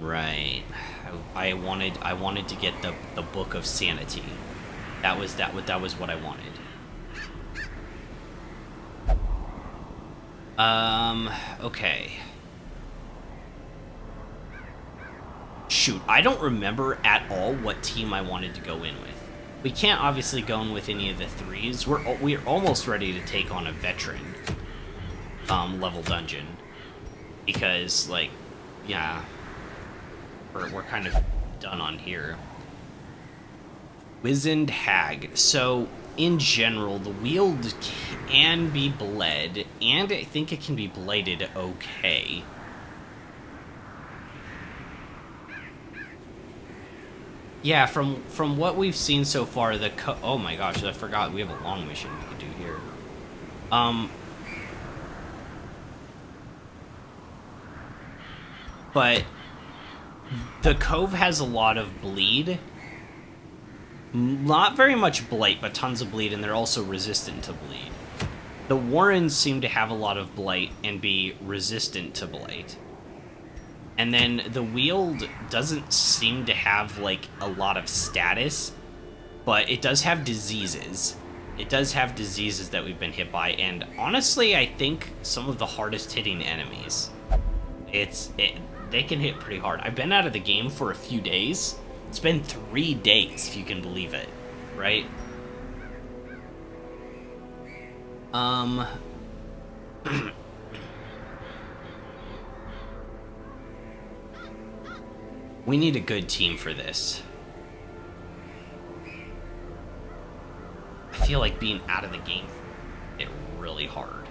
Right. I wanted to get the Book of Sanity. That was what I wanted. Okay. Shoot, I don't remember at all what team I wanted to go in with. We can't obviously go in with any of the threes. We're almost ready to take on a veteran level dungeon because, like, yeah, we're kind of done on here. Wizened Hag. So in general, the wield can be bled, and I think it can be bladed okay. Yeah, from what we've seen so far, oh my gosh, I forgot we have a long mission we could do here. But the Cove has a lot of bleed. Not very much blight, but tons of bleed, and they're also resistant to bleed. The Warrens seem to have a lot of blight and be resistant to blight. And then the Weald doesn't seem to have, like, a lot of status, but it does have diseases. It does have diseases that we've been hit by, and honestly, I think some of the hardest hitting enemies. They can hit pretty hard. I've been out of the game for a few days. It's been 3 days, if you can believe it, right? We need a good team for this. I feel like being out of the game is really hard.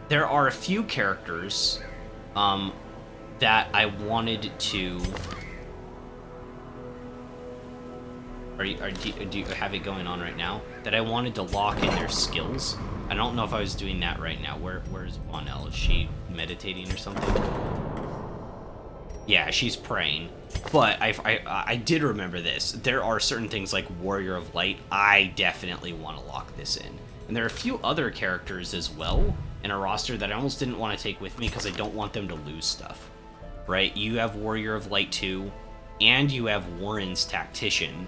There are a few characters that I wanted to... Do you have it going on right now? That I wanted to lock in their skills. I don't know if I was doing that right now. Where's Wanel? Is she meditating or something? Yeah, she's praying. But I did remember this. There are certain things like Warrior of Light. I definitely want to lock this in. And there are a few other characters as well in a roster that I almost didn't want to take with me because I don't want them to lose stuff. Right? You have Warrior of Light 2, and you have Warren's Tactician,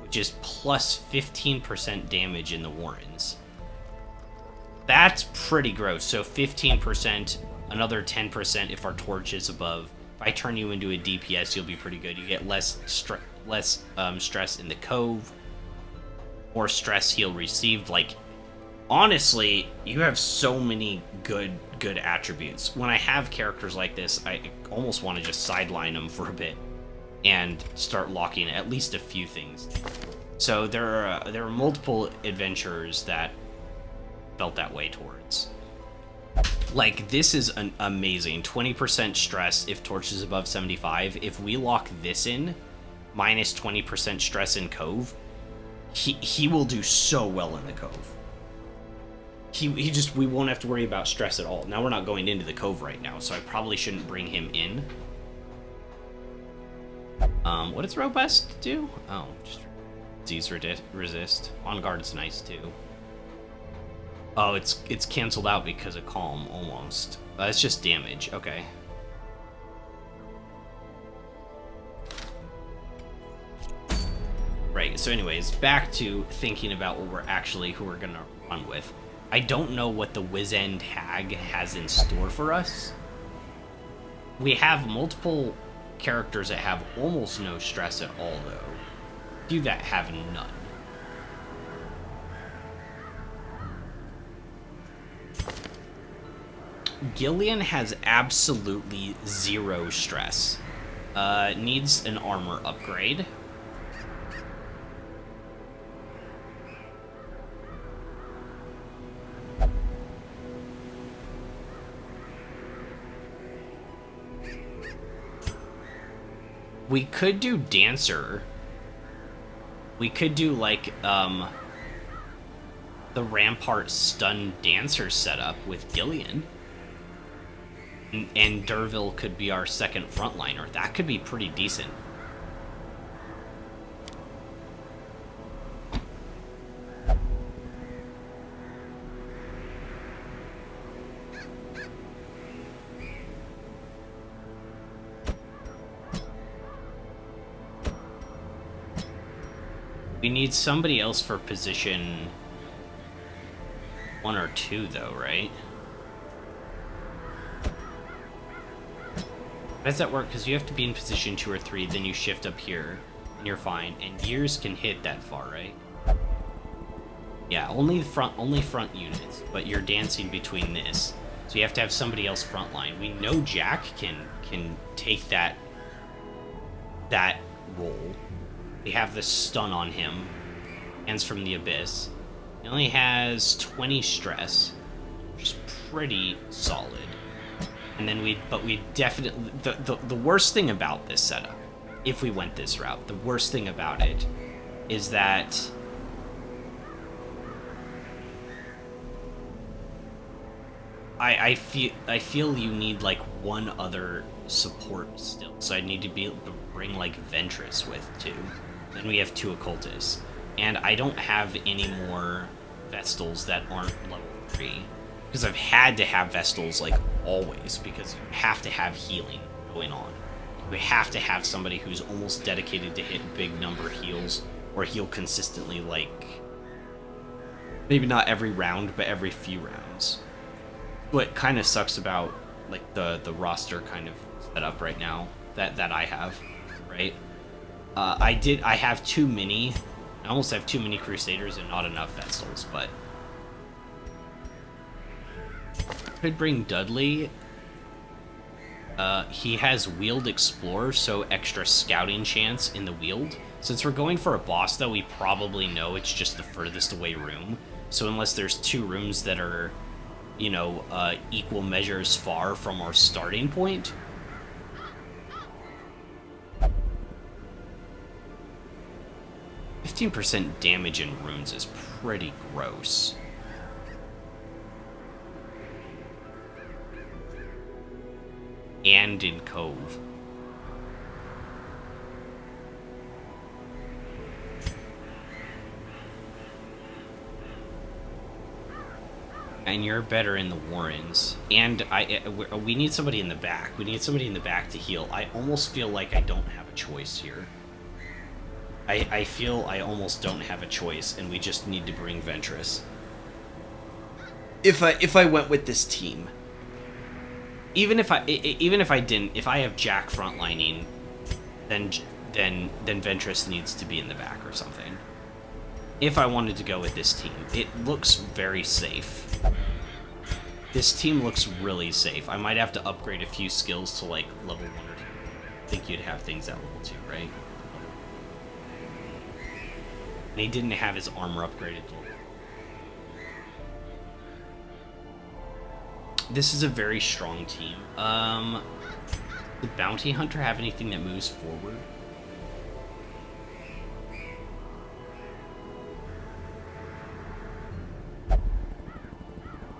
which is plus 15% damage in the Warrens. That's pretty gross. So 15%, another 10% if our torch is above. If I turn you into a DPS, you'll be pretty good. You get less stress in the Cove. More stress heal received. Like, honestly, you have so many good attributes. When I have characters like this, I almost want to just sideline them for a bit and start locking at least a few things. So there are multiple adventurers that felt that way towards. Like, this is an amazing 20% stress if torch is above 75. If we lock this in, minus 20% stress in Cove, he will do so well in the Cove. We won't have to worry about stress at all. Now we're not going into the Cove right now, so I probably shouldn't bring him in. What does Robust do? Oh, just disease resist. On guard's nice too. Oh, it's canceled out because of Calm, almost. It's just damage, okay. Right, so anyways, back to thinking about who we're gonna run with. I don't know what the Wizened Hag has in store for us. We have multiple characters that have almost no stress at all, though. Few that have none. Gillian has absolutely zero stress. Needs an armor upgrade. We could do Dancer. We could do, like, the Rampart Stun Dancer setup with Gillian. And Derville could be our second frontliner. That could be pretty decent. We need somebody else for position 1 or 2, though, right? How does that work? Because you have to be in position 2 or 3, then you shift up here, and you're fine. And gears can hit that far, right? Yeah, only front units, but you're dancing between this. So you have to have somebody else frontline. We know Jack can take that role. We have the stun on him. Hands from the Abyss. He only has 20 stress, which is pretty solid. And then we definitely, the worst thing about this setup, if we went this route, the worst thing about it is that I feel you need like one other support still. So I need to be able to bring like Ventress with too. Then we have 2 occultists. And I don't have any more Vestals that aren't level 3. Because I've had to have Vestals, like, always, because you have to have healing going on. You have to have somebody who's almost dedicated to hit big number heals, or heal consistently, like, maybe not every round, but every few rounds. What kind of sucks about, like, the roster kind of setup right now that I have, right? I have too many. I almost have too many Crusaders and not enough Vestals, but could bring Dudley. He has Wheeled Explorer, so extra scouting chance in the Wheeled. Since we're going for a boss, though, we probably know it's just the furthest away room. So unless there's 2 rooms that are, you know, equal measures far from our starting point, 15% damage in runes is pretty gross. And in Cove. And you're better in the Warrens. And we need somebody in the back. We need somebody in the back to heal. I almost feel like I don't have a choice here. I feel I almost don't have a choice, and we just need to bring Ventress. If I went with this team, even if I didn't, if I have Jack frontlining, then Ventress needs to be in the back or something. If I wanted to go with this team, it looks very safe. This team looks really safe. I might have to upgrade a few skills to like level 1 or 2. I think you'd have things at level 2, right? And he didn't have his armor upgraded. This is a very strong team. The Bounty Hunter have anything that moves forward?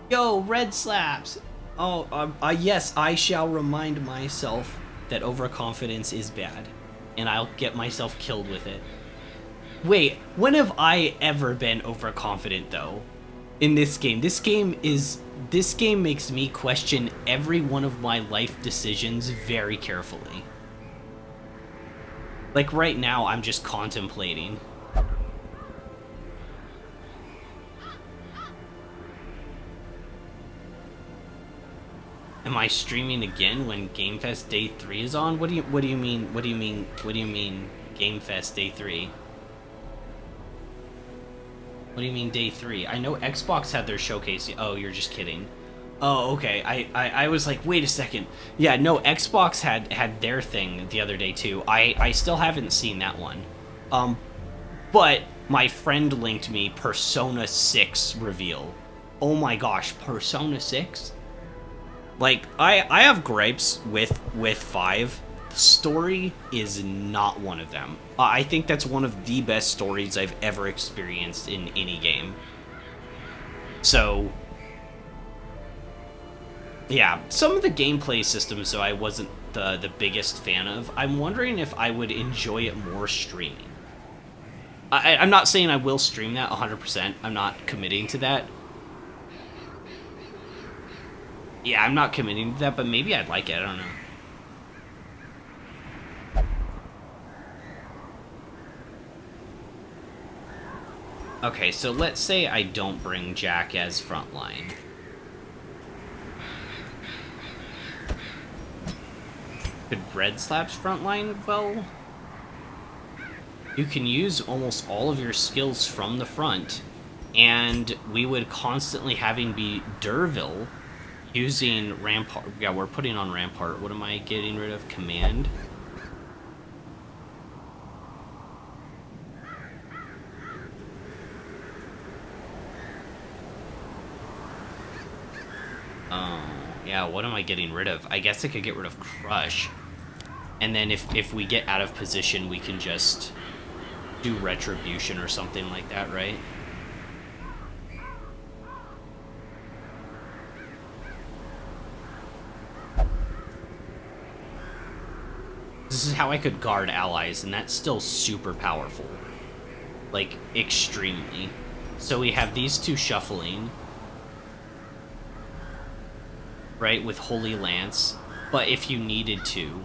Yo, red slaps! Oh, yes, I shall remind myself that overconfidence is bad. And I'll get myself killed with it. Wait, when have I ever been overconfident, though? In this game? This game makes me question every one of my life decisions very carefully. Like, right now, I'm just contemplating. Am I streaming again when Game Fest Day 3 is on? What do you mean Game Fest Day 3? What do you mean Day 3? I know Xbox had their showcase. Oh, you're just kidding. Oh, okay. I was like, wait a second. Yeah, no, Xbox had their thing the other day too. I still haven't seen that one. But my friend linked me Persona 6 reveal. Oh my gosh, Persona 6? Like, I have gripes with 5. The story is not one of them. I think that's one of the best stories I've ever experienced in any game. So, yeah, some of the gameplay systems, though, I wasn't the biggest fan of. I'm wondering if I would enjoy it more streaming. I'm not saying I will stream that 100%. I'm not committing to that. Yeah, I'm not committing to that, but maybe I'd like it. I don't know. Okay, so let's say I don't bring Jack as frontline. Could Red Slap's frontline? Well, you can use almost all of your skills from the front, and we would constantly having be Derville using Rampart. Yeah, we're putting on Rampart. What am I getting rid of? Command? Yeah, what am I getting rid of? I guess I could get rid of Crush. And then if we get out of position, we can just do Retribution or something like that, right? This is how I could guard allies, and that's still super powerful. Like, extremely. So we have these two shuffling, right, with Holy Lance, but if you needed to,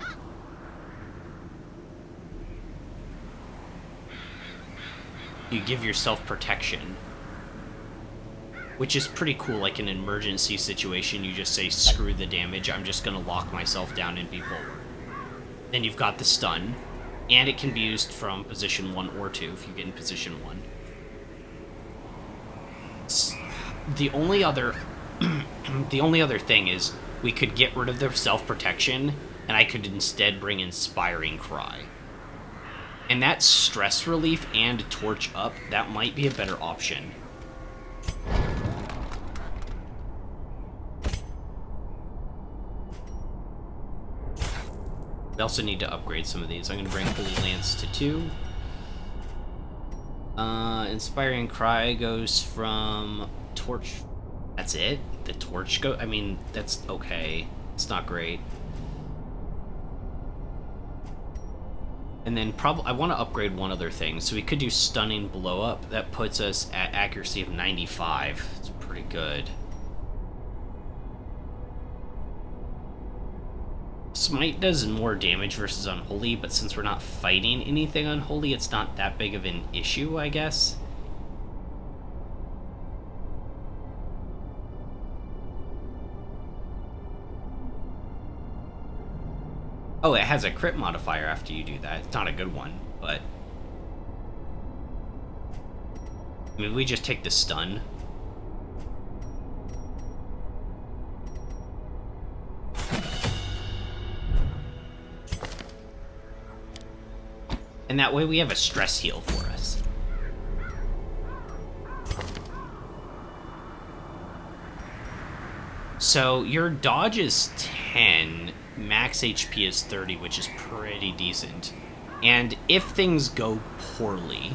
you give yourself protection, which is pretty cool. Like, in an emergency situation, you just say, screw the damage, I'm just gonna lock myself down and be forward. Then you've got the stun, and it can be used from position 1 or 2 if you get in position 1. The only other thing is we could get rid of the self-protection, and I could instead bring Inspiring Cry. And that's stress relief and torch up. That might be a better option. We also need to upgrade some of these. I'm going to bring Holy Lance to 2. Inspiring Cry goes from Torch. That's it? The Torch I mean, that's okay. It's not great. And then I want to upgrade one other thing. So we could do Stunning Blow Up. That puts us at accuracy of 95. It's pretty good. Smite does more damage versus Unholy, but since we're not fighting anything Unholy, it's not that big of an issue, I guess. Oh, it has a crit modifier after you do that. It's not a good one, but... I mean, we just take the stun. And that way we have a stress heal for us. So your dodge is 10, max HP is 30, which is pretty decent. And if things go poorly,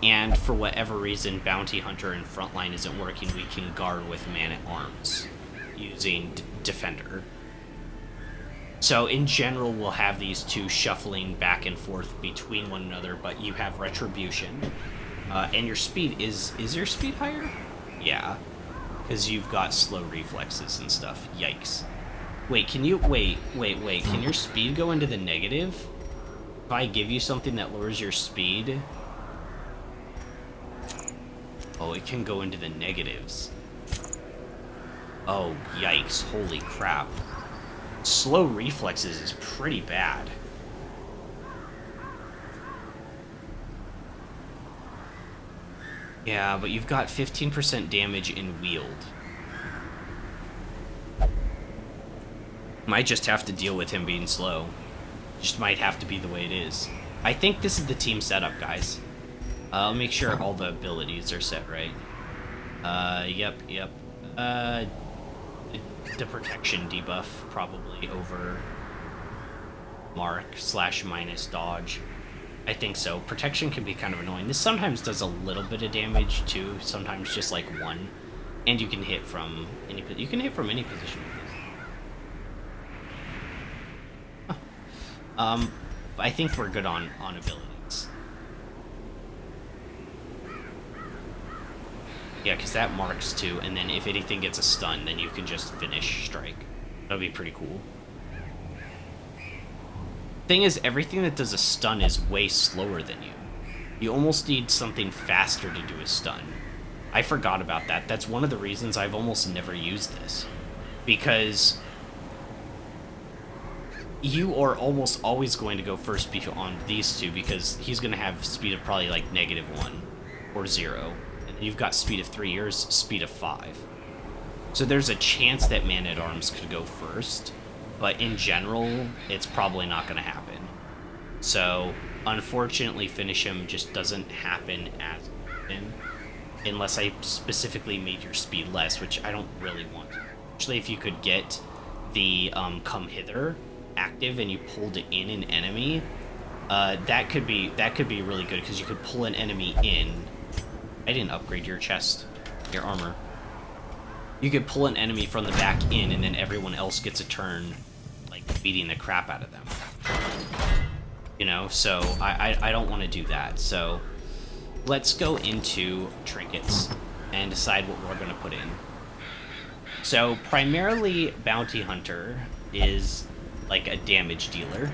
and for whatever reason Bounty Hunter and Frontline isn't working, we can guard with Man-at-Arms using Defender. So in general, we'll have these two shuffling back and forth between one another, but you have Retribution, and your speed is your speed higher? Yeah, because you've got slow reflexes and stuff. Yikes. Wait, can you wait? Can your speed go into the negative? If I give you something that lowers your speed, oh, it can go into the negatives. Oh, yikes! Holy crap. Slow reflexes is pretty bad. Yeah, but you've got 15% damage in wield. Might just have to deal with him being slow. Just might have to be the way it is. I think this is the team setup, guys. I'll make sure all the abilities are set right. Yep. The protection debuff probably over mark / minus dodge. I think so. Protection can be kind of annoying. This sometimes does a little bit of damage too. Sometimes just like 1, and you can hit from any position with this. Huh. I think we're good on abilities. Yeah, because that marks 2, and then if anything gets a stun, then you can just finish strike. That'll be pretty cool. Thing is, everything that does a stun is way slower than you. You almost need something faster to do a stun. I forgot about that. That's one of the reasons I've almost never used this. Because you are almost always going to go first on these two, because he's going to have speed of probably like -1 or 0. And then you've got speed of 3 or speed of 5. So there's a chance that Man-at-Arms could go first, but in general, it's probably not going to happen. So, unfortunately, finish him just doesn't happen as often, unless I specifically made your speed less, which I don't really want to. Actually, if you could get the Come Hither active and you pulled it in an enemy, that could be really good, because you could pull an enemy in. I didn't upgrade your chest, your armor. You could pull an enemy from the back in, and then everyone else gets a turn, like, beating the crap out of them. You know, so I don't want to do that. So let's go into trinkets and decide what we're going to put in. So primarily, Bounty Hunter is like a damage dealer.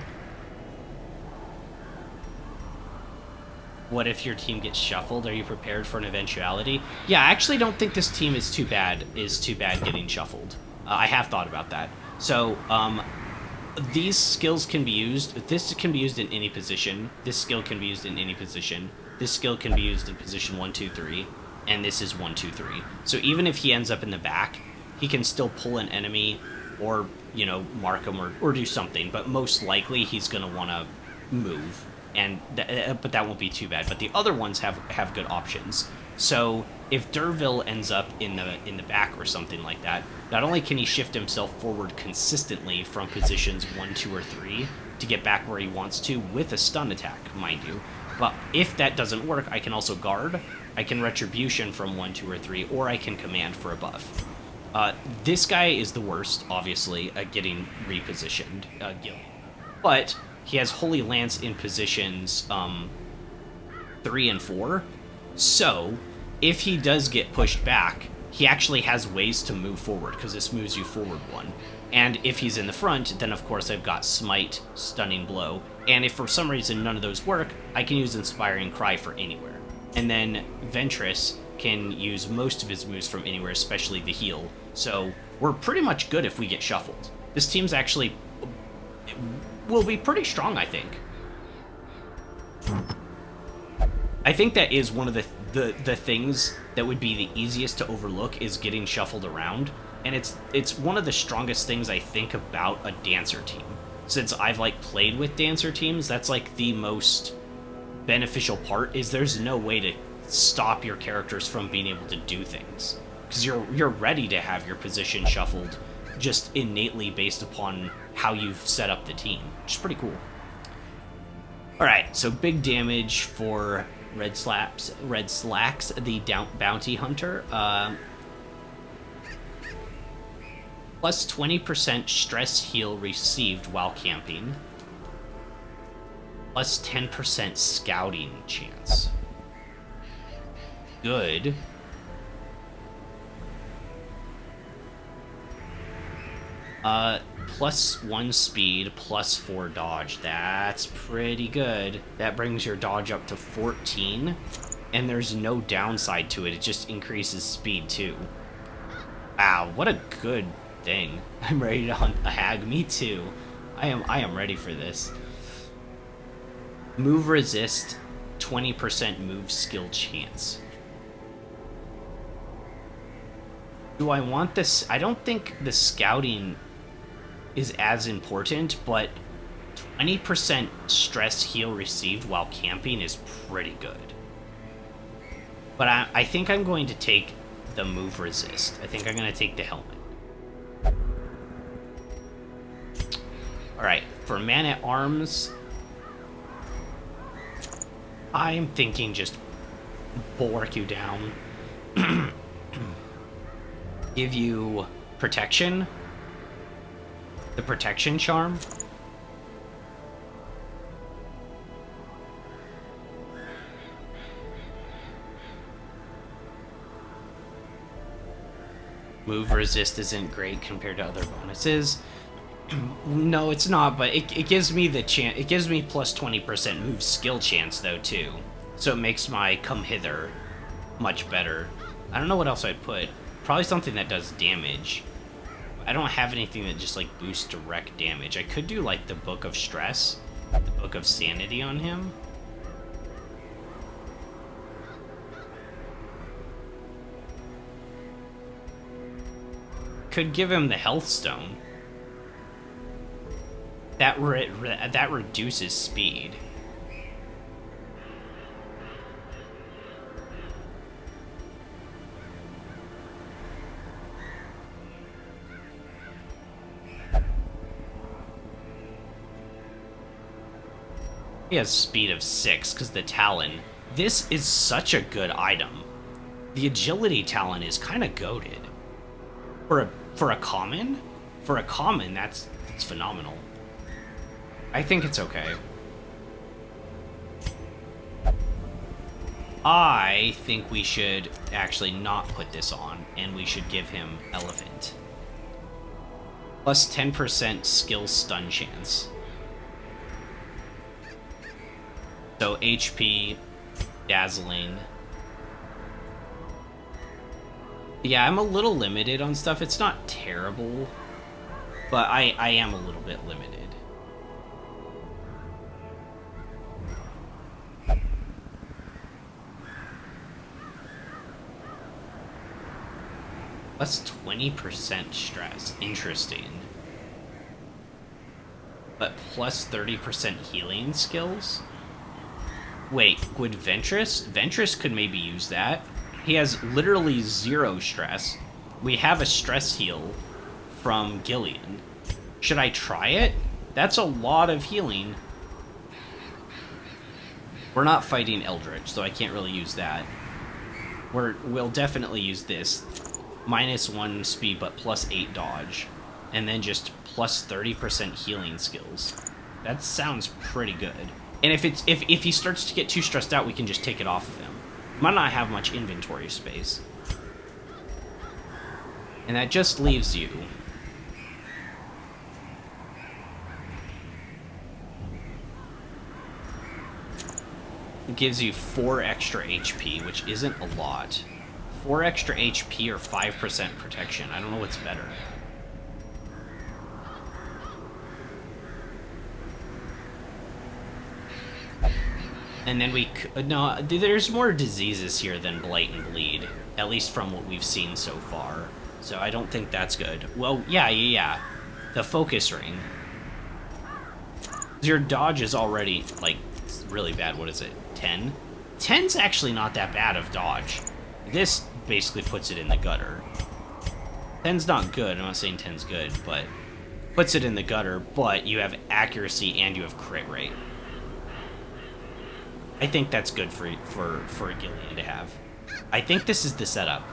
What if your team gets shuffled? Are you prepared for an eventuality? Yeah, I actually don't think this team is too bad getting shuffled. I have thought about that. So, these skills can be used. This can be used in any position. This skill can be used in any position. This skill can be used in position 1, 2, 3. And this is 1, 2, 3. So even if he ends up in the back, he can still pull an enemy or, you know, mark him or do something. But most likely he's going to want to move. And but that won't be too bad. But the other ones have good options. So if Derville ends up in the back or something like that, not only can he shift himself forward consistently from positions 1, 2, or 3 to get back where he wants to with a stun attack, mind you, but if that doesn't work, I can also guard, I can retribution from 1, 2, or 3, or I can command for a buff. This guy is the worst, obviously, at getting repositioned, but he has Holy Lance in positions 3 and 4, so if he does get pushed back, he actually has ways to move forward, because this moves you forward 1. And if he's in the front, then of course I've got Smite, Stunning Blow, and if for some reason none of those work, I can use Inspiring Cry for anywhere. And then Ventress can use most of his moves from anywhere, especially the heal. So we're pretty much good if we get shuffled. This team's actually will be pretty strong, I think. I think that is one of the things that would be the easiest to overlook, is getting shuffled around. And it's one of the strongest things I think about a Dancer team. Since I've like played with Dancer teams, that's like the most beneficial part, is there's no way to stop your characters from being able to do things. Because you're ready to have your position shuffled just innately based upon how you've set up the team, which is pretty cool. Alright, so big damage for Red Slacks, the Bounty Hunter. Plus 20% stress heal received while camping. Plus 10% scouting chance. Good. Plus 1 speed, plus 4 dodge. That's pretty good. That brings your dodge up to 14, and there's no downside to it. It just increases speed too. Wow, what a good thing. I'm ready to hunt a hag. Me too. I am ready for this. Move resist, 20% move skill chance. Do I want this? I don't think the scouting is as important, but 20% stress heal received while camping is pretty good. But I think I'm going to take the move resist. I think I'm going to take the helmet. Alright, for Man-at-Arms, I'm thinking just bulwark you down. Give you protection. The protection charm. Move resist isn't great compared to other bonuses. No, it's not, but it gives me the chance. It gives me plus 20% move skill chance though too. So it makes my come hither much better. I don't know what else I'd put. Probably something that does damage. I don't have anything that just, like, boosts direct damage. I could do, like, the Book of Stress, the Book of Sanity on him. Could give him the Health Stone. That reduces speed. He has speed of 6 because the Talon. This is such a good item. The Agility Talon is kind of goated. For a common? For a common, that's phenomenal. I think it's okay. I think we should actually not put this on, and we should give him Elephant. Plus 10% skill stun chance. So HP, Dazzling. Yeah, I'm a little limited on stuff. It's not terrible, but I am a little bit limited. Plus 20% stress. Interesting. But plus 30% healing skills? Wait, would Ventress? Ventress could maybe use that. He has literally 0 stress. We have a stress heal from Gillian. Should I try it? That's a lot of healing. We're not fighting Eldritch, so I can't really use that. We'll definitely use this. -1 speed, but plus 8 dodge. And then just plus 30% healing skills. That sounds pretty good. And if he starts to get too stressed out, we can just take it off of him. Might not have much inventory space. And that just leaves you. It gives you 4 extra HP, which isn't a lot. 4 extra HP or 5% protection. I don't know what's better. And then no, there's more diseases here than Blight and Bleed, at least from what we've seen so far. So I don't think that's good. Well, yeah. The focus ring. Your dodge is already, like, really bad. What is it? 10? 10's actually not that bad of dodge. This basically puts it in the gutter. 10's not good. I'm not saying 10's good, but puts it in the gutter, but you have accuracy and you have crit rate. I think that's good for a Gillian to have. I think this is the setup.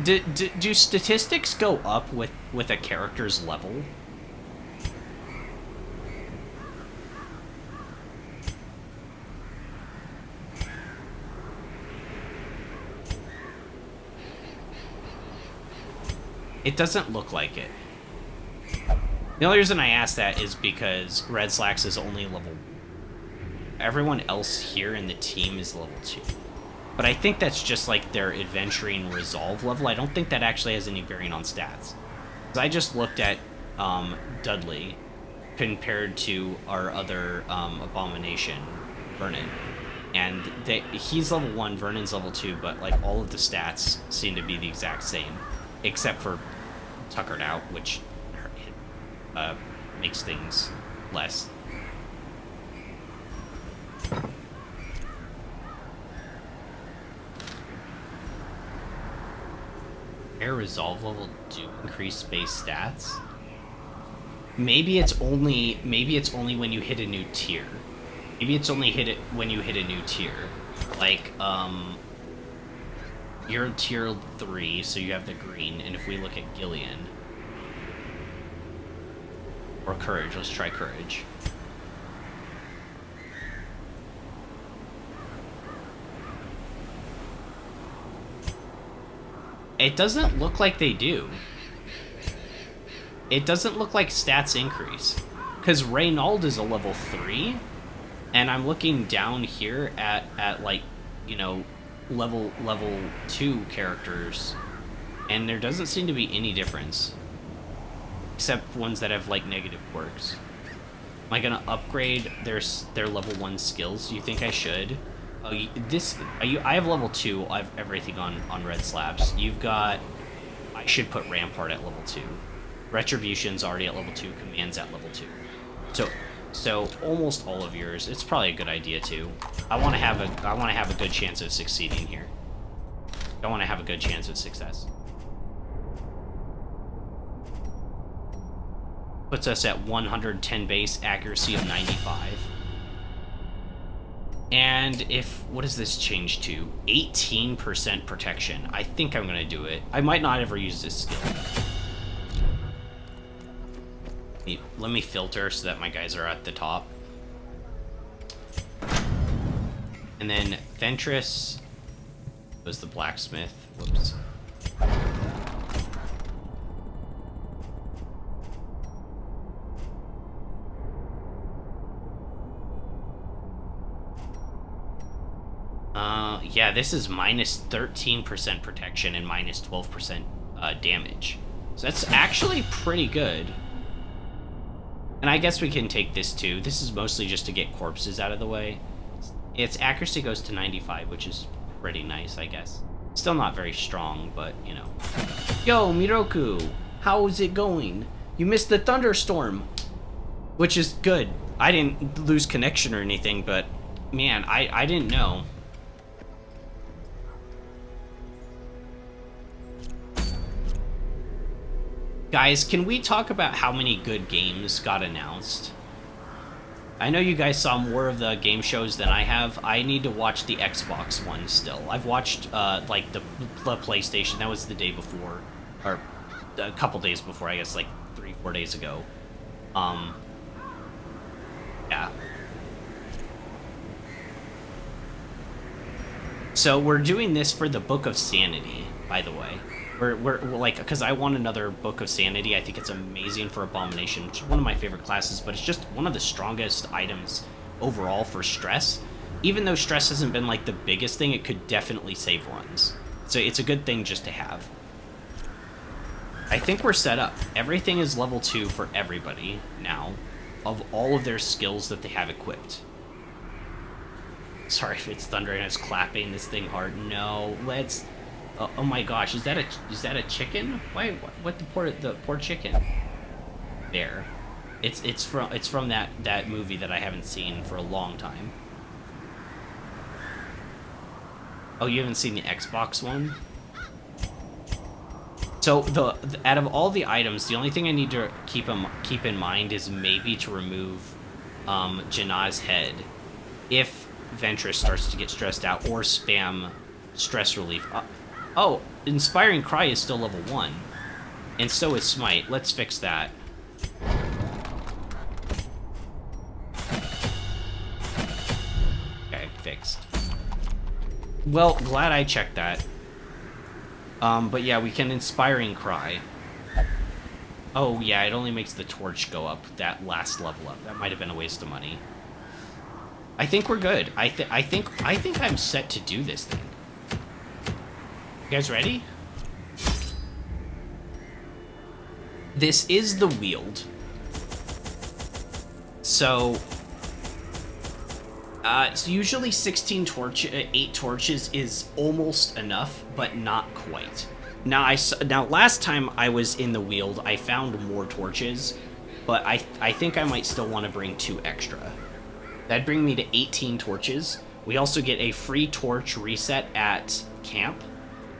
Do statistics go up with a character's level? It doesn't look like it. The only reason I ask that is because Red Slacks is only level 1. Everyone else here in the team is level 2. But I think that's just like their adventuring resolve level. I don't think that actually has any bearing on stats. I just looked at Dudley compared to our other abomination, Vernon. And he's level 1, Vernon's level 2, but like all of the stats seem to be the exact same. Except for Tuckered Out, which makes things less. Air resolve level do increase base stats. Maybe it's only when you hit a new tier. Maybe it's only when you hit a new tier. Like you're tier 3, so you have the green, and if we look at Gillian... Or Courage, let's try Courage. It doesn't look like they do. It doesn't look like stats increase. Because Reynald is a level 3, and I'm looking down here at like, you know, level 2 characters, and there doesn't seem to be any difference. Except ones that have, like, negative quirks. Am I gonna upgrade their level 1 skills? Do you think I should? Oh, I have level 2. I have everything on red slabs. You've got... I should put Rampart at level 2. Retribution's already at level 2. Command's at level 2. So almost all of yours. It's probably a good idea too. I want to have a good chance of succeeding here. I want to have a good chance of success. Puts us at 110 base, accuracy of 95. And what does this change to? 18% protection. I think I'm gonna do it. I might not ever use this skill. Let me filter so that my guys are at the top. And then Ventress was the blacksmith. Whoops. Yeah, this is minus 13% protection and minus 12% damage. So that's actually pretty good. And I guess we can take this too. This is mostly just to get corpses out of the way. Its accuracy goes to 95, which is pretty nice, I guess. Still not very strong, but, you know. Yo, Miroku! How is it going? You missed the thunderstorm! Which is good. I didn't lose connection or anything, but, man, I didn't know. Guys, can we talk about how many good games got announced? I know you guys saw more of the game shows than I have. I need to watch the Xbox one still. I've watched, like, the PlayStation. That was the day before. Or a couple days before, I guess, like 3-4 days ago. Yeah. So we're doing this for the Book of Sanity, by the way. We're like, because I want another Book of Sanity. I think it's amazing for Abomination, which is one of my favorite classes, but it's just one of the strongest items overall for stress. Even though stress hasn't been like the biggest thing, it could definitely save runs. So it's a good thing just to have. I think we're set up. Everything is level 2 for everybody now, of all of their skills that they have equipped. Sorry if it's thundering and it's clapping this thing hard. No, let's... Oh my gosh, is that a chicken? Why? What the poor chicken? There, it's from that movie that I haven't seen for a long time. Oh, you haven't seen the Xbox one? So out of all the items, the only thing I need to keep in mind is maybe to remove Janna's head if Ventress starts to get stressed out, or spam stress relief. Oh, Inspiring Cry is still level 1. And so is Smite. Let's fix that. Okay, fixed. Well, glad I checked that. But yeah, we can Inspiring Cry. Oh yeah, it only makes the torch go up, that last level up. That might have been a waste of money. I think we're good. I think I'm set to do this thing. You guys ready? This is the Wield. So, it's usually 8 torches is almost enough, but not quite. Now, last time I was in the Wield, I found more torches, but I think I might still want to bring 2 extra. That'd bring me to 18 torches. We also get a free torch reset at camp.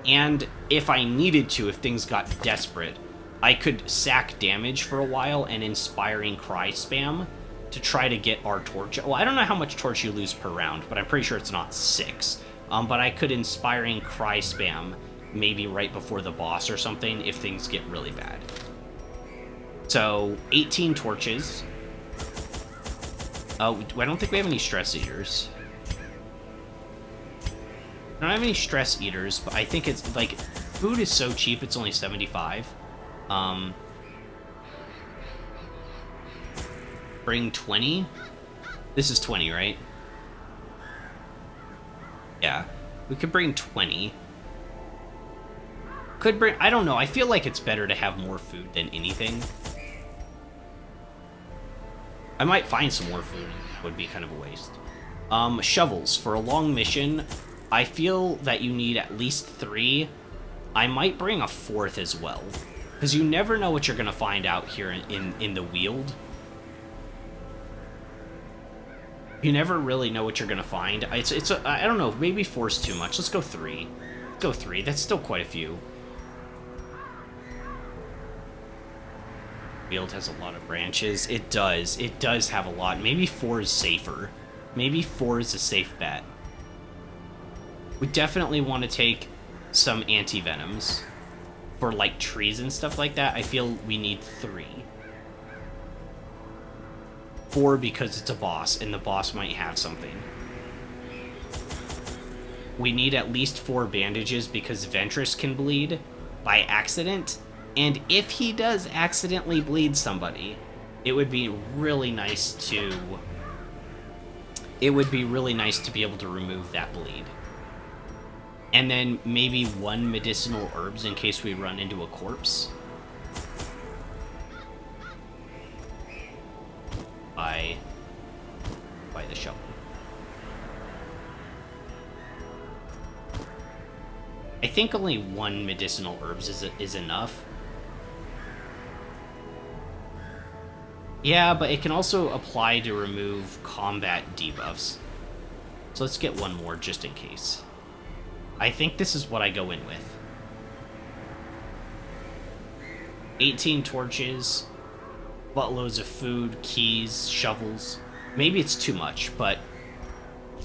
And if I needed to, if things got desperate, I could sack damage for a while and Inspiring Cry spam to try to get our torch. Well, I don't know how much torch you lose per round, but I'm pretty sure it's not 6. But I could Inspiring Cry spam maybe right before the boss or something if things get really bad. So, 18 torches. Oh, I don't think we have any Stress Eaters. I don't have any Stress Eaters, but I think it's, like, food is so cheap, it's only 75. Bring 20. This is 20, right? Yeah. We could bring 20. Could bring... I don't know. I feel like it's better to have more food than anything. I might find some more food. It would be kind of a waste. Shovels. For a long mission, I feel that you need at least 3. I might bring a 4th as well. Because you never know what you're going to find out here in the Weald. You never really know what you're going to find. I don't know, maybe 4's too much. Let's go 3. Let's go 3. That's still quite a few. Weald has a lot of branches. It does. It does have a lot. Maybe 4 is safer. Maybe 4 is a safe bet. We definitely want to take some anti-venoms. For, like, trees and stuff like that, I feel we need 3. 4 because it's a boss, and the boss might have something. We need at least 4 bandages because Ventress can bleed by accident. And if he does accidentally bleed somebody, it would be really nice to... It would be really nice to be able to remove that bleed. And then maybe 1 medicinal herbs in case we run into a corpse. By the shovel. I think only 1 medicinal herbs is enough. Yeah, but it can also apply to remove combat debuffs. So let's get 1 more just in case. I think this is what I go in with. 18 torches, buttloads of food, keys, shovels. Maybe it's too much, but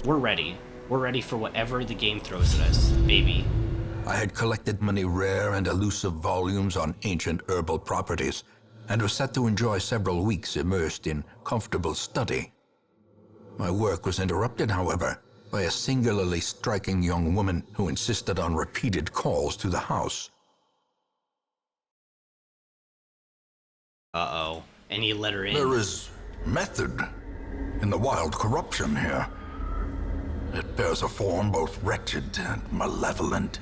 we're ready. We're ready for whatever the game throws at us, baby. I had collected many rare and elusive volumes on ancient herbal properties, and was set to enjoy several weeks immersed in comfortable study. My work was interrupted, however, by a singularly striking young woman who insisted on repeated calls to the house. Uh-oh. And you let her in. There is method in the wild corruption here. It bears a form both wretched and malevolent.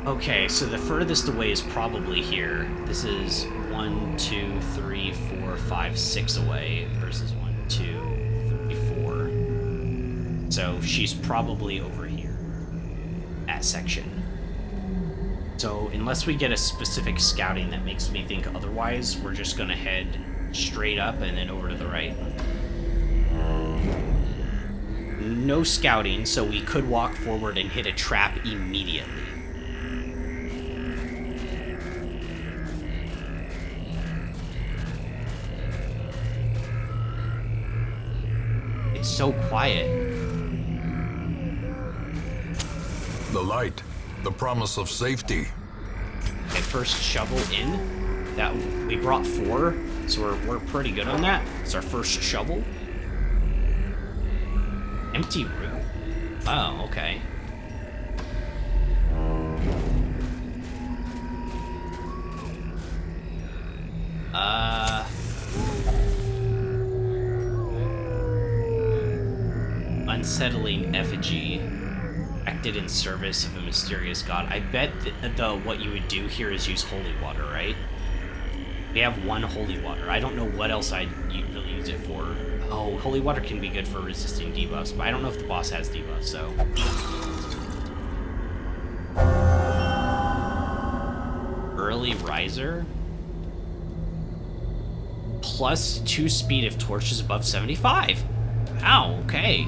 Okay, so the furthest away is probably here. This is 1, 2, 3, 4, 5, 6 away versus 1, 2, 3, 4. So she's probably over here. That section. So unless we get a specific scouting that makes me think otherwise, we're just gonna head straight up and then over to the right. No scouting, so we could walk forward and hit a trap immediately. It's so quiet. The light, the promise of safety. Okay, first shovel in. That we brought 4, so we're pretty good on that. It's our first shovel. Empty room. Oh, okay. Unsettling effigy. Acted in service of a mysterious god. I bet what you would do here is use holy water, right? We have 1 holy water. I don't know what else I'd really use it for. Oh, holy water can be good for resisting debuffs, but I don't know if the boss has debuffs, so... Early riser? Plus 2 speed if torch is above 75. Wow, okay.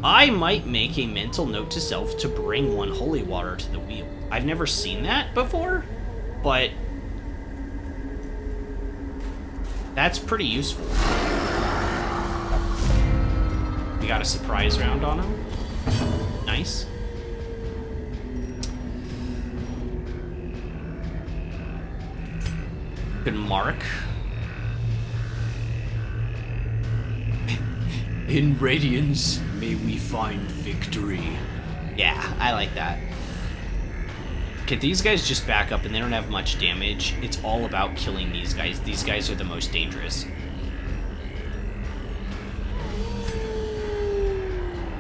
I might make a mental note to self to bring 1 holy water to the wheel. I've never seen that before, but that's pretty useful. We got a surprise round on him. Nice. Good mark. In radiance, may we find victory. Yeah, I like that. Okay, these guys just back up and they don't have much damage. It's all about killing these guys. These guys are the most dangerous.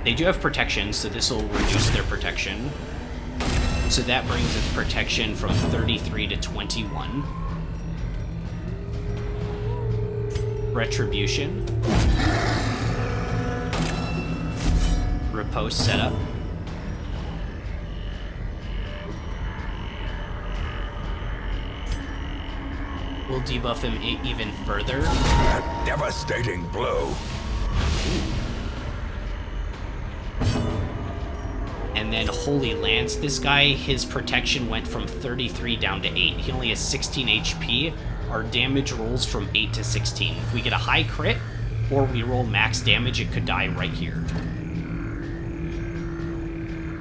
They do have protection, so this will reduce their protection. So that brings its protection from 33 to 21. Retribution. Riposte setup. We'll debuff him even further. A devastating blow. And then Holy Lance, this guy, his protection went from 33 down to 8. He only has 16 HP. Our damage rolls from 8 to 16. If we get a high crit, or we roll max damage, it could die right here.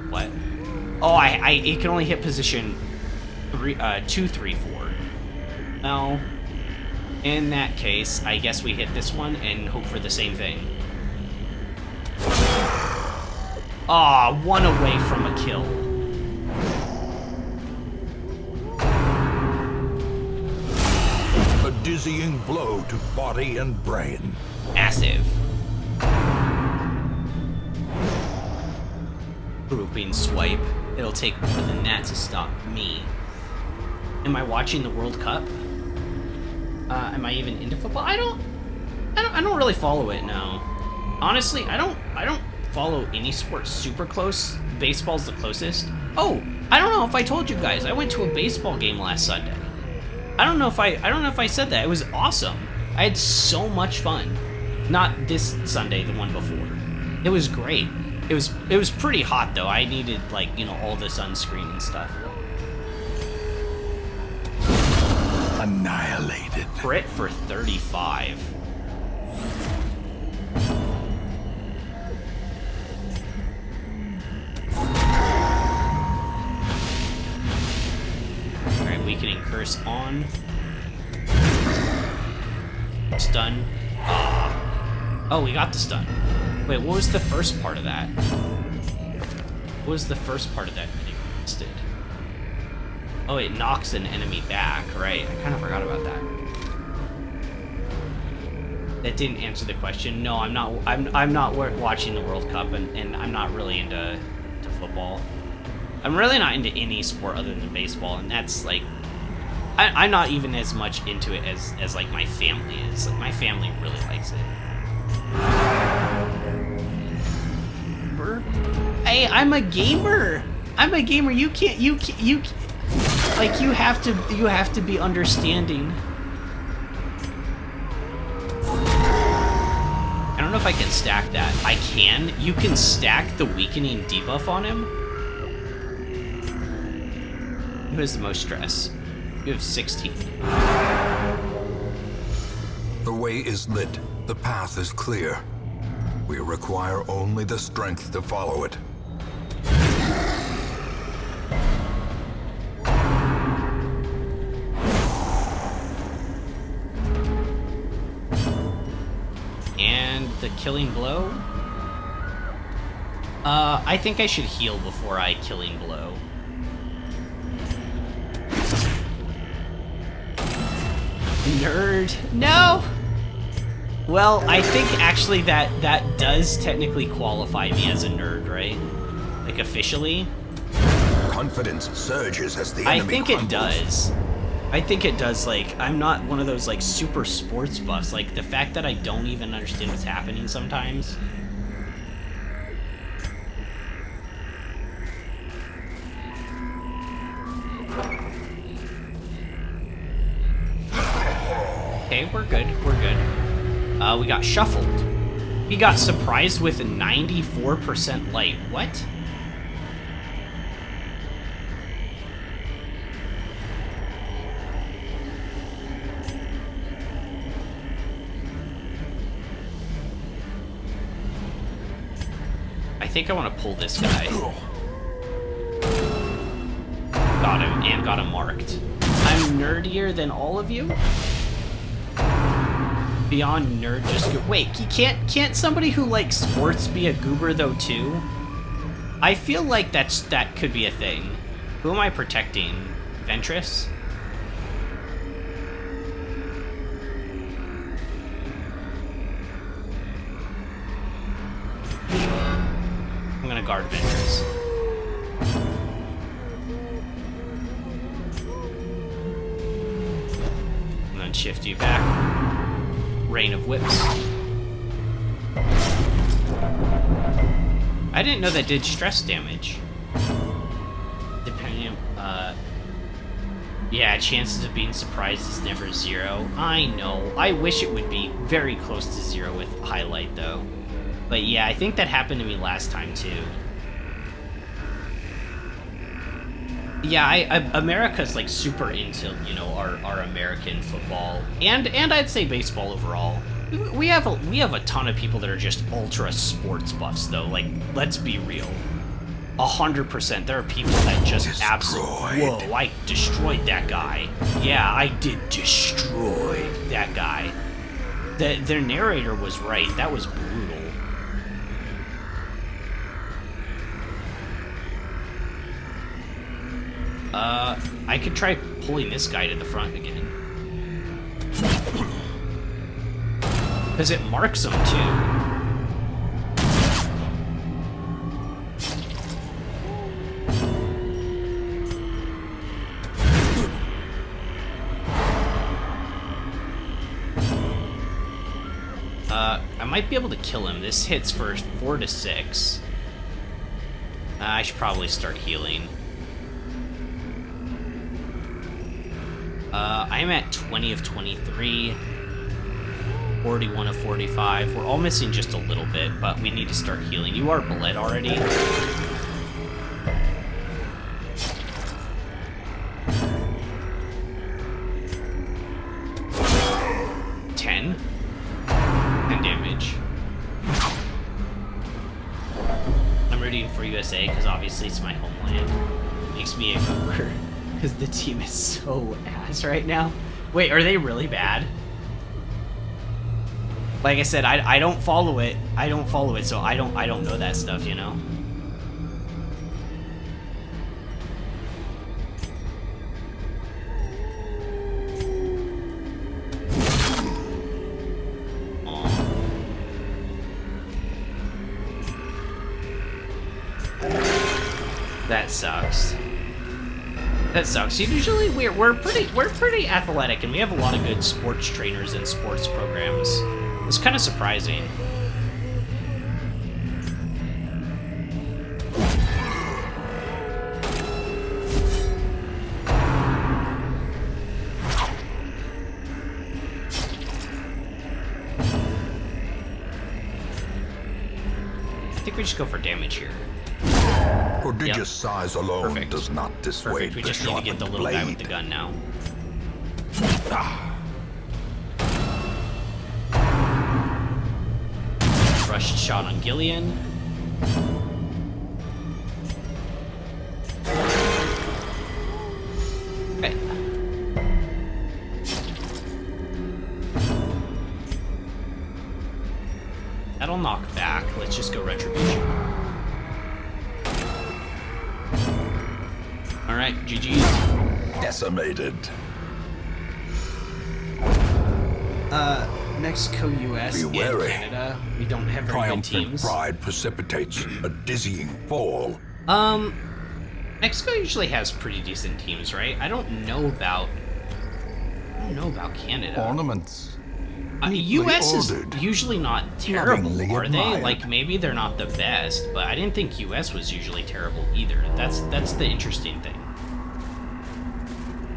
What? Oh, it can only hit position 2, 3, 4. No. In that case, I guess we hit this one and hope for the same thing. Ah, one away from a kill. A dizzying blow to body and brain. Massive. Grouping swipe. It'll take more than that to stop me. Am I watching the World Cup? Am I even into football? I don't really follow it, no. Honestly, I don't follow any sport super close. Baseball's the closest. Oh, I don't know if I told you guys. I went to a baseball game last Sunday. I don't know if I said that. It was awesome. I had so much fun. Not this Sunday, the one before. It was great. It was pretty hot though. I needed, like, you know, all the sunscreen and stuff. Annihilated. Crit for 35. Alright, weakening curse on. Stun. Oh, we got the stun. Wait, what was the first part of that? What was the first part of that that he did? Oh, it knocks an enemy back, right? I kind of forgot about that. That didn't answer the question. No, I'm not. I'm not watching the World Cup, and I'm not really into football. I'm really not into any sport other than baseball, and that's like, I'm not even as much into it as like my family is. Like, my family really likes it. Hey, I'm a gamer. I'm a gamer. You can't. Like, you have to be understanding. I don't know if I can stack that. I can. You can stack the weakening debuff on him. Who has the most stress? You have 16. The way is lit. The path is clear. We require only the strength to follow it. And the killing blow? I think I should heal before I killing blow. Nerd. No! Well, I think actually that does technically qualify me as a nerd, right? Like, officially. Confidence surges as the enemy I think crumbles. it does. I think it does. Like, I'm not one of those, like, super sports buffs. Like, the fact that I don't even understand what's happening sometimes. Okay, we're good. We're good. We got shuffled. He got surprised with 94% light. What? I think I want to pull this guy. Got him, and got him marked. I'm nerdier than all of you? Beyond nerd, just go. Wait, can't somebody who likes sports be a goober though too? I feel like that could be a thing. Who am I protecting? Ventress? I'm gonna guard Ventress. And then shift you back. Rain of Whips. I didn't know that did stress damage. Depending on, yeah, chances of being surprised is never 0. I know. I wish it would be very close to 0 with highlight, though. But yeah, I think that happened to me last time, too. Yeah, America's, like, super into, you know, our American football. And I'd say baseball overall. We have a ton of people that are just ultra sports buffs, though. Like, let's be real. 100%. There are people that just absolutely. Whoa! I destroyed that guy. Yeah, I did destroy that guy. Their narrator was right. That was brutal. I could try pulling this guy to the front again. Because it marks him, too. I might be able to kill him. This hits for 4 to 6. I should probably start healing. I'm at 20 of 23. 41 of 45. We're all missing just a little bit, but we need to start healing. You are bled already. Ten damage. I'm rooting for USA because obviously it's my homeland. Makes me a goober because the team is so ass right now. Wait, are they really bad? Like I said, I don't follow it. I don't follow it, so I don't know that stuff, you know. That sucks. That sucks. Usually we're pretty athletic, and we have a lot of good sports trainers and sports programs. It's kind of surprising. I think we just go for damage here. Prodigious size alone does not dissuade. Perfect. We just need to get the little guy with the gun now. Rushed shot on Gillian. Okay. That'll knock back. Let's just go Retribution. Alright, GG's. Decimated. Mexico, US, and Canada. We don't have very good teams. Pride precipitates a dizzying fall. Mexico usually has pretty decent teams, right? I don't know about Canada. Ornaments. US is usually not terrible, Lovingly are they? admired. Like, maybe they're not the best, but I didn't think US was usually terrible either. That's the interesting thing.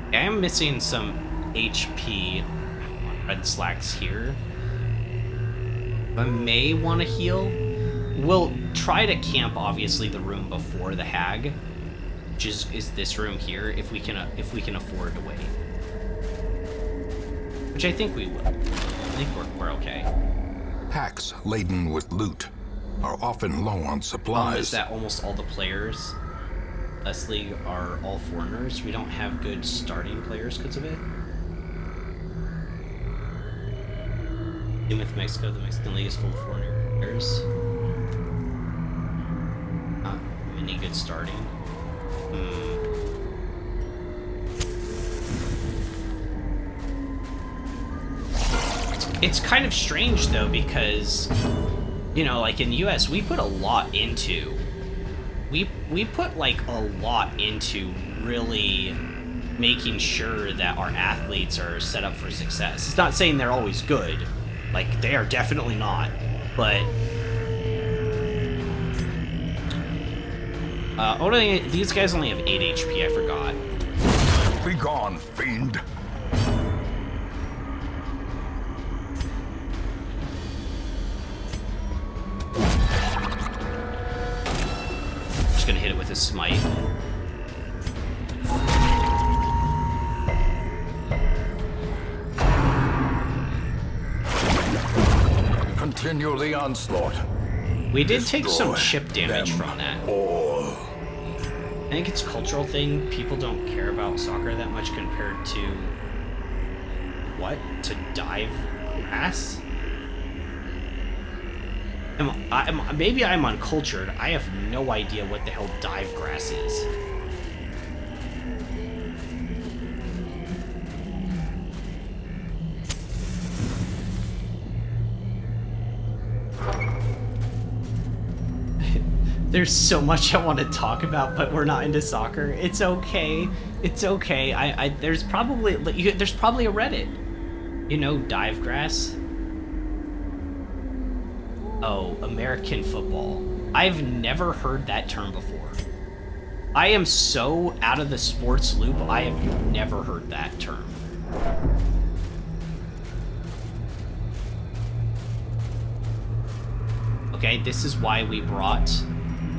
Okay, I'm missing some HP red slacks here. I may want to heal. We'll try to camp, obviously, the room before the hag, which is this room here, if we can afford to wait. Which I think we will. I think we're okay. Packs laden with loot are often low on Is supplies. that almost all the players, Leslie, are all foreigners? We don't have good starting players because of it. Same with Mexico. The Mexican League is full of foreign players. Not many good starting. It's kind of strange though, because, you know, like in the US, we put a lot into, we put like a lot into really making sure that our athletes are set up for success. It's not saying they're always good, like they are definitely not, but these guys only have 8 HP, I forgot. Be gone, fiend. Just gonna hit it with a smite. Continue the onslaught. We did take some Destroy chip damage them from that. all. I think it's a cultural thing. People don't care about soccer that much compared to what? To dive grass? Maybe I'm uncultured. I have no idea what the hell dive grass is. There's so much I want to talk about, but we're not into soccer. It's okay. It's okay. There's probably a Reddit. You know, dive grass. Oh, American football. I've never heard that term before. I am so out of the sports loop. I have never heard that term. Okay, this is why we brought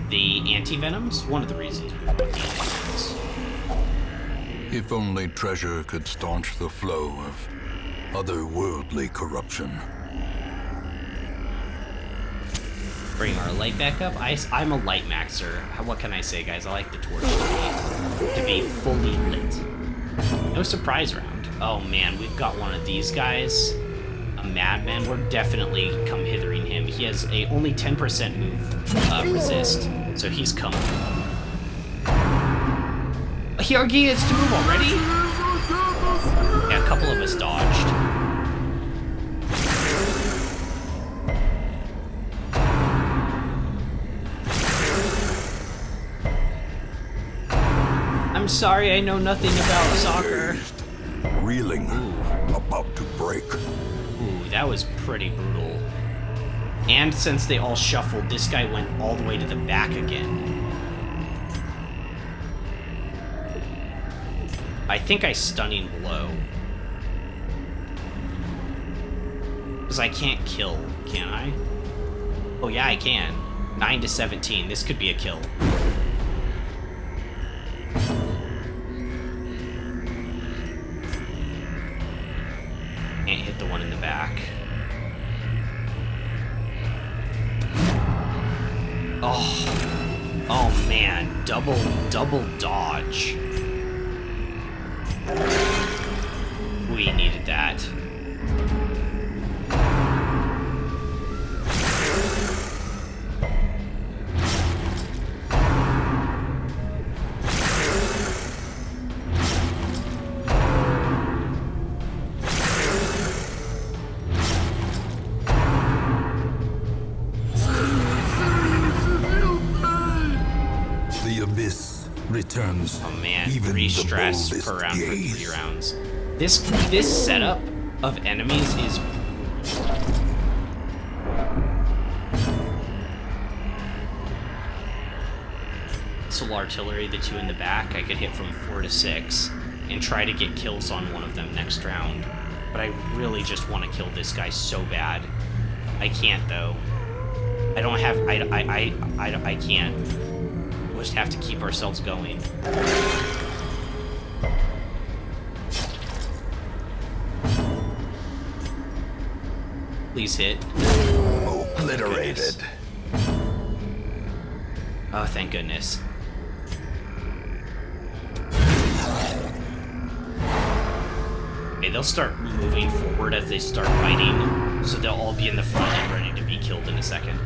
the anti-venoms. One of the reasons we brought the anti-venoms. If only treasure could staunch the flow of otherworldly corruption. Bring our light back up. I'm a light maxer. What can I say, guys? I like the torch to be fully lit. No surprise round. Oh man, we've got one of these guys. A madman. We're definitely come hithering him. He has a only 10% move resist, so he's coming. He gets to move already? Yeah, a couple of us dodged. I'm sorry, I know nothing about soccer. Reeling, about to break. Ooh, that was pretty brutal. And since they all shuffled, this guy went all the way to the back again. I think I stunning blow. Because I can't kill, can I? Oh yeah, I can. 9 to 17. This could be a kill. Can't hit the one in the back. Oh man, double dodge. We needed that. Returns. Oh man, even 3 stress per round for 3 rounds. This setup of enemies is missile artillery, the 2 in the back. I could hit from 4 to 6 and try to get kills on one of them next round. But I really just want to kill this guy so bad. I can't though. I don't have. I can't. We'll just have to keep ourselves going. Please hit. Obliterated. Oh, thank goodness. Okay, they'll start moving forward as they start fighting, so they'll all be in the front and ready to be killed in a second.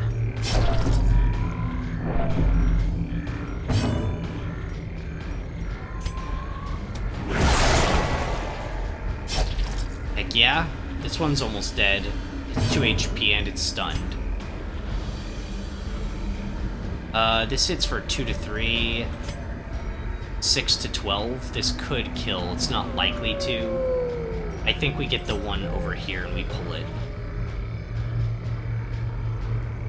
Heck yeah. This one's almost dead. It's 2 HP and it's stunned. This hits for 2 to 3, 6 to 12. This could kill. It's not likely to. I think we get the one over here and we pull it.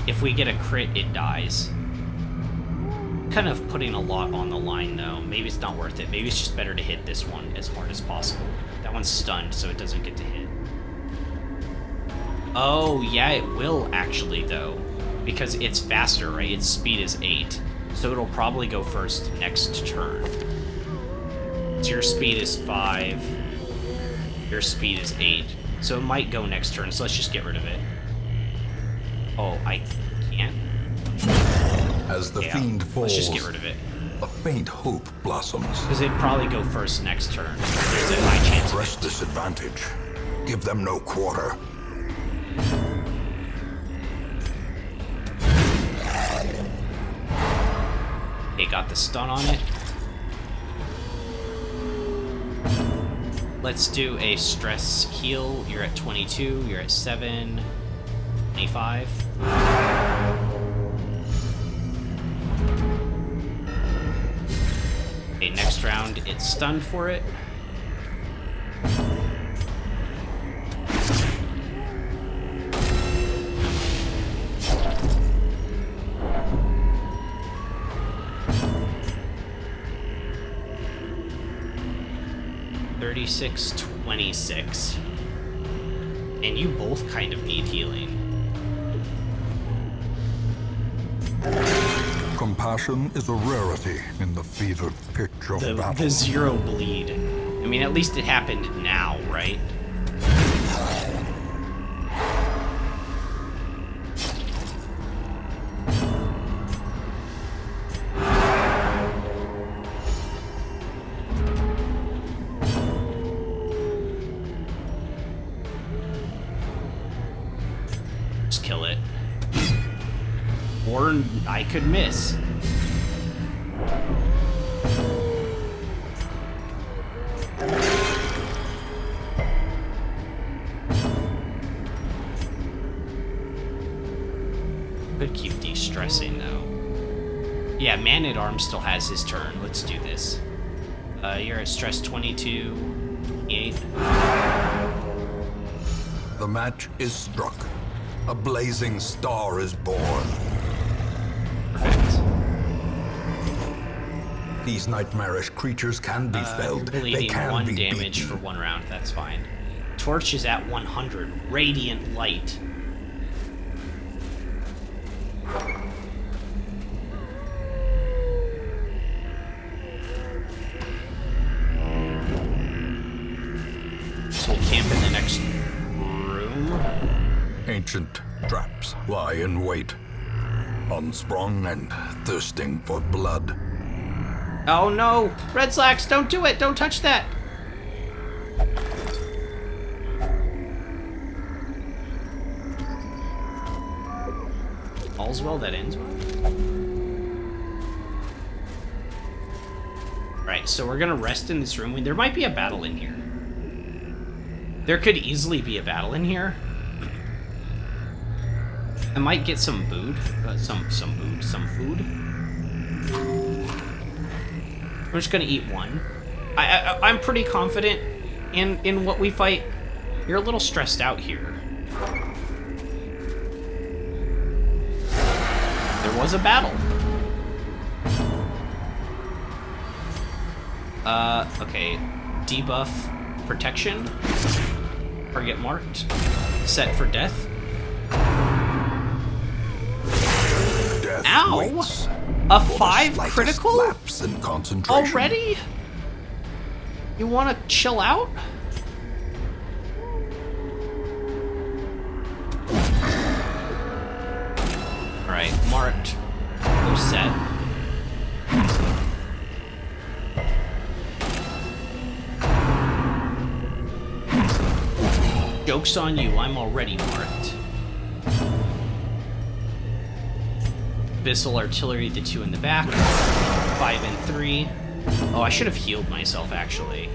If we get a crit, it dies. Kind of putting a lot on the line, though. Maybe it's not worth it. Maybe it's just better to hit this one as hard as possible. That one's stunned, so it doesn't get to hit. Oh, yeah, it will, actually, though. Because it's faster, right? Its speed is 8. So it'll probably go first next turn. So your speed is 5. Your speed is 8. So it might go next turn, so let's just get rid of it. Oh, I can't? As the fiend falls, let's just get rid of it. a faint hope blossoms. Because it'd probably go first next turn. There's a high chance of Press it. this advantage. Give them no quarter. They got the stun on it. Let's do a stress heal. You're at 22, you're at 7, 25. Okay, next round, it's stunned for it. $36.26. And you both kind of need healing. Compassion is a rarity in the fevered pitch of battle. The 0 bleed. I mean, at least it happened now, right? Just kill it. Or I could miss. Could keep de-stressing though. Yeah, Man-at-Arms still has his turn. Let's do this. You're at stress 22, 28. The match is struck. A blazing star is born. Perfect. These nightmarish creatures can be felled. You're They bleeding can 1 be damage beaten. for 1 round. That's fine. Torch is at 100. Radiant light. So we'll camp in the next room. Ancient traps lie in wait, unsprung and thirsting for blood. Oh no! Red Slacks, don't do it! Don't touch that! All's well that ends well. Right, so we're gonna rest in this room. There might be a battle in here. There could easily be a battle in here. I might get some food. Some food. I'm just gonna eat one. I'm pretty confident in what we fight. You're a little stressed out here. There was a battle. Okay. Debuff protection. Target marked. Set for death. Death Ow! waits A for the 5 slightest critical? lapse in concentration. Already? You wanna chill out? Alright, marked. We're set. Joke's on you, I'm already marked. Abyssal Artillery, the 2 in the back. 5 and 3. Oh, I should have healed myself, actually.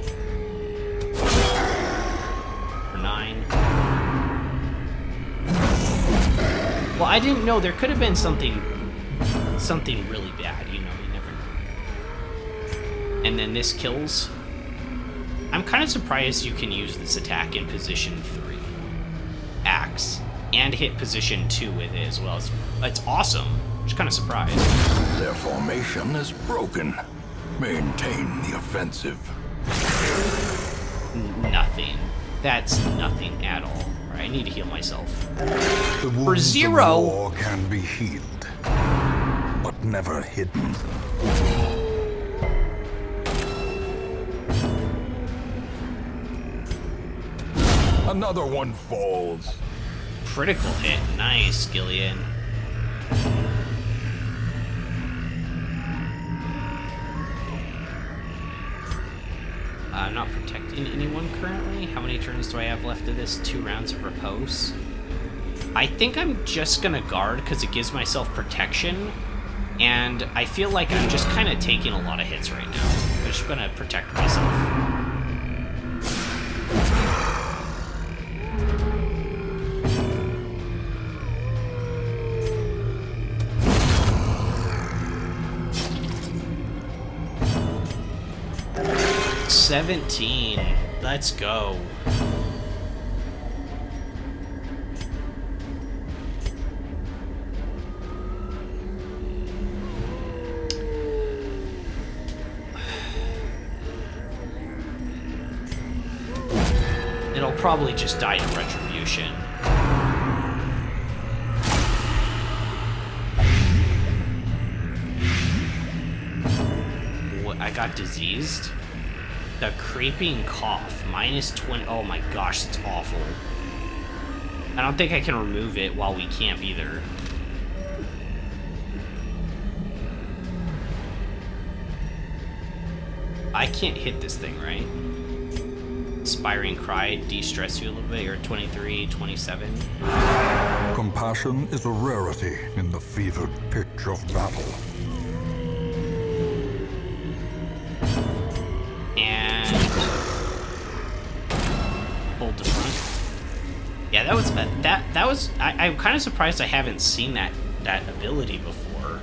For 9. Well, I didn't know. There could have been something really bad, you know, you never know. And then this kills. I'm kind of surprised you can use this attack in position 3. Axe. And hit position 2 with it as well. It's awesome. I'm just kind of surprised. Their formation is broken. Maintain the offensive. Nothing. That's nothing at all. Alright, I need to heal myself. The For wounds 0! of war can be healed, but never hidden. Another one falls. Critical hit. Nice, Gillian. I'm not protecting anyone currently. How many turns do I have left of this? 2 rounds of repose. I think I'm just gonna guard because it gives myself protection. And I feel like I'm just kind of taking a lot of hits right now. I'm just gonna protect myself. $17. Let's go. It'll probably just die to retribution. What? I got diseased? The creeping cough, -20. Oh my gosh, that's awful. I don't think I can remove it while we camp either. I can't hit this thing, right? Inspiring Cry, de-stress you a little bit. You're 23, 27. Compassion is a rarity in the fevered pitch of battle. And hold the front. Yeah, that was bad. That was. I'm kind of surprised I haven't seen that ability before.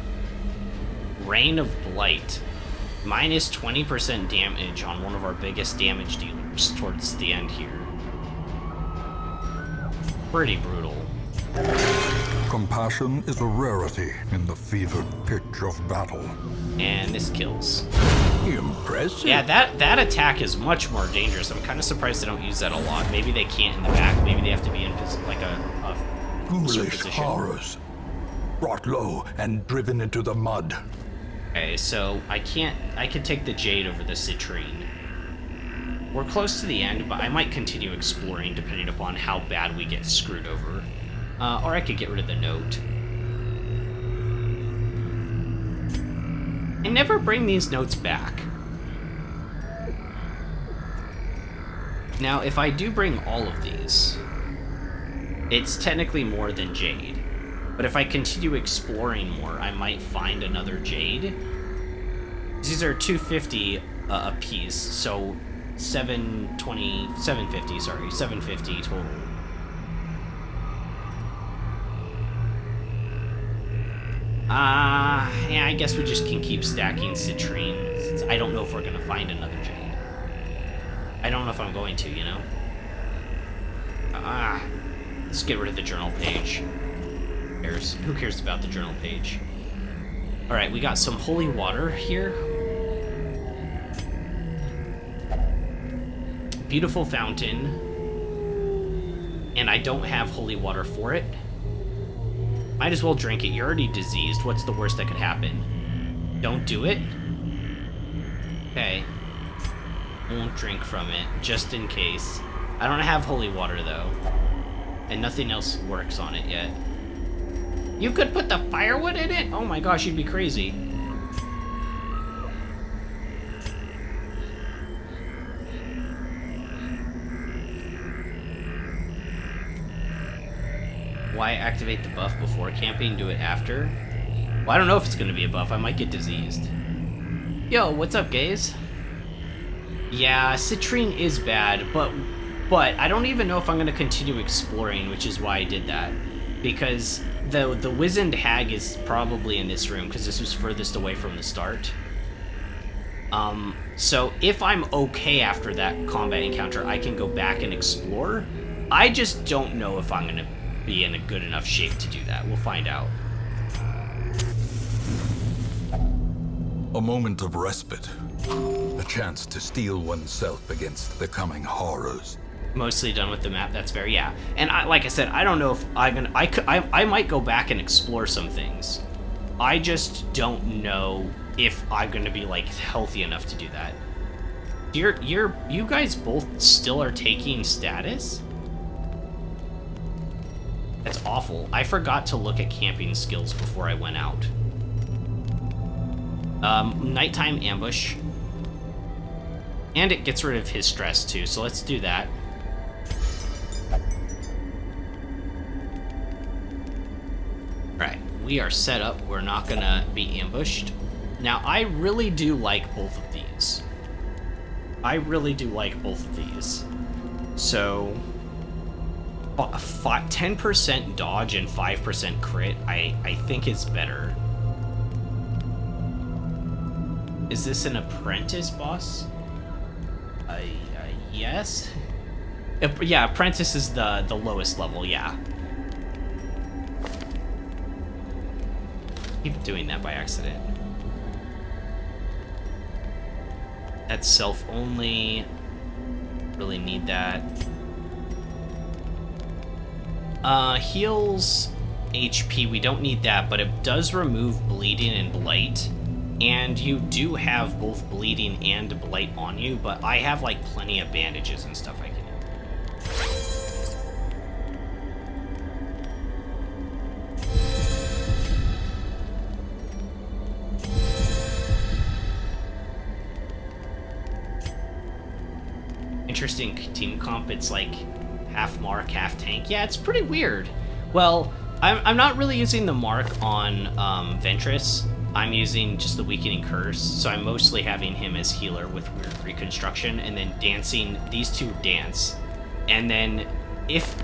Rain of Blight, -20% damage on one of our biggest damage dealers towards the end here. Pretty brutal. Compassion is a rarity in the fevered pitch of battle. And this kills. Impressive. Yeah, that attack is much more dangerous. I'm kind of surprised they don't use that a lot. Maybe they can't in the back. Maybe they have to be in like a Ghoulish position. horrors. Brought low and driven into the mud. Okay, so I could take the Jade over the Citrine. We're close to the end, but I might continue exploring depending upon how bad we get screwed over. Or I could get rid of the note. And never bring these notes back. Now, if I do bring all of these, it's technically more than Jade. But if I continue exploring more, I might find another Jade. These are 250 a piece, so 750 total. Yeah, I guess we just can keep stacking Citrine. I don't know if we're gonna find another Jade. I don't know if I'm going to, you know? Let's get rid of the journal page. Who cares about the journal page? Alright, we got some holy water here. Beautiful fountain. And I don't have holy water for it. Might as well drink it. You're already diseased. What's the worst that could happen? Don't do it? Okay. Won't drink from it, just in case. I don't have holy water, though. And nothing else works on it yet. You could put the firewood in it? Oh my gosh, you'd be crazy. Why activate the buff before camping? Do it after? Well, I don't know if it's going to be a buff. I might get diseased. Yo, what's up, gays? Yeah, Citrine is bad, but But I don't even know if I'm going to continue exploring, which is why I did that. Because the Wizened Hag is probably in this room, because this was furthest away from the start. So if I'm okay after that combat encounter, I can go back and explore. I just don't know if I'm going to be in a good enough shape to do that. We'll find out. A moment of respite. A chance to steel oneself against the coming horrors. Mostly done with the map. That's fair, yeah. And like I said, I don't know if I might go back and explore some things. I just don't know if I'm gonna be like healthy enough to do that. You guys both still are taking status? That's awful. I forgot to look at camping skills before I went out. Nighttime ambush. And it gets rid of his stress too, so let's do that. Alright, we are set up. We're not gonna be ambushed. Now, I really do like both of these. I really do like both of these. So, 10% dodge and 5% crit, I think is better. Is this an apprentice boss? Yes? Yeah, apprentice is the lowest level, yeah. Keep doing that by accident. That's self-only. Really need that. Heals HP, we don't need that, but it does remove bleeding and blight. And you do have both bleeding and blight on you, but I have like plenty of bandages and stuff I can interesting team comp. It's like half Mark, half tank. Yeah, it's pretty weird. Well, I'm not really using the Mark on Ventress. I'm using just the Weakening Curse, so I'm mostly having him as healer with Weird Reconstruction, and then dancing, these two dance. And then if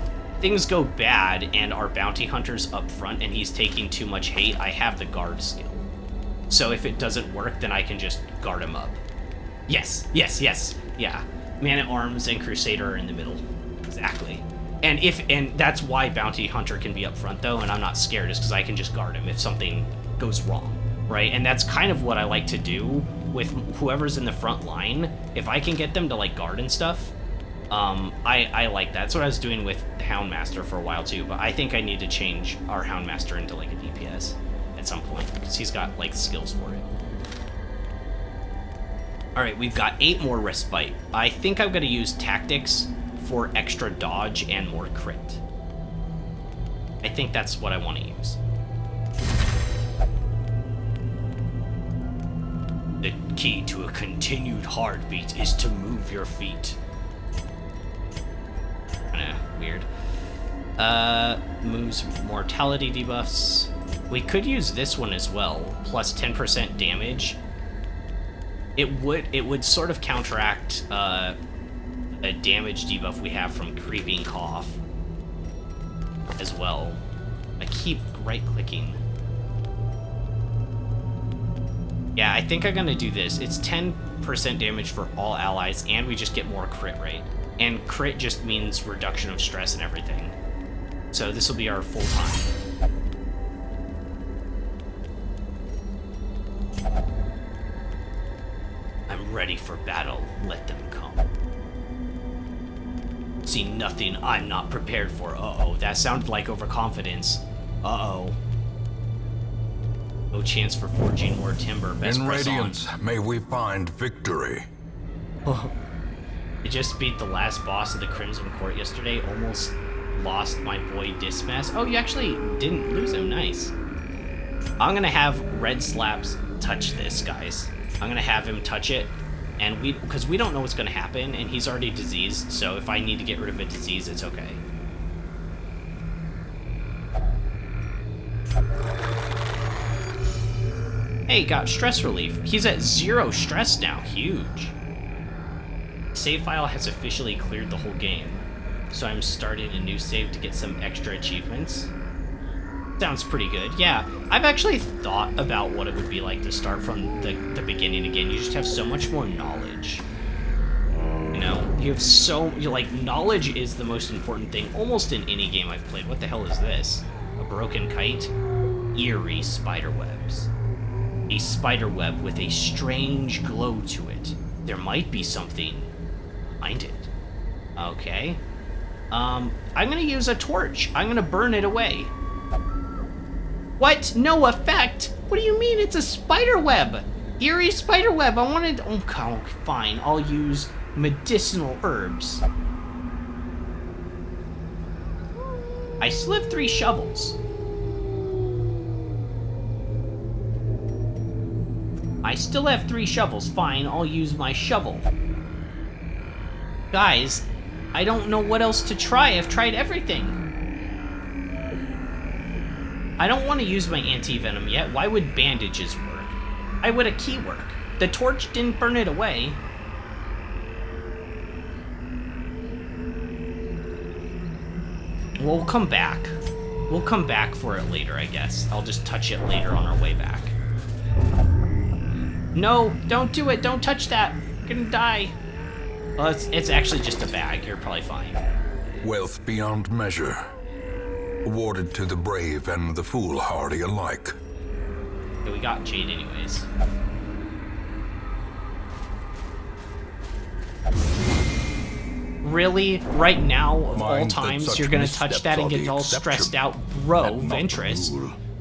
things go bad and our bounty hunter's up front and he's taking too much hate, I have the guard skill. So if it doesn't work, then I can just guard him up. Yes, yes, yes, yeah. Man-at-Arms and Crusader are in the middle. Exactly. And that's why Bounty Hunter can be up front, though, and I'm not scared, is because I can just guard him if something goes wrong, right? And that's kind of what I like to do with whoever's in the front line. If I can get them to, like, guard and stuff, I like that. That's what I was doing with Houndmaster for a while, too, but I think I need to change our Houndmaster into, like, a DPS at some point, because he's got, like, skills for it. Alright, we've got 8 more Respite. I think I'm going to use Tactics for extra dodge and more crit. I think that's what I want to use. The key to a continued heartbeat is to move your feet. Kinda weird. Moves mortality debuffs. We could use this one as well, plus 10% damage. It would sort of counteract a damage debuff we have from Creeping Cough as well. I keep right-clicking. Yeah, I think I'm gonna do this. It's 10% damage for all allies, and we just get more crit rate. And crit just means reduction of stress and everything. So this will be our full time. Ready for battle, let them come. See nothing I'm not prepared for. Uh-oh, that sounded like overconfidence. Uh-oh. No chance for forging more timber. Best In press Radiance, on. may we find victory. Oh. I just beat the last boss of the Crimson Court yesterday. Almost lost my boy Dismas. Oh, you actually didn't lose him. Nice. I'm gonna have Red Slaps touch this, guys. I'm gonna have him touch it, and because we don't know what's gonna happen, and he's already diseased, so if I need to get rid of a disease, it's okay. Hey, got stress relief. He's at 0 stress now. Huge. save file has officially cleared the whole game, so I'm starting a new save to get some extra achievements. Sounds pretty good. Yeah, I've actually thought about what it would be like to start from the beginning again. You just have so much more knowledge. You know, like, knowledge is the most important thing almost in any game I've played. What the hell is this? A broken kite? Eerie spiderwebs. A spiderweb with a strange glow to it. There might be something behind it. Okay. I'm gonna use a torch. I'm gonna burn it away. What? No effect? What do you mean? It's a spider web. Eerie spider web. I wanted... Okay, fine. I'll use medicinal herbs. I still have 3 shovels. I still have 3 shovels. Fine, I'll use my shovel. Guys, I don't know what else to try. I've tried everything. I don't want to use my anti-venom yet. Why would bandages work? Why would a key work? The torch didn't burn it away. We'll come back. We'll come back for it later, I guess. I'll just touch it later on our way back. No, don't do it. Don't touch that. You're gonna die. Well, it's actually just a bag. You're probably fine. Wealth beyond measure, awarded to the brave and the foolhardy alike. Yeah, we got Jade anyways. Really? Right now, of all times, you're gonna touch that and get all stressed out? Bro, Ventress,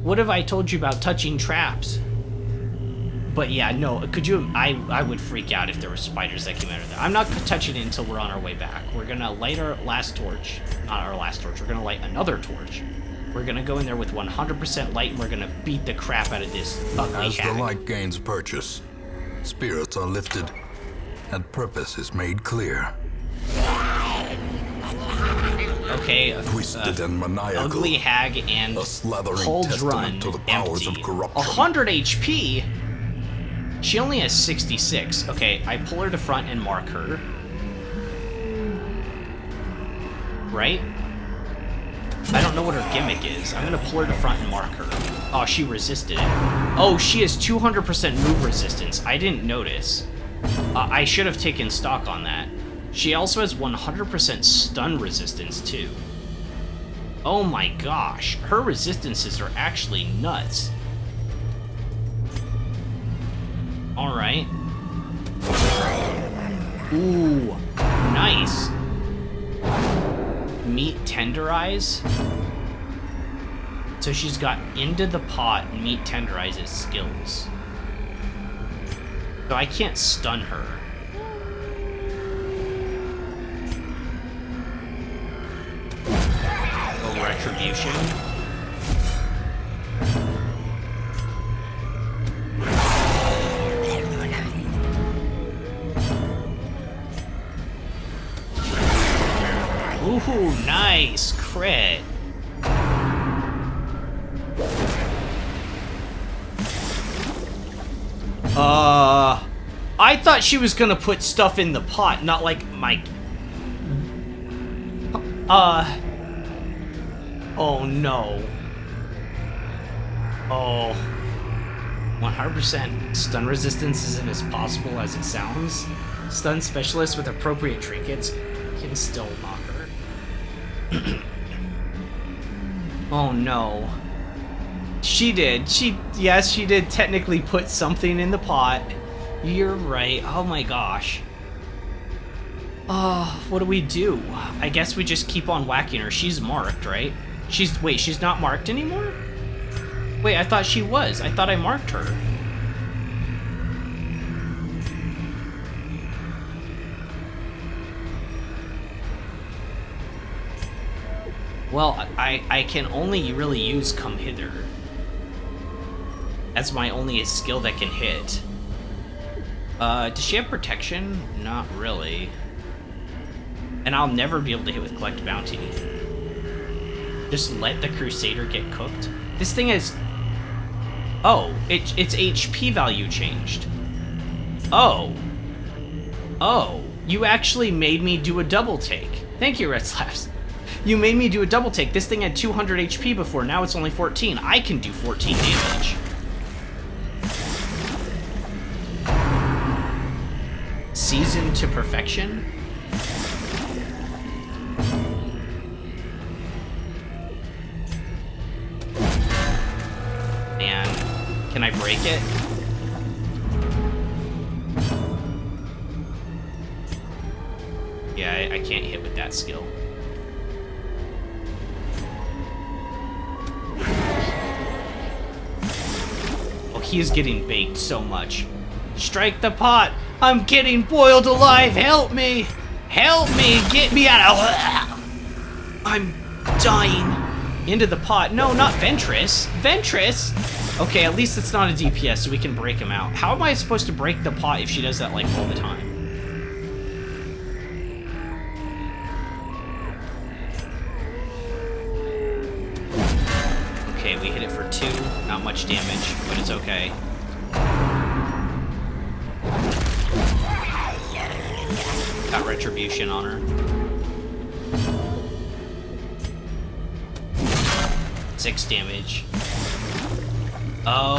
what have I told you about touching traps? But yeah, no, could you... I would freak out if there were spiders that came out of there. I'm not touching it until we're on our way back. We're gonna light our last torch. Not our last torch, we're gonna light another torch. We're gonna go in there with 100% light and we're gonna beat the crap out of this ugly As hag. the light gains purchase, spirits are lifted, and purpose is made clear. Okay, Twisted and maniacal, ugly hag and a slathering cauldron testament to the powers empty. of corruption. 100 HP? She only has 66. Okay, I pull her to front and mark her. Right? I don't know what her gimmick is. I'm gonna pull her to front and mark her. Oh, she resisted it. Oh, she has 200% move resistance. I didn't notice. I should have taken stock on that. She also has 100% stun resistance, too. Oh my gosh. Her resistances are actually nuts. Alright. Ooh, nice. Meat tenderize. So she's got into the pot and meat tenderizes skills. So I can't stun her. Oh, retribution. Ooh, nice crit. I thought she was gonna put stuff in the pot, not like my... Oh no. Oh. 100% stun resistance isn't as possible as it sounds. Stun specialists with appropriate trinkets can still knock her. Oh no. She did. Yes, she did technically put something in the pot. You're right. Oh my gosh. What do we do? I guess we just keep on whacking her. She's marked, right? Wait, she's not marked anymore? Wait, I thought she was. I thought I marked her. Well, I can only really use Come Hither. That's my only skill that can hit. Does she have protection? Not really. And I'll never be able to hit with Collect Bounty. Just let the Crusader get cooked. This thing is... Oh, its HP value changed. Oh. Oh. You actually made me do a double take. Thank you, Red Slaps. You made me do a double take. This thing had 200 HP before, now it's only 14. I can do 14 damage. Seasoned to perfection? And can I break it? Yeah, I can't hit with that skill. Oh, he is getting baked so much. Strike the pot! I'm getting boiled alive! Help me! Help me! Get me out of... I'm dying. Into the pot. No, not Ventress. Ventress? Okay, at least it's not a DPS, so we can break him out. How am I supposed to break the pot if she does that, like, all the time? Okay, we hit it for 2. Not much damage, but it's okay. Got retribution on her. 6 damage. Oh,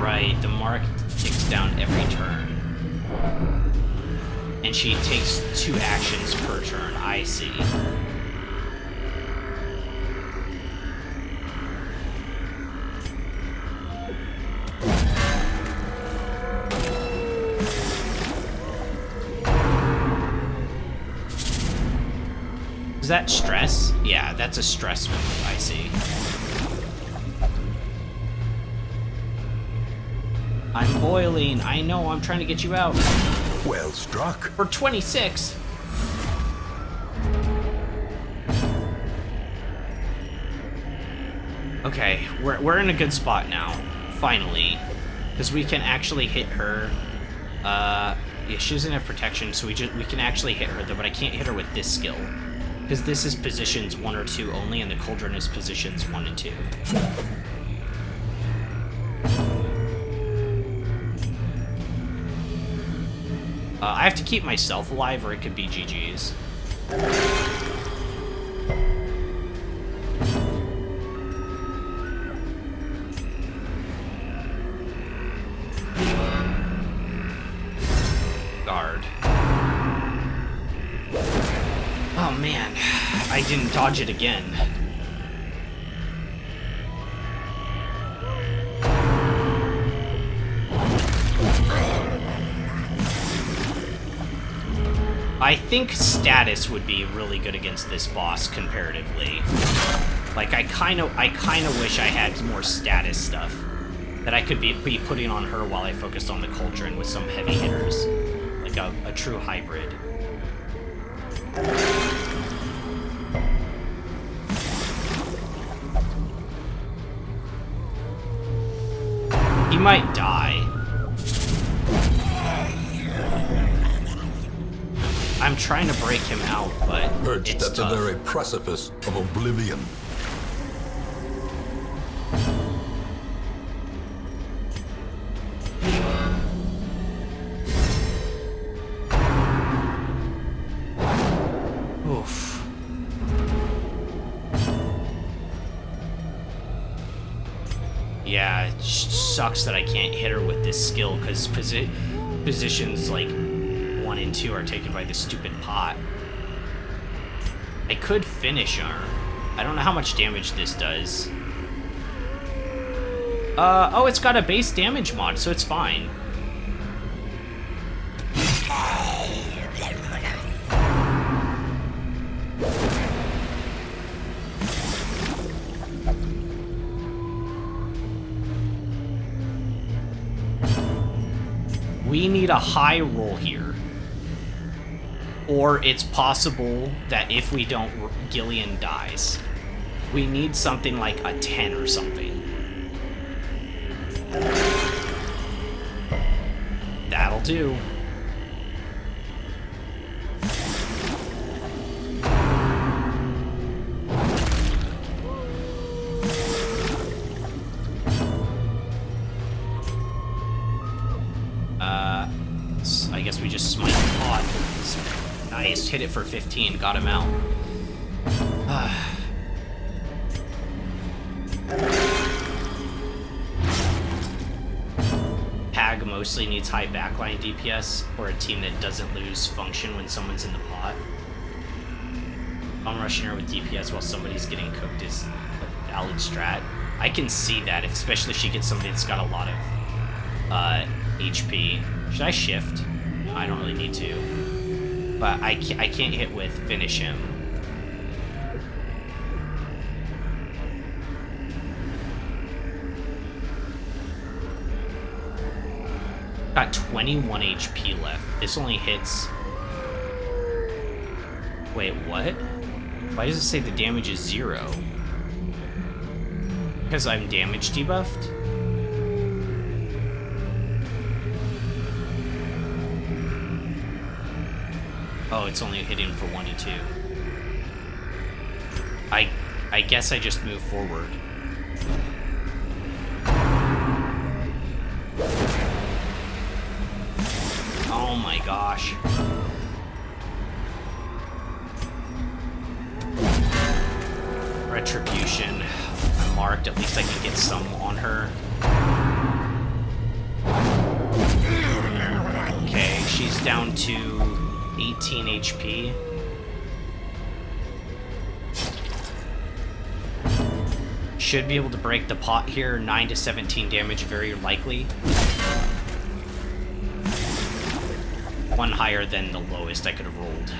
right. The mark ticks down every turn. And she takes 2 actions per turn. I see. Is that stress? Yeah, that's a stress move, I see. I'm boiling. I know, I'm trying to get you out. Well struck. For 26. Okay, we're in a good spot now, finally. Because we can actually hit her. Yeah, she doesn't have protection, so we can actually hit her, though, but I can't hit her with this skill. Because this is positions 1 or 2 only, and the Cauldron is positions 1 and 2. I have to keep myself alive, or it could be GG's. Guard. Oh man, I didn't dodge it again. I think status would be really good against this boss comparatively. Like I kind of wish I had more status stuff that I could be putting on her while I focused on the Cauldron with some heavy hitters, like a true hybrid. He might die. I'm trying to break him out, but Perched it's at tough. the very precipice of oblivion. Oof. Yeah, it sucks that I can't hit her with this skill, because positions like 1 and 2 are taken by this stupid pot. I could finish her. I don't know how much damage this does. Oh, it's got a base damage mod, so it's fine. We need a high roll here. Or it's possible that if we don't, Gillian dies. We need something like a 10 or something. That'll do. I guess we just smite the pot. Nice. Nice. Hit it for 15. Got him out. Hag mostly needs high backline DPS or a team that doesn't lose function when someone's in the pot. I'm rushing her with DPS while somebody's getting cooked is a valid strat. I can see that, especially if she gets somebody that's got a lot of HP. Should I shift? No, I don't really need to. But I can't hit with finish him. Got 21 HP left. This only hits... Wait, what? Why does it say the damage is 0? Because I'm damage debuffed? Oh, it's only hitting for 1 and 2. I guess I just move forward. Oh my gosh. Retribution. Marked, at least I can get some on her. Okay, she's down to 18 HP. Should be able to break the pot here. 9 to 17 damage, very likely. One higher than the lowest I could have rolled.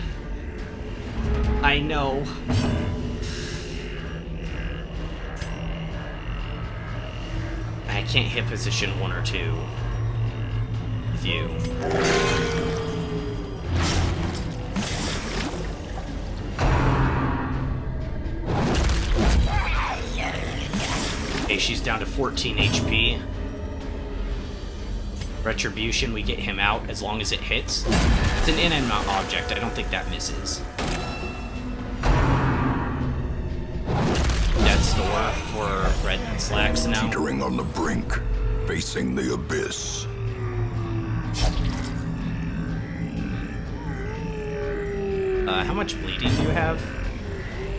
I know. I can't hit position 1 or 2 with you. Okay, she's down to 14 HP. Retribution, we get him out as long as it hits. It's an in-and-out object. I don't think that misses. Death's Door for Red Slacks now. Teetering on the brink, facing the abyss. How much bleeding do you have?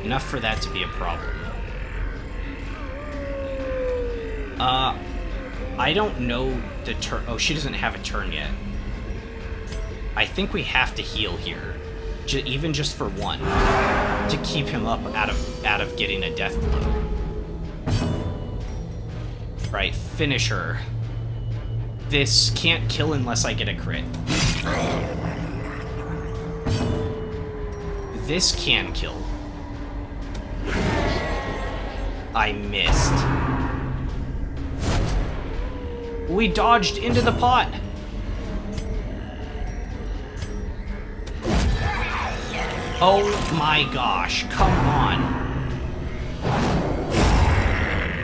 Enough for that to be a problem. I don't know the turn. Oh, she doesn't have a turn yet. I think we have to heal here, even just for 1, to keep him up out of getting a death blow. Right, finish her. This can't kill unless I get a crit. This can kill. I missed. We dodged into the pot. Oh my gosh, come on.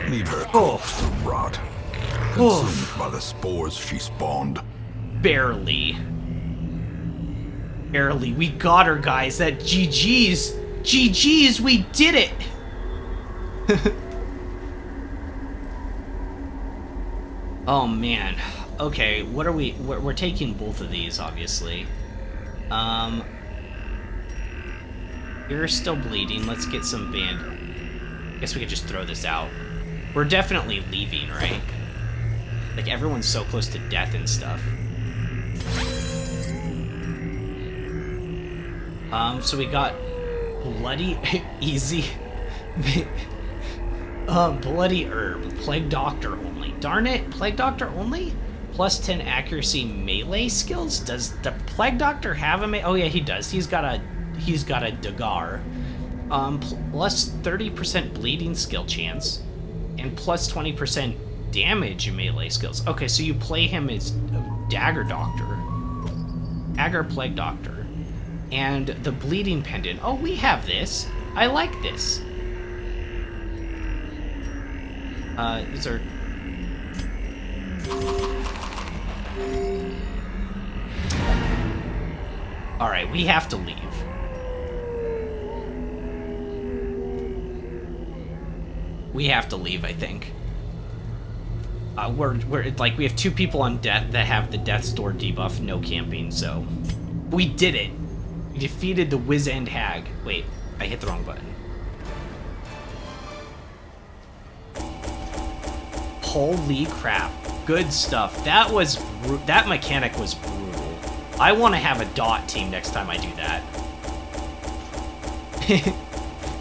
Leave her Oof. to rot, Oof. consumed by the spores she spawned. Barely. Barely. We got her, guys. That GG's. GG's, we did it. Oh man. Okay, what are we... We're taking both of these, obviously. You're still bleeding. Let's get some band... I guess we could just throw this out. We're definitely leaving, right? Like, everyone's so close to death and stuff. So we got Bloody... Easy... Bloody Herb. Plague Doctor only. Darn it, Plague Doctor only? Plus 10 accuracy melee skills? Does the Plague Doctor have a oh yeah, he does. He's got a Dagar. Plus 30% bleeding skill chance. And plus 20% damage melee skills. Okay, so you play him as Dagger Doctor. Dagger Plague Doctor. And the Bleeding Pendant. Oh, we have this. I like this. These are... Alright, we have to leave. We have to leave, I think. We're like, we have 2 people on death that have the Death's Door debuff, no camping, so... We did it! You defeated the Wizened hag. Wait, I hit the wrong button. Holy crap. Good stuff. That mechanic was brutal. I want to have a dot team next time I do that.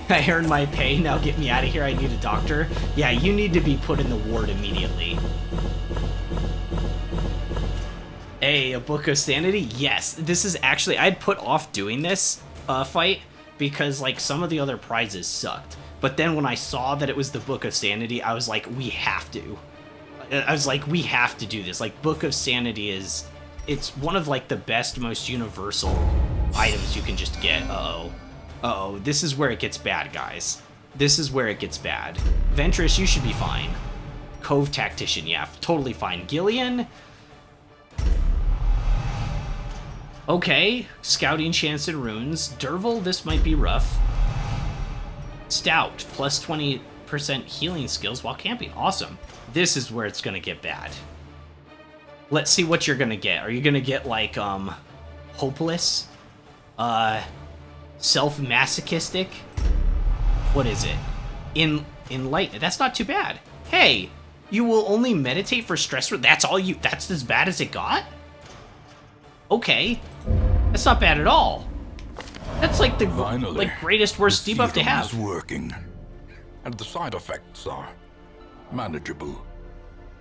I earned my pay, now get me out of here, I need a doctor. Yeah, you need to be put in the ward immediately. Hey, a Book of Sanity? Yes, this is actually, I'd put off doing this fight because like some of the other prizes sucked. But then when I saw that it was the Book of Sanity, I was like, we have to. I was like, we have to do this. Like, Book of Sanity it's one of like the best, most universal items you can just get. Uh-oh. Uh-oh, this is where it gets bad, guys. This is where it gets bad. Ventress, you should be fine. Cove Tactician, yeah, totally fine. Gillian? Okay, Scouting Chance and Runes. Derval, this might be rough. Stout, plus 20% healing skills while camping. Awesome. This is where it's gonna get bad. Let's see what you're gonna get. Are you gonna get, like, Hopeless? Self-masochistic? What is it? Enlightened. That's not too bad. Hey, you will only meditate for stress. That's as bad as it got? Okay. That's not bad at all. That's like the greatest worst debuff to have. Is working, and the side effects are manageable.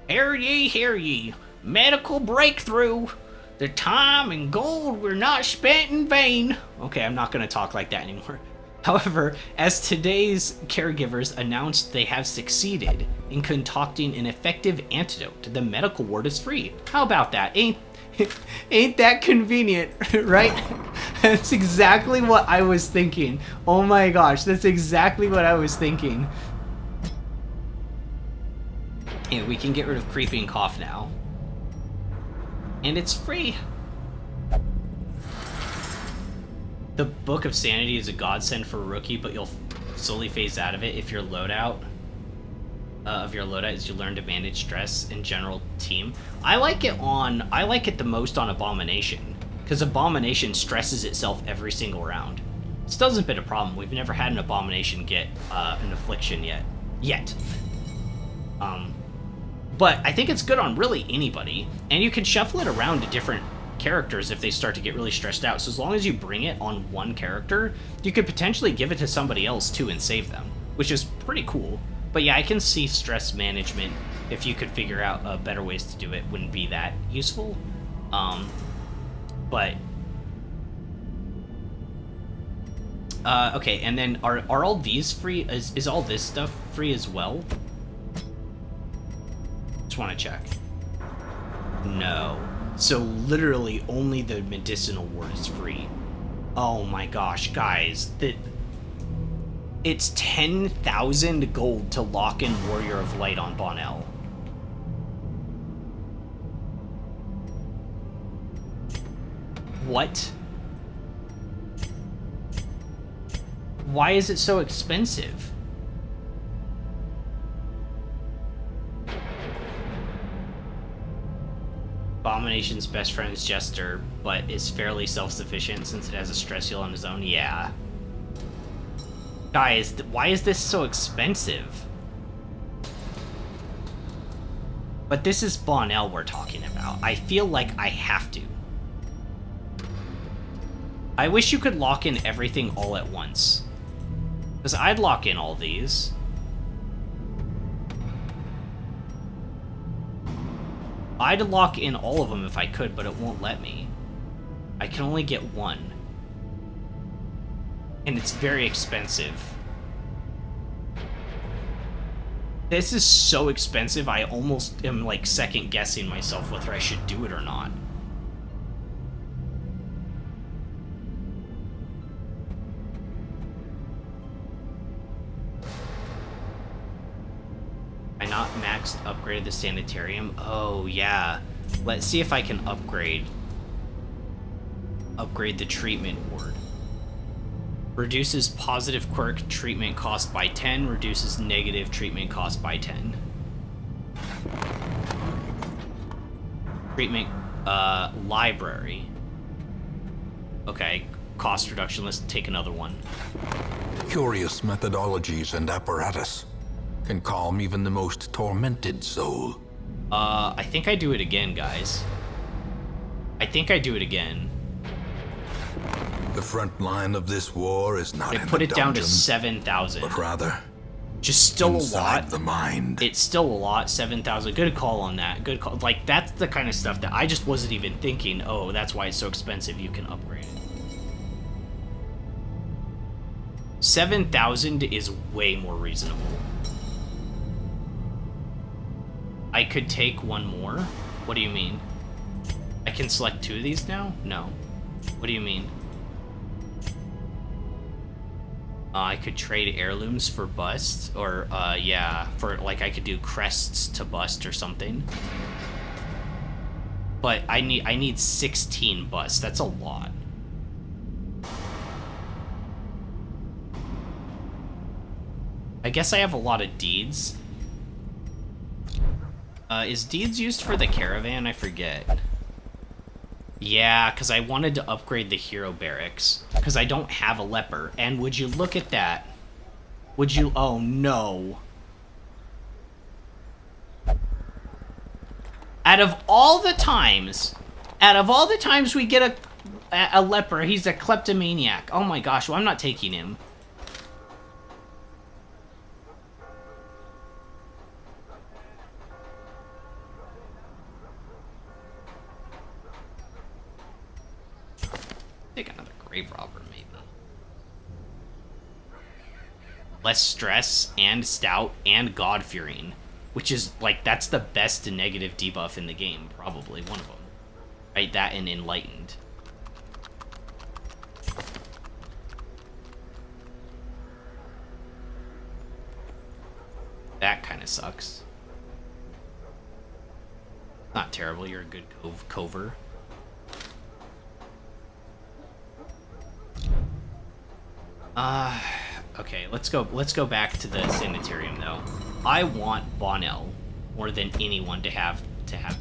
Hear ye, hear ye. Medical breakthrough. The time and gold were not spent in vain. Okay, I'm not going to talk like that anymore. However, as today's caregivers announced they have succeeded in concocting an effective antidote, the medical ward is free. How about that? Ain't that convenient, right? That's exactly what I was thinking. Oh my gosh, that's exactly what I was thinking. Yeah, we can get rid of Creeping Cough now. And it's free. The Book of Sanity is a godsend for a rookie, but you'll slowly phase out of it if your loadout is you learn to manage stress in general team. I like it the most on Abomination, because Abomination stresses itself every single round. This still hasn't been a problem. We've never had an Abomination get an affliction yet. But I think it's good on really anybody, and you can shuffle it around to different characters if they start to get really stressed out. So as long as you bring it on one character, you could potentially give it to somebody else too and save them, which is pretty cool. But yeah, I can see stress management, if you could figure out better ways to do it, wouldn't be that useful. Okay, and then are all these free? Is all this stuff free as well? Just want to check. No. So literally only the medicinal ward is free. Oh my gosh, guys. It's 10,000 gold to lock in Warrior of Light on Bonnell. What? Why is it so expensive? Abomination's best friend is Jester, but is fairly self-sufficient since it has a stress heal on his own. Yeah. Guys, why is this so expensive? But this is Bonnell we're talking about. I feel like I have to. I wish you could lock in everything all at once. Because I'd lock in all these. I'd lock in all of them if I could, but it won't let me. I can only get one. And it's very expensive. This is so expensive, I almost am like second guessing myself whether I should do it or not. I not maxed upgraded the sanitarium? Oh yeah. Let's see if I can upgrade the treatment ward. Reduces positive quirk treatment cost by 10, reduces negative treatment cost by 10. Treatment, library. Okay, cost reduction. Let's take another one. Curious methodologies and apparatus can calm even the most tormented soul. I think I do it again, guys. I think I do it again. The front line of this war is not I in put the it down to dungeon, 7,000. but rather Just still a inside lot. the mind. It's still a lot, 7,000. Good call on that. Good call. Like, that's the kind of stuff that I just wasn't even thinking, oh, that's why it's so expensive. You can upgrade it. 7,000 is way more reasonable. I could take one more? What do you mean? I can select 2 of these now? No. What do you mean? I could trade heirlooms for busts, or, yeah, for, like, I could do crests to bust or something. But I need 16 busts. That's a lot. I guess I have a lot of deeds. Is deeds used for the caravan? I forget. Yeah, because I wanted to upgrade the hero barracks. Because I don't have a leper. And would you look at that? Would you... Oh, no. Out of all the times we get a leper, he's a kleptomaniac. Oh my gosh, well, I'm not taking him. Take another grave robber, maybe. Less stress and stout and god-fearing, which is like that's the best negative debuff in the game, probably one of them. Right, that and enlightened. That kind of sucks. Not terrible. You're a good cover. Okay, let's go back to the sanitarium though. I want Bonnell more than anyone to have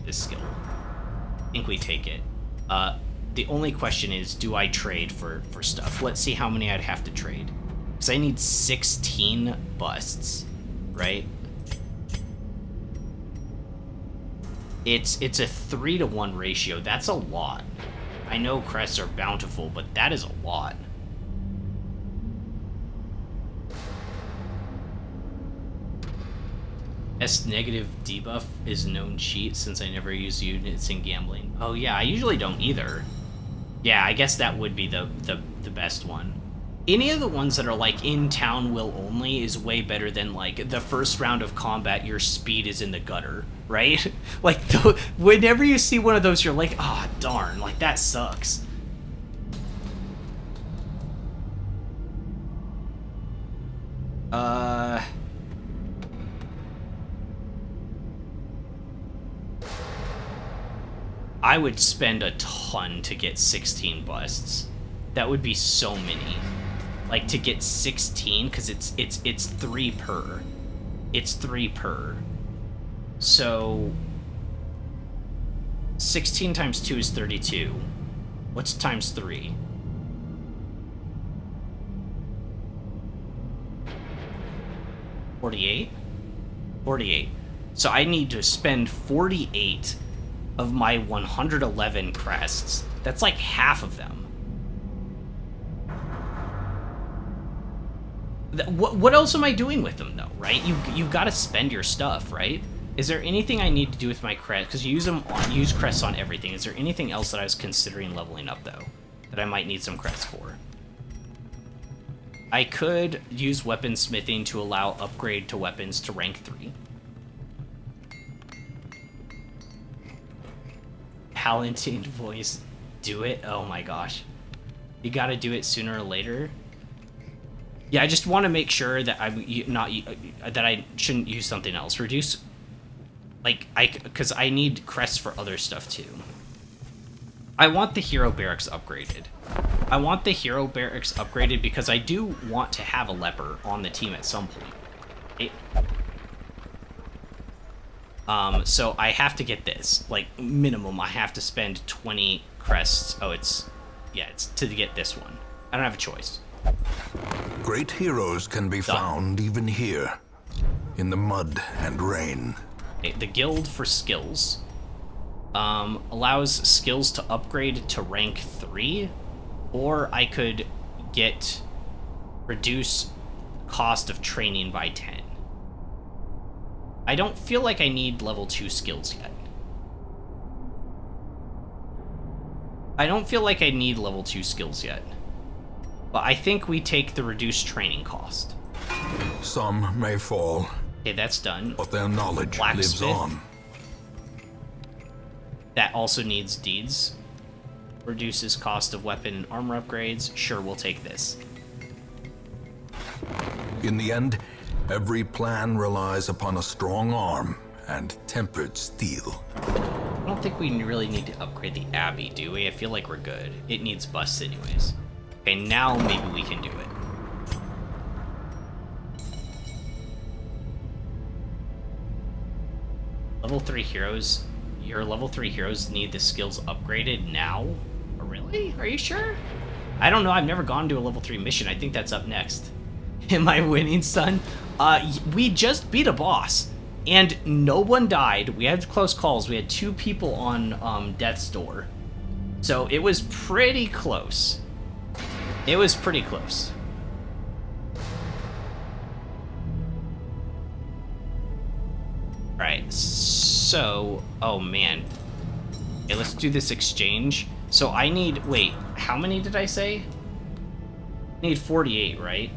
this skill. I think we take it. The only question is, do I trade for stuff? Let's see how many I'd have to trade. Because I need 16 busts, right? It's a 3-to-1 ratio. That's a lot. I know crests are bountiful, but that is a lot. Negative debuff is known cheat since I never use units in gambling. Oh yeah, I usually don't either. Yeah, I guess that would be the best one. Any of the ones that are like in town will only is way better than like the first round of combat your speed is in the gutter, right? Like whenever you see one of those you're like, ah, oh, darn, like that sucks. I would spend a ton to get 16 busts. That would be so many. Like to get 16, because it's 3 per. It's 3 per. So 16 times 2 is 32. What's times 3? $48? 48. So I need to spend 48 of my 111 crests. That's like half of them. What else am I doing with them though, right? You've got to spend your stuff, right? Is there anything I need to do with my crest? Because you use crests on everything. Is there anything else that I was considering leveling up though, that I might need some crests for? I could use weaponsmithing to allow upgrade to weapons to rank 3. Palatine voice, do it? Oh my gosh. You gotta do it sooner or later. Yeah, I just want to make sure that that I shouldn't use something else. Reduce, like, because I need crests for other stuff too. I want the hero barracks upgraded. I want the hero barracks upgraded because I do want to have a leper on the team at some point. So I have to get this. Like, minimum, I have to spend 20 crests. Oh, it's yeah, it's to get this one. I don't have a choice. Great heroes can be found even here, in the mud and rain. Okay, the guild for skills allows skills to upgrade to rank 3, or I could get reduce cost of training by 10. I don't feel like I need level 2 skills yet. I don't feel like I need level 2 skills yet. But I think we take the reduced training cost. Some may fall. Okay, that's done. But their knowledge lives on. That also needs deeds. Reduces cost of weapon and armor upgrades. Sure, we'll take this. In the end, every plan relies upon a strong arm and tempered steel. I don't think we really need to upgrade the Abbey, do we? I feel like we're good. It needs busts anyways. Okay, now maybe we can do it. Level 3 heroes. Your level 3 heroes need the skills upgraded now? Oh, really? Are you sure? I don't know. I've never gone to a level 3 mission. I think that's up next. Am I winning, son? We just beat a boss. And no one died. We had close calls. We had 2 people on death's door. So it was pretty close. It was pretty close. Alright, so... Oh, man. Okay, let's do this exchange. So I need... Wait, how many did I say? I need 48, right?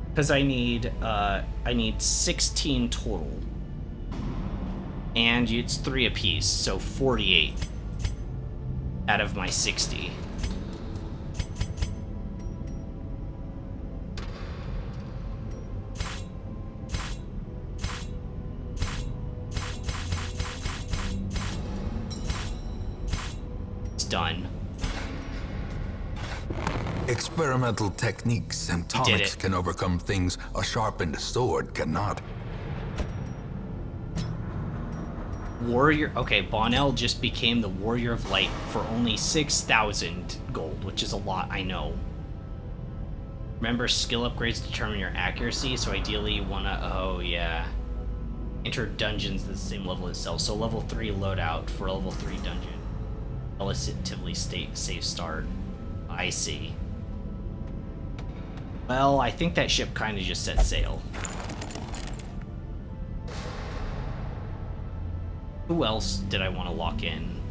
Because I need 16 total. And it's 3 apiece, so 48 out of my 60. It's done. Experimental techniques and tonics can overcome things a sharpened sword cannot. Warrior... Okay, Bonnell just became the Warrior of Light for only 6,000 gold, which is a lot, I know. Remember, skill upgrades determine your accuracy, so ideally you wanna... Oh, yeah. Enter dungeons at the same level itself. So level 3 loadout for a level 3 dungeon. Relatively safe start. I see. Well, I think that ship kind of just set sail. Who else did I want to lock in?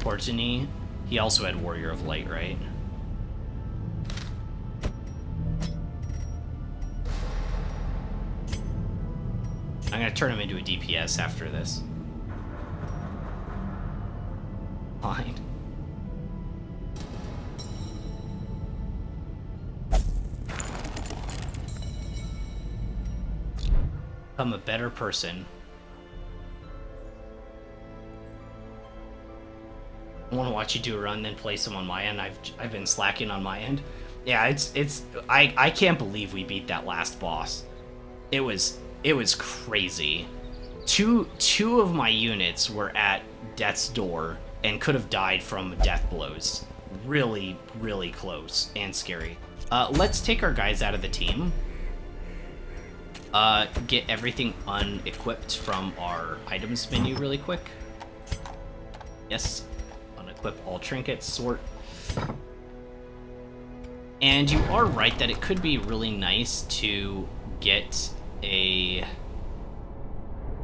Portini. He also had Warrior of Light, right? I'm gonna turn him into a DPS after this. Fine. Become a better person. I want to watch you do a run, then play some on my end. I've been slacking on my end. Yeah, I can't believe we beat that last boss. It was crazy. Two of my units were at death's door and could have died from death blows. Really, really close and scary. Let's take our guys out of the team. Get everything unequipped from our items menu really quick. Yes. Unequip all trinkets, sort. And you are right that it could be really nice to get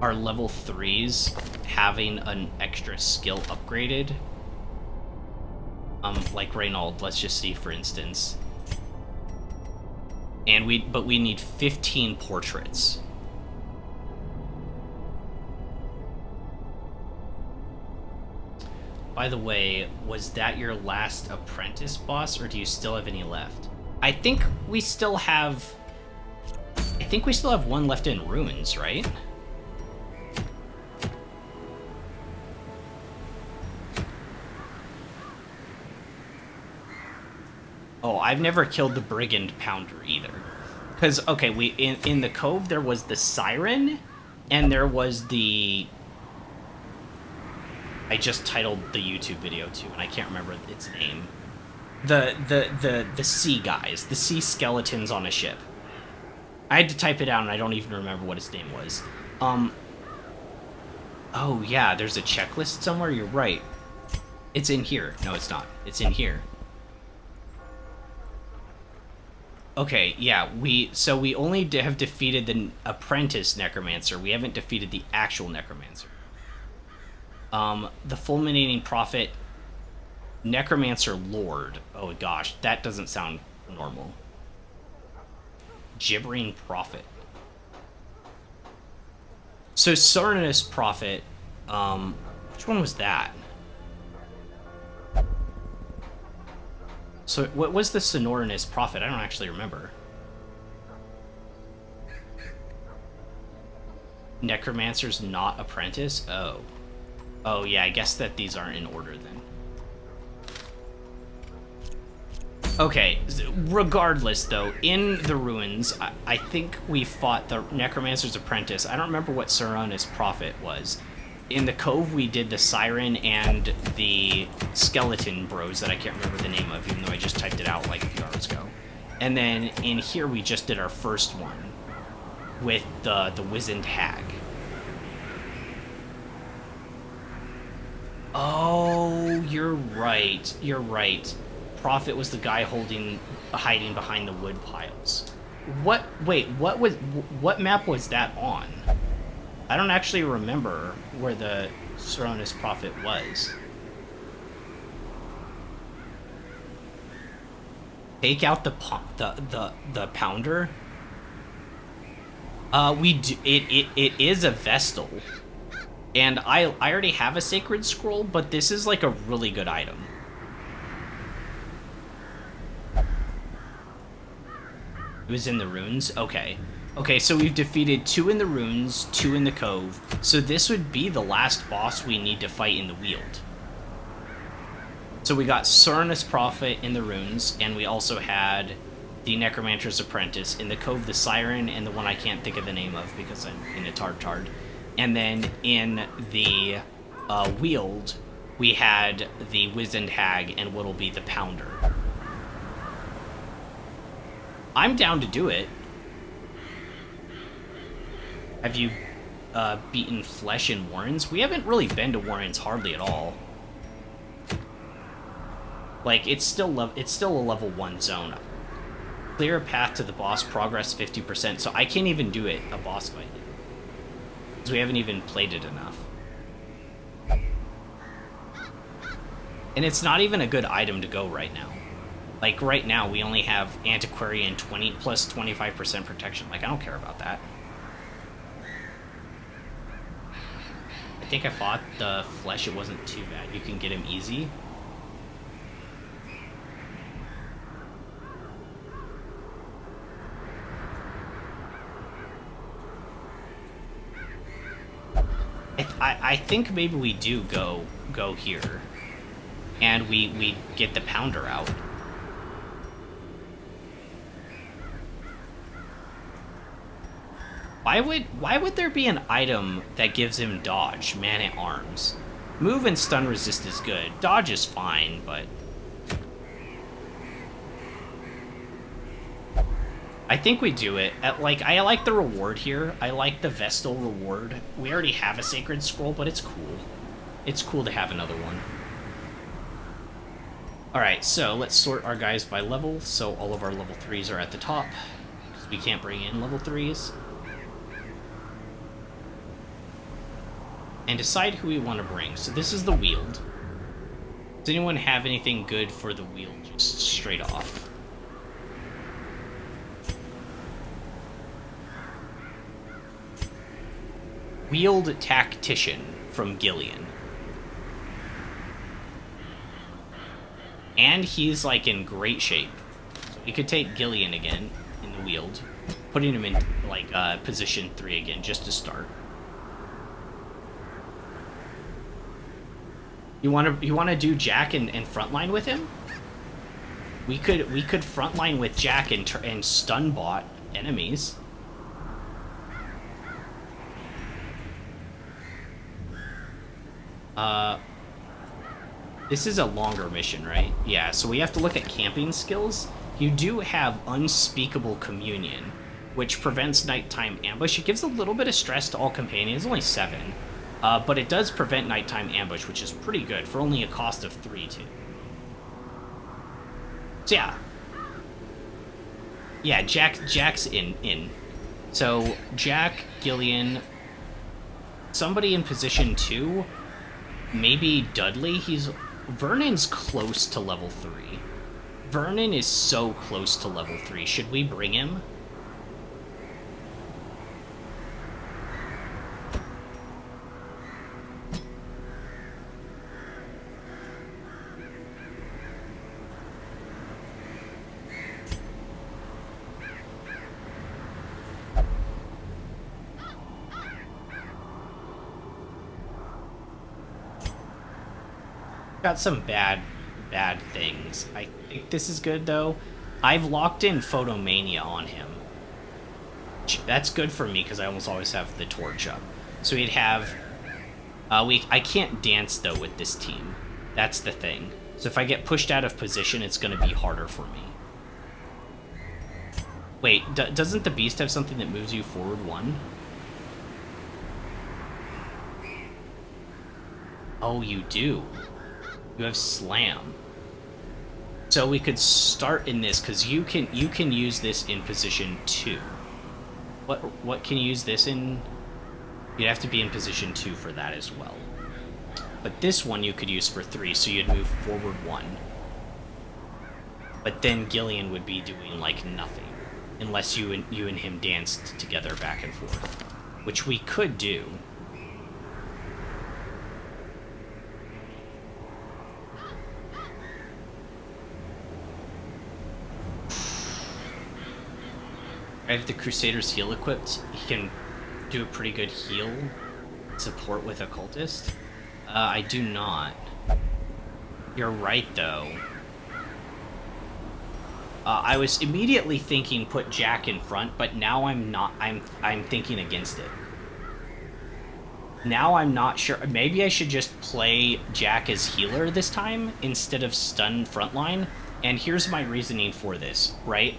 our level 3s having an extra skill upgraded. Like Reynold, let's just see, for instance. And but we need 15 portraits. By the way, was that your last apprentice boss, or do you still have any left? I think we still have one left in ruins, right? Oh, I've never killed the Brigand Pounder either. Because, okay, in the Cove, there was the Siren, and there was the... I just titled the YouTube video too, and I can't remember its name. The sea guys, the sea skeletons on a ship. I had to type it out, and I don't even remember what its name was. Oh yeah, there's a checklist somewhere. You're right. It's in here. No, it's not. It's in here. Okay, yeah, we only have defeated the apprentice necromancer. We haven't defeated the actual necromancer. The fulminating prophet, necromancer lord. Oh gosh, that doesn't sound normal. Gibbering prophet. So Cernunnos prophet, which one was that? So what was the Cernunnos prophet? I don't actually remember. Necromancer's not apprentice? Oh. Oh yeah, I guess that these aren't in order then. Okay, regardless though, in the ruins, I think we fought the Necromancer's apprentice. I don't remember what Cernunnos prophet was. In the cove, we did the siren and the skeleton bros that I can't remember the name of, even though I just typed it out like a few hours ago. And then in here, we just did our first one with the Wizened hag. Oh, you're right. You're right. Prophet was the guy hiding behind the wood piles. Wait, what map was that on? I don't actually remember where the Cernunnos prophet was. Take out the pounder. We do it is a Vestal, and I already have a sacred scroll, but this is like a really good item. It was in the runes. Okay. Okay, so we've defeated 2 in the runes, 2 in the cove. So this would be the last boss we need to fight in the Weald. So we got Cernunnos prophet in the runes, and we also had the Necromancer's apprentice in the cove, the siren, and the one I can't think of the name of because I'm in a tard. And then in the Weald, we had the Wizened hag and what'll be the pounder. I'm down to do it. Have you beaten Flesh in Warrens? We haven't really been to Warrens hardly at all. Like, it's still a level 1 zone. Clear a path to the boss, progress 50%, so I can't even do it a boss fight. Because we haven't even played it enough. And it's not even a good item to go right now. Like, right now, we only have Antiquarian 20 plus 25% protection. Like, I don't care about that. I think I fought the Flesh, it wasn't too bad. You can get him easy. I think maybe we do go here. And we get the pounder out. Why would there be an item that gives him dodge, man-at-arms? Move and stun resist is good. Dodge is fine, but I think we do it. I like the reward here. I like the Vestal reward. We already have a sacred scroll, but it's cool. It's cool to have another one. Alright, so let's sort our guys by level. So all of our level 3s are at the top, because we can't bring in level 3s. And decide who we want to bring. So this is the Weald. Does anyone have anything good for the Weald just straight off? Weald Tactician from Gillian. And he's like in great shape. So we could take Gillian again in the Weald, putting him in like position 3 again just to start. You want to do Jack and frontline with him? We could frontline with Jack and stun bot enemies. This is a longer mission, right? Yeah, so we have to look at camping skills. You do have Unspeakable Communion, which prevents nighttime ambush. It gives a little bit of stress to all companions, only 7. But it does prevent nighttime ambush, which is pretty good, for only a cost of 3, too. So, yeah. Yeah, Jack's in. So, Jack, Gillian, somebody in position 2, maybe Dudley. Vernon's close to level 3. Vernon is so close to level 3. Should we bring him? Got some bad things. I think this is good, though. I've locked in Photomania on him. That's good for me, because I almost always have the torch up. So he'd have... I can't dance, though, with this team. That's the thing. So if I get pushed out of position, it's going to be harder for me. Wait, doesn't the Beast have something that moves you forward 1? Oh, you do. You have Slam. So we could start in this, because you can use this in position 2. What can you use this in? You'd have to be in position 2 for that as well. But this one you could use for 3, so you'd move forward 1. But then Gillian would be doing, like, nothing. Unless you and him danced together back and forth. Which we could do. I have the Crusader's heal equipped. He can do a pretty good heal support with Occultist. I do not. You're right, though. I was immediately thinking put Jack in front, but now I'm not. I'm thinking against it. Now I'm not sure. Maybe I should just play Jack as healer this time instead of stun frontline. And here's my reasoning for this, right?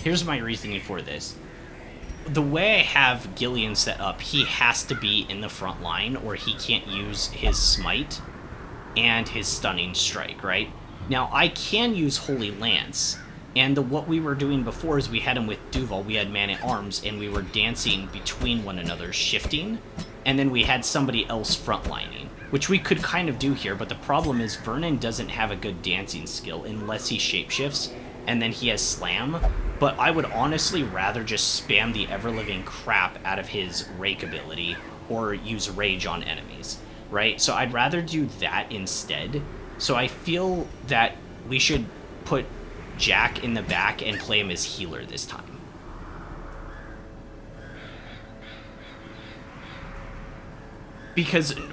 Here's my reasoning for this. The way I have Gillian set up, he has to be in the front line or he can't use his smite and his stunning strike, right? Now, I can use Holy Lance, and what we were doing before is we had him with Duval, we had Man-at-Arms, and we were dancing between one another, shifting, and then we had somebody else frontlining, which we could kind of do here, but the problem is Vernon doesn't have a good dancing skill unless he shapeshifts, and then he has Slam, but I would honestly rather just spam the ever-living crap out of his Rake ability or use Rage on enemies, right? So I'd rather do that instead. So I feel that we should put Jack in the back and play him as healer this time.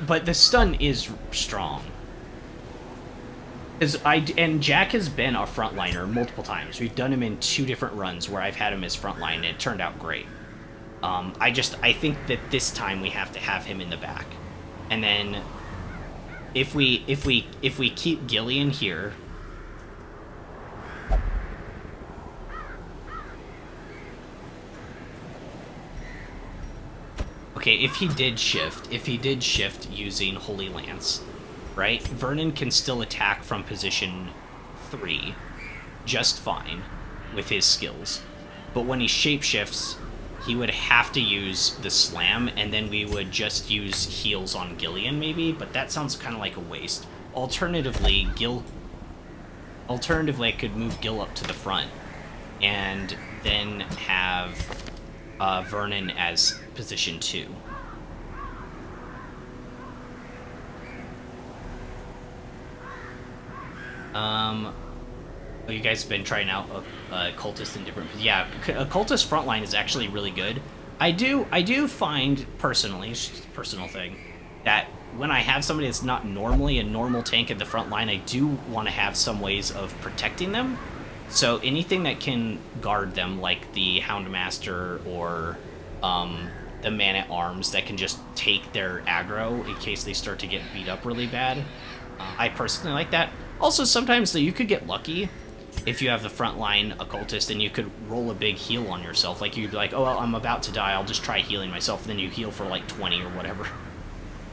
But the stun is strong. And Jack has been a frontliner multiple times. We've done him in 2 different runs where I've had him as frontline, and it turned out great. I think that this time we have to have him in the back, and then if we keep Gillian here. Okay, if he did shift using Holy Lance, right? Vernon can still attack from position 3 just fine with his skills. But when he shapeshifts, he would have to use the Slam, and then we would just use heals on Gillian, maybe, but that sounds kind of like a waste. Alternatively, I could move Gil up to the front, and then have Vernon as position 2. You guys have been trying out Cultist in different... Yeah, Cultist frontline is actually really good. I do find, personally, it's just a personal thing, that when I have somebody that's not normally a normal tank at the front line, I do want to have some ways of protecting them. So anything that can guard them, like the Houndmaster or the Man-at-Arms that can just take their aggro in case they start to get beat up really bad, I personally like that. Also, sometimes though, you could get lucky if you have the frontline occultist and you could roll a big heal on yourself. Like, you'd be like, oh, well, I'm about to die, I'll just try healing myself, and then you heal for like 20 or whatever.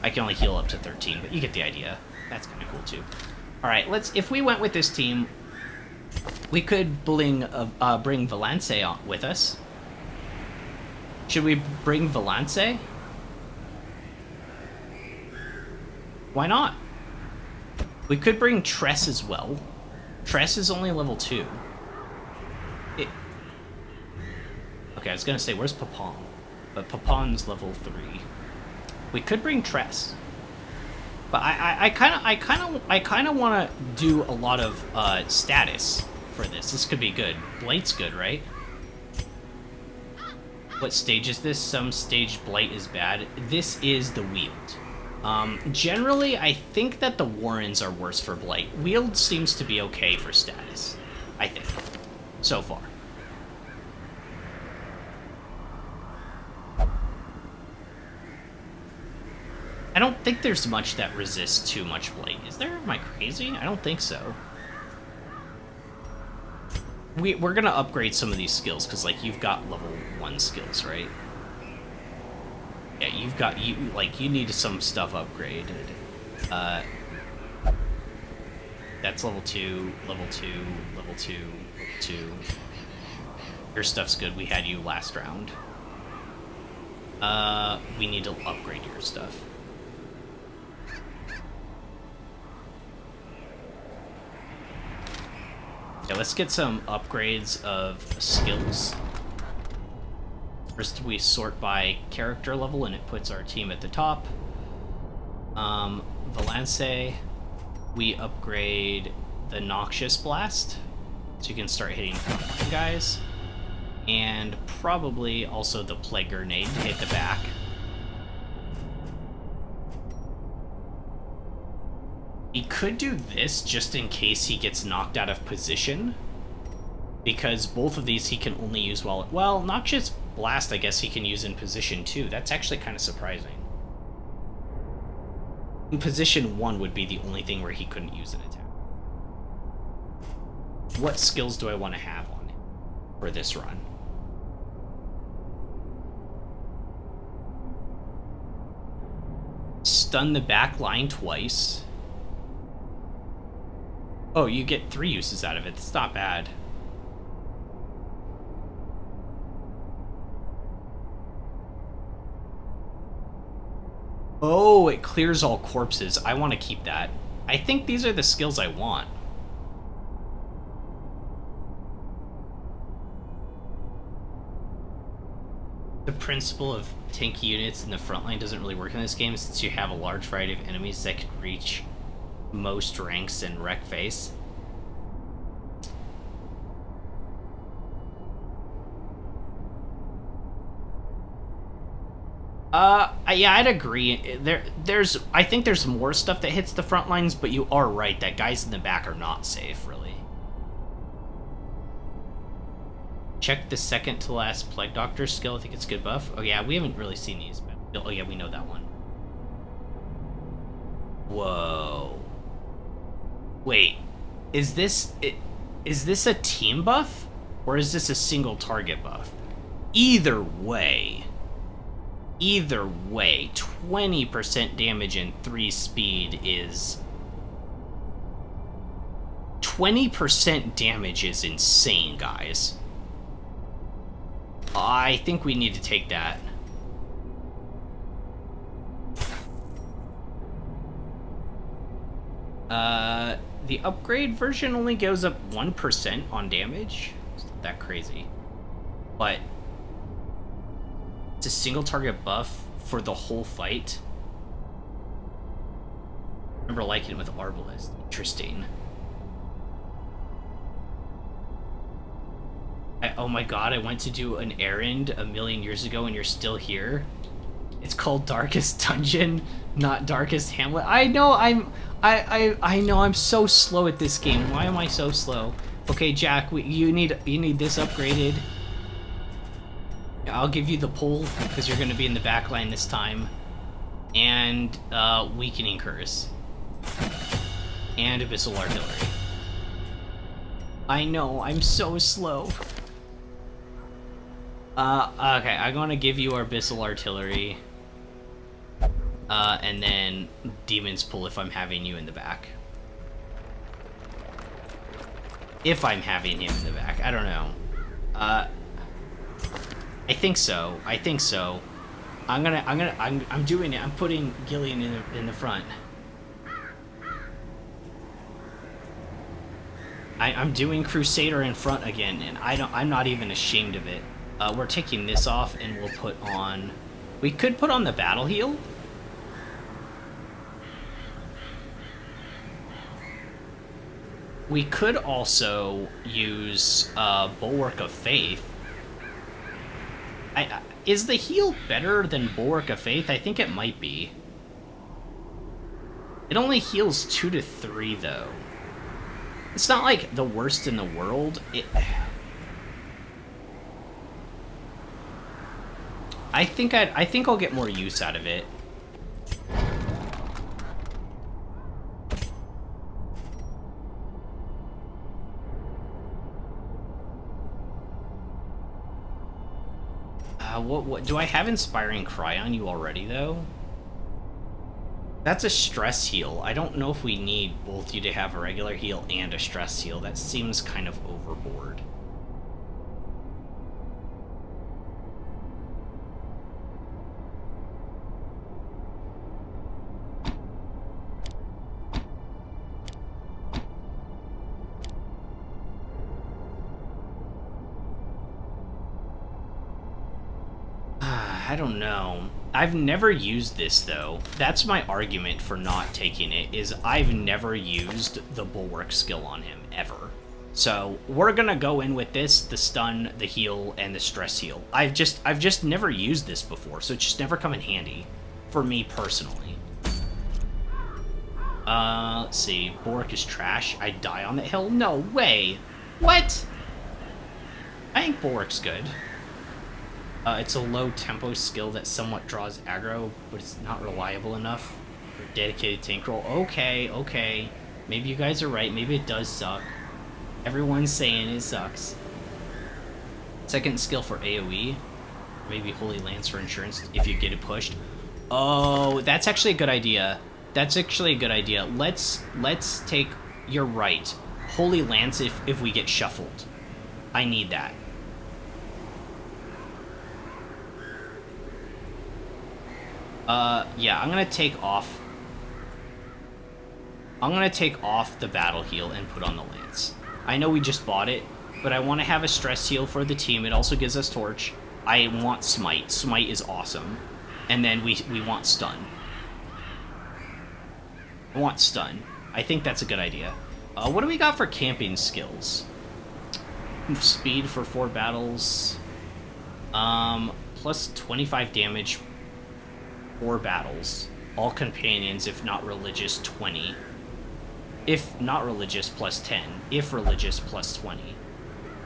I can only heal up to 13, but you get the idea. That's kind of cool too. Alright, if we went with this team, we could bring Valance on with us. Should we bring Valance? Why not? We could bring Tress as well. Tress is only level 2. Okay, I was gonna say, where's Papon? But Papon's level 3. We could bring Tress. But I kind of want to do a lot of status for this. This could be good. Blight's good, right? What stage is this? Some stage Blight is bad. This is the Wield. Generally, I think that the Warrens are worse for Blight. Wield seems to be okay for status, I think, so far. I don't think there's much that resists too much Blight. Is there? Am I crazy? I don't think so. We're gonna upgrade some of these skills, because, like, you've got level 1 skills, right? Yeah, you need some stuff upgraded. That's level 2, level 2, level 2, level 2. Your stuff's good. We had you last round. We need to upgrade your stuff. Okay, let's get some upgrades of skills. First, we sort by character level, and it puts our team at the top. Valance, we upgrade the Noxious Blast, so you can start hitting guys. And probably also the Plague Grenade to hit the back. He could do this just in case he gets knocked out of position, because both of these he can only use while... Well, Noxious Blast, I guess he can use in position too. That's actually kind of surprising. In position 1 would be the only thing where he couldn't use an attack. What skills do I want to have on him for this run? Stun the back line twice. Oh, you get 3 uses out of it. It's not bad. Oh, it clears all corpses. I want to keep that. I think these are the skills I want. The principle of tanky units in the front line doesn't really work in this game, since you have a large variety of enemies that can reach most ranks in wreck phase. Yeah, I'd agree. I think there's more stuff that hits the front lines, but you are right that guys in the back are not safe, really. Check the second to last Plague Doctor skill. I think it's good buff. Oh yeah, we haven't really seen these. But, oh yeah, we know that one. Whoa. Wait, is this a team buff, or is this a single target buff? Either way, 20% damage and 3 speed is... 20% damage is insane, guys. I think we need to take that. The upgrade version only goes up 1% on damage. It's not that crazy. But it's a single target buff for the whole fight. I remember liking it with Arbalest. Interesting. Oh my god, I went to do an errand a million years ago and you're still here. It's called Darkest Dungeon, not Darkest Hamlet. I know I know I'm so slow at this game. Why am I so slow? Okay, Jack, you need this upgraded. I'll give you the pull because you're going to be in the back line this time. And weakening curse. And Abyssal Artillery. I know, I'm so slow. Okay, I'm gonna give you our Abyssal Artillery. And then Demon's Pull if I'm having you in the back. If I'm having him in the back, I don't know. I think so. I think so. I'm doing it. I'm putting Gillian in the front. I'm doing Crusader in front again, and I'm not even ashamed of it. We're taking this off, and we'll put on... We could put on the Battle Heal. We could also use Bulwark of Faith. Is the heal better than Bulwark of Faith? I think it might be. It only heals 2 to 3, though. It's not like the worst in the world. I think I'll get more use out of it. What do I have Inspiring Cry on you already, though? That's a stress heal. I don't know if we need both you to have a regular heal and a stress heal. That seems kind of overboard. I don't know. I've never used this, though. That's my argument for not taking it, is I've never used the Bulwark skill on him, ever. So, we're gonna go in with this, the stun, the heal, and the stress heal. I've just never used this before, so it's just never come in handy. For me, personally. Let's see. Bulwark is trash. I die on that hill? No way! What? I think Bulwark's good. It's a low tempo skill that somewhat draws aggro, but it's not reliable enough for dedicated tank roll. Okay, okay. Maybe you guys are right. Maybe it does suck. Everyone's saying it sucks. Second skill for AoE. Maybe Holy Lance for insurance if you get it pushed. Oh, that's actually a good idea. That's actually a good idea. Let's take... You're right. Holy Lance if we get shuffled. I need that. Yeah, I'm gonna take off the battle heal and put on the lance. I know we just bought it, but I want to have a stress heal for the team. It also gives us torch. I want smite. Smite is awesome. And then we want stun. I want stun. I think that's a good idea. What do we got for camping skills? Speed for 4 battles. Plus 25 damage. 4 battles. All companions, if not religious, 20. If not religious, plus 10. If religious, plus 20.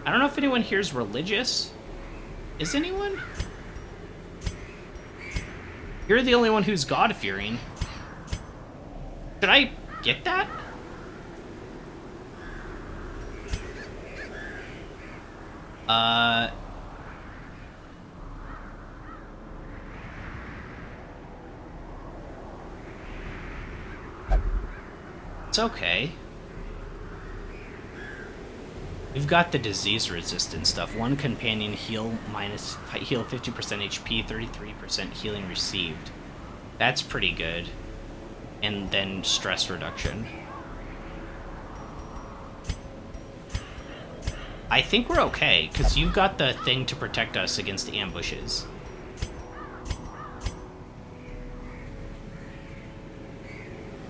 I don't know if anyone here is religious. Is anyone? You're the only one who's God-fearing. Should I get that? It's okay. We've got the disease resistant stuff. 1 companion heal 50% HP, 33% healing received. That's pretty good. And then stress reduction. I think we're okay, because you've got the thing to protect us against ambushes.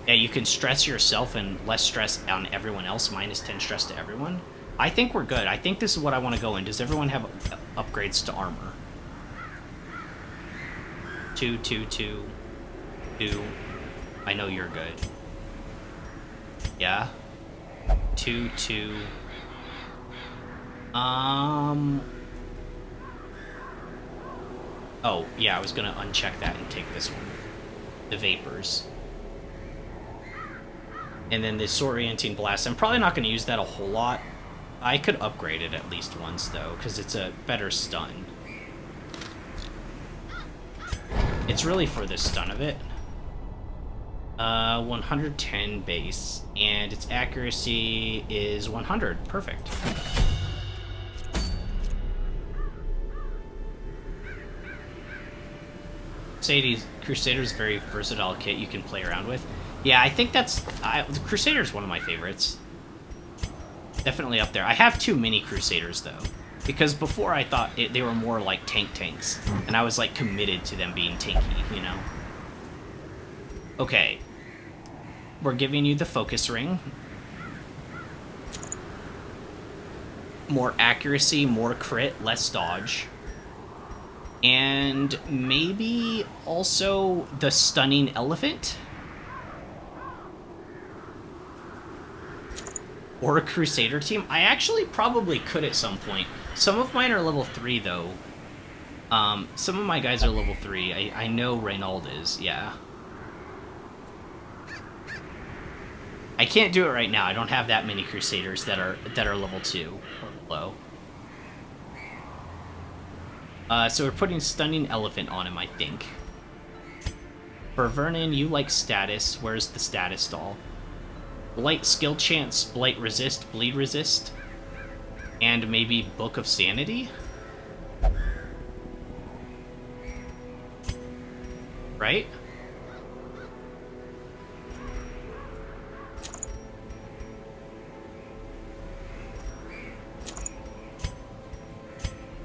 Yeah, you can stress yourself and less stress on everyone else, minus 10 stress to everyone. I think we're good. I think this is what I want to go in. Does everyone have upgrades to armor? 2, 2, 2, 2. I know you're good. Yeah? 2, 2. Oh, yeah, I was gonna uncheck that and take this one. The vapors. And then this Orienting Blast, I'm probably not going to use that a whole lot. I could upgrade it at least once, though, because it's a better stun. It's really for the stun of it. 110 base, and its accuracy is 100. Perfect. Crusader's very versatile kit you can play around with. Yeah, I think that's... Crusader's one of my favorites. Definitely up there. I have two mini Crusaders, though. Because before I thought they were more like tanks. And I was, like, committed to them being tanky, you know? Okay. We're giving you the focus ring. More accuracy, more crit, less dodge. And maybe also the stunning elephant? Or a Crusader team? I actually probably could at some point. Some of mine are level 3, though. Some of my guys are level 3. I know Reynald is, yeah. I can't do it right now. I don't have that many Crusaders that are level 2 or below. So we're putting Stunning Elephant on him, I think. For Vernon, you like status. Where's the status doll? Blight Skill Chance, Blight Resist, Bleed Resist, and maybe Book of Sanity? Right?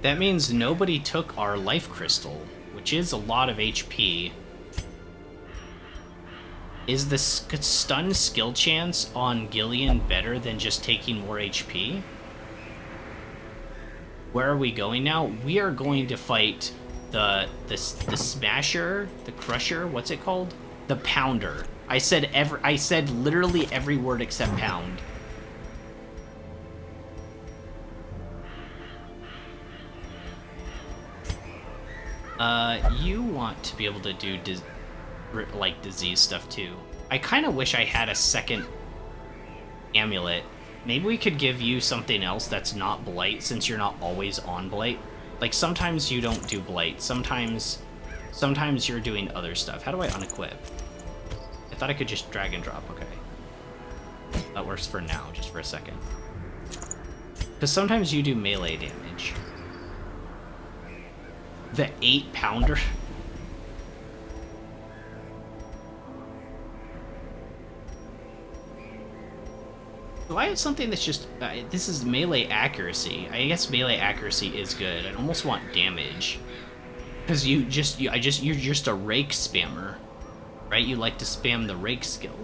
That means nobody took our Life Crystal, which is a lot of HP. Is the stun skill chance on Gillian better than just taking more HP? Where are we going now? We are going to fight the Smasher, the Crusher, what's it called? The Pounder. I said literally every word except pound. You want to be able to do like disease stuff too. I kind of wish I had a second amulet. Maybe we could give you something else that's not Blight, since you're not always on Blight. Like sometimes you don't do Blight. Sometimes you're doing other stuff. How do I unequip? I thought I could just drag and drop. Okay. That works for now, just for a second. Because sometimes you do melee damage. The 8-pounder. Do I have something that's just... this is melee accuracy. I guess melee accuracy is good. I almost want damage. Because you're just a rake spammer. Right? You like to spam the rake skill.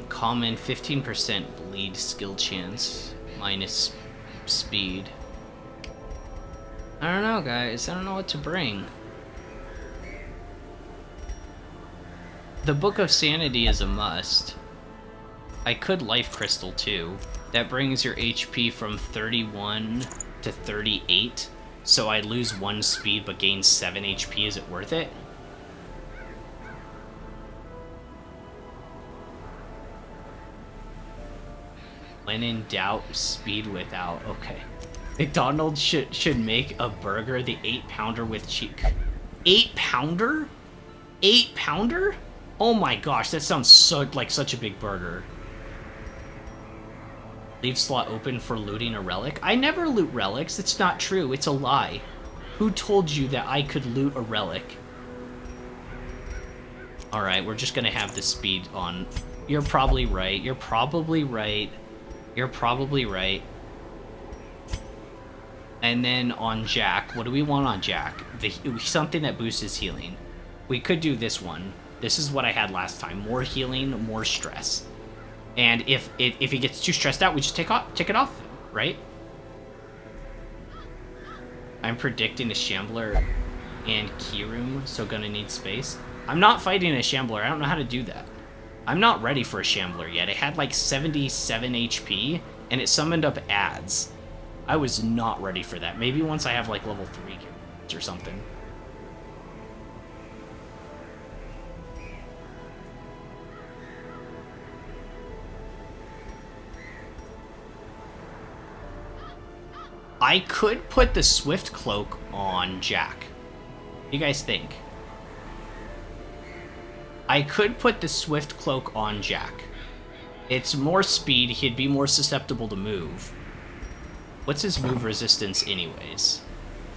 Common 15% bleed skill chance minus speed. I don't know, guys. I don't know what to bring. The Book of Sanity is a must. I could Life Crystal too. That brings your HP from 31 to 38. So I lose 1 speed but gain 7 HP. Is it worth it? When in doubt, speed without. Okay. McDonald's should make a burger, the 8-pounder with cheek. 8-pounder? 8-pounder? Oh my gosh, that sounds so like such a big burger. Leave slot open for looting a relic? I never loot relics. It's not true. It's a lie. Who told you that I could loot a relic? Alright, we're just gonna have the speed on. You're probably right. You're probably right. You're probably right. And then on Jack, what do we want on Jack? Something that boosts his healing. We could do this one. This is what I had last time. More healing, more stress. And if he gets too stressed out, we just take it off, right? I'm predicting a Shambler. and key room, so gonna need space. I'm not fighting a Shambler. I don't know how to do that. I'm not ready for a Shambler yet. It had like 77 HP, and it summoned up ads. I was not ready for that. Maybe once I have like level 3 or something. I could put the Swift Cloak on Jack. What do you guys think? I could put the Swift Cloak on Jack. It's more speed, he'd be more susceptible to move. What's his move resistance anyways?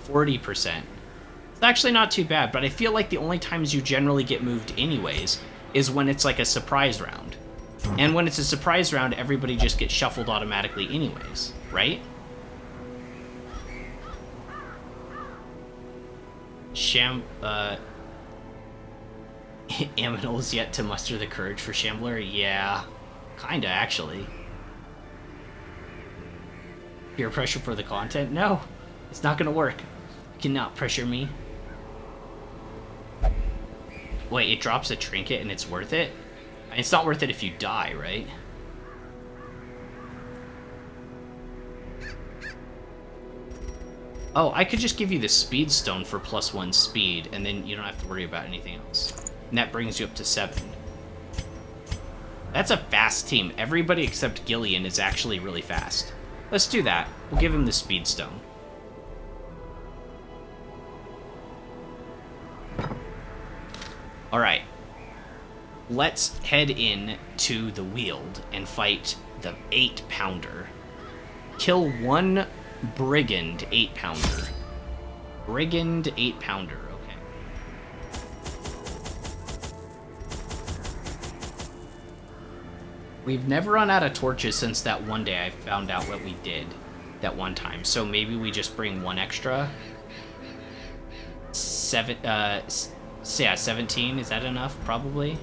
40%. It's actually not too bad, but I feel like the only times you generally get moved anyways is when it's like a surprise round. And when it's a surprise round, everybody just gets shuffled automatically anyways, right? Aminal's yet to muster the courage for Shambler? Yeah, kinda, actually. Peer pressure for the content? No, it's not gonna work. You cannot pressure me. Wait, it drops a trinket and it's worth it? It's not worth it if you die, right? Oh, I could just give you the Speed Stone for +1 speed, and then you don't have to worry about anything else. And that brings you up to 7. That's a fast team. Everybody except Gillian is actually really fast. Let's do that. We'll give him the Speed Stone. Alright. Let's head in to the Weald and fight the 8-pounder. Kill one Brigand 8-pounder. Brigand 8-pounder, okay. We've never run out of torches since that one day I found out what we did that one time. So maybe we just bring one extra. 17, is that enough? Probably.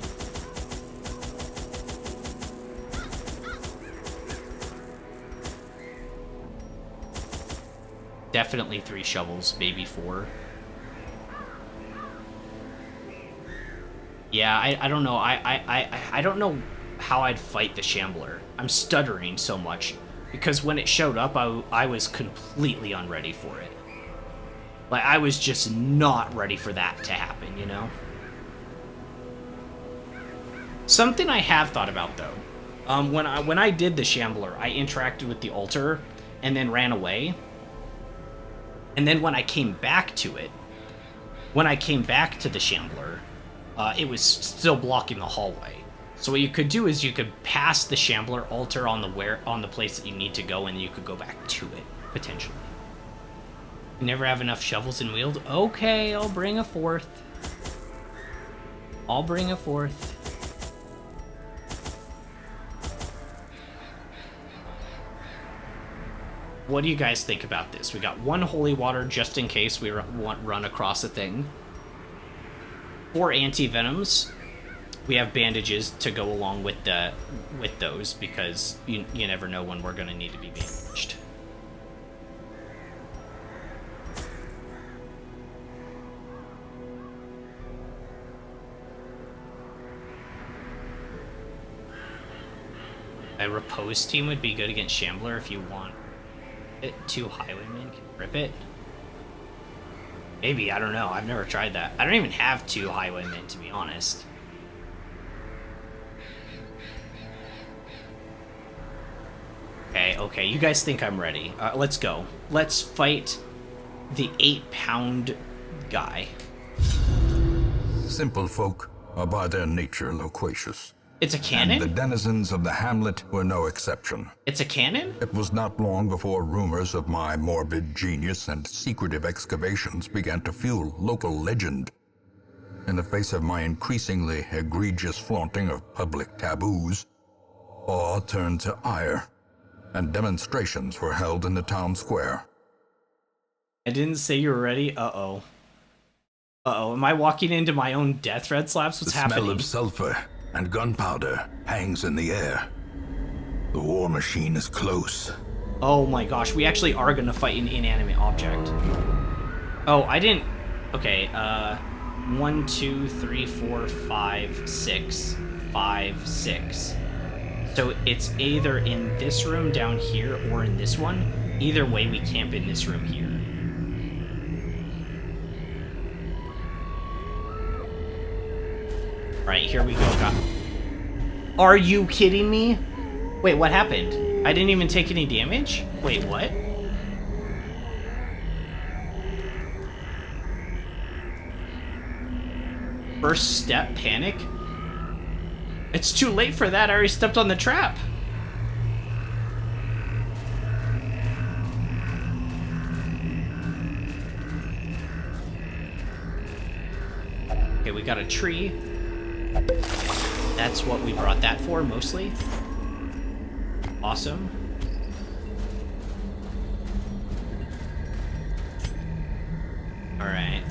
Definitely 3 shovels, maybe 4. Yeah, I don't know. I don't know how I'd fight the Shambler. I'm stuttering so much because when it showed up, I was completely unready for it. Like, I was just not ready for that to happen, you know? Something I have thought about, though. When I did the Shambler, I interacted with the altar and then ran away. And then when I came back to it, when I came back to the Shambler, it was still blocking the hallway. So what you could do is you could pass the Shambler altar on the place that you need to go, and you could go back to it, potentially. You never have enough shovels in Weald? Okay, I'll bring a 4th. I'll bring a 4th. What do you guys think about this? We got 1 holy water just in case we run across a thing. 4 anti-venoms. We have bandages to go along with those because you never know when we're going to need to be bandaged. A repose team would be good against Shambler if you want. 2 highwaymen can rip it. Maybe, I don't know. I've never tried that. I don't even have 2 highwaymen, to be honest. Okay, you guys think I'm ready. Let's go. Let's fight the 8-pound guy. Simple folk are by their nature loquacious. It's a cannon? And the denizens of the hamlet were no exception. It's a cannon? It was not long before rumors of my morbid genius and secretive excavations began to fuel local legend. In the face of my increasingly egregious flaunting of public taboos, awe turned to ire, and demonstrations were held in the town square. I didn't say you were ready? Uh-oh. Uh-oh, am I walking into my own death red slaps? What's happening? The smell of sulfur and gunpowder hangs in the air. The war machine is close. Oh my gosh, we actually are gonna fight an inanimate object. Oh, I didn't Okay, 1, 2, 3, 4, 5, 6. 5, 6. So it's either in this room down here or in this one. Either way, we camp in this room here. Alright, here we go. Are you kidding me? Wait, what happened? I didn't even take any damage? Wait, what? First step, panic? It's too late for that, I already stepped on the trap. Okay, we got a tree. That's what we brought that for, mostly. Awesome. Alright.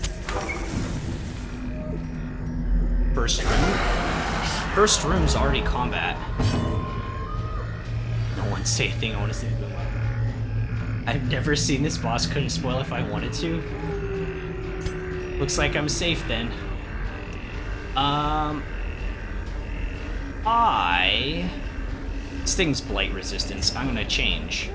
First room? First room's already combat. No one say a thing, I want to see the I've never seen this boss, couldn't spoil if I wanted to. Looks like I'm safe then. This thing's blight resistance. I'm gonna change.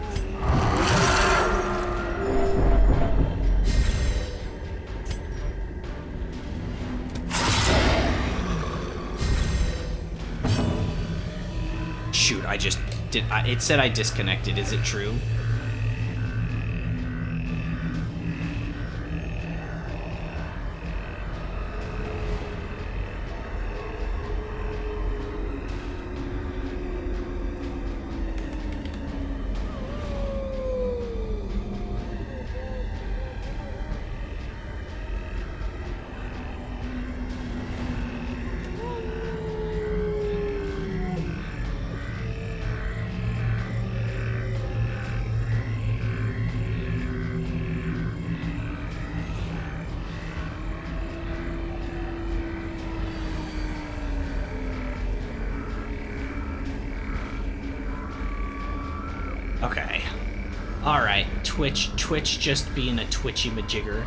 Shoot, I just did. It said I disconnected. Is it true? Okay. Alright, Twitch just being a twitchy majigger.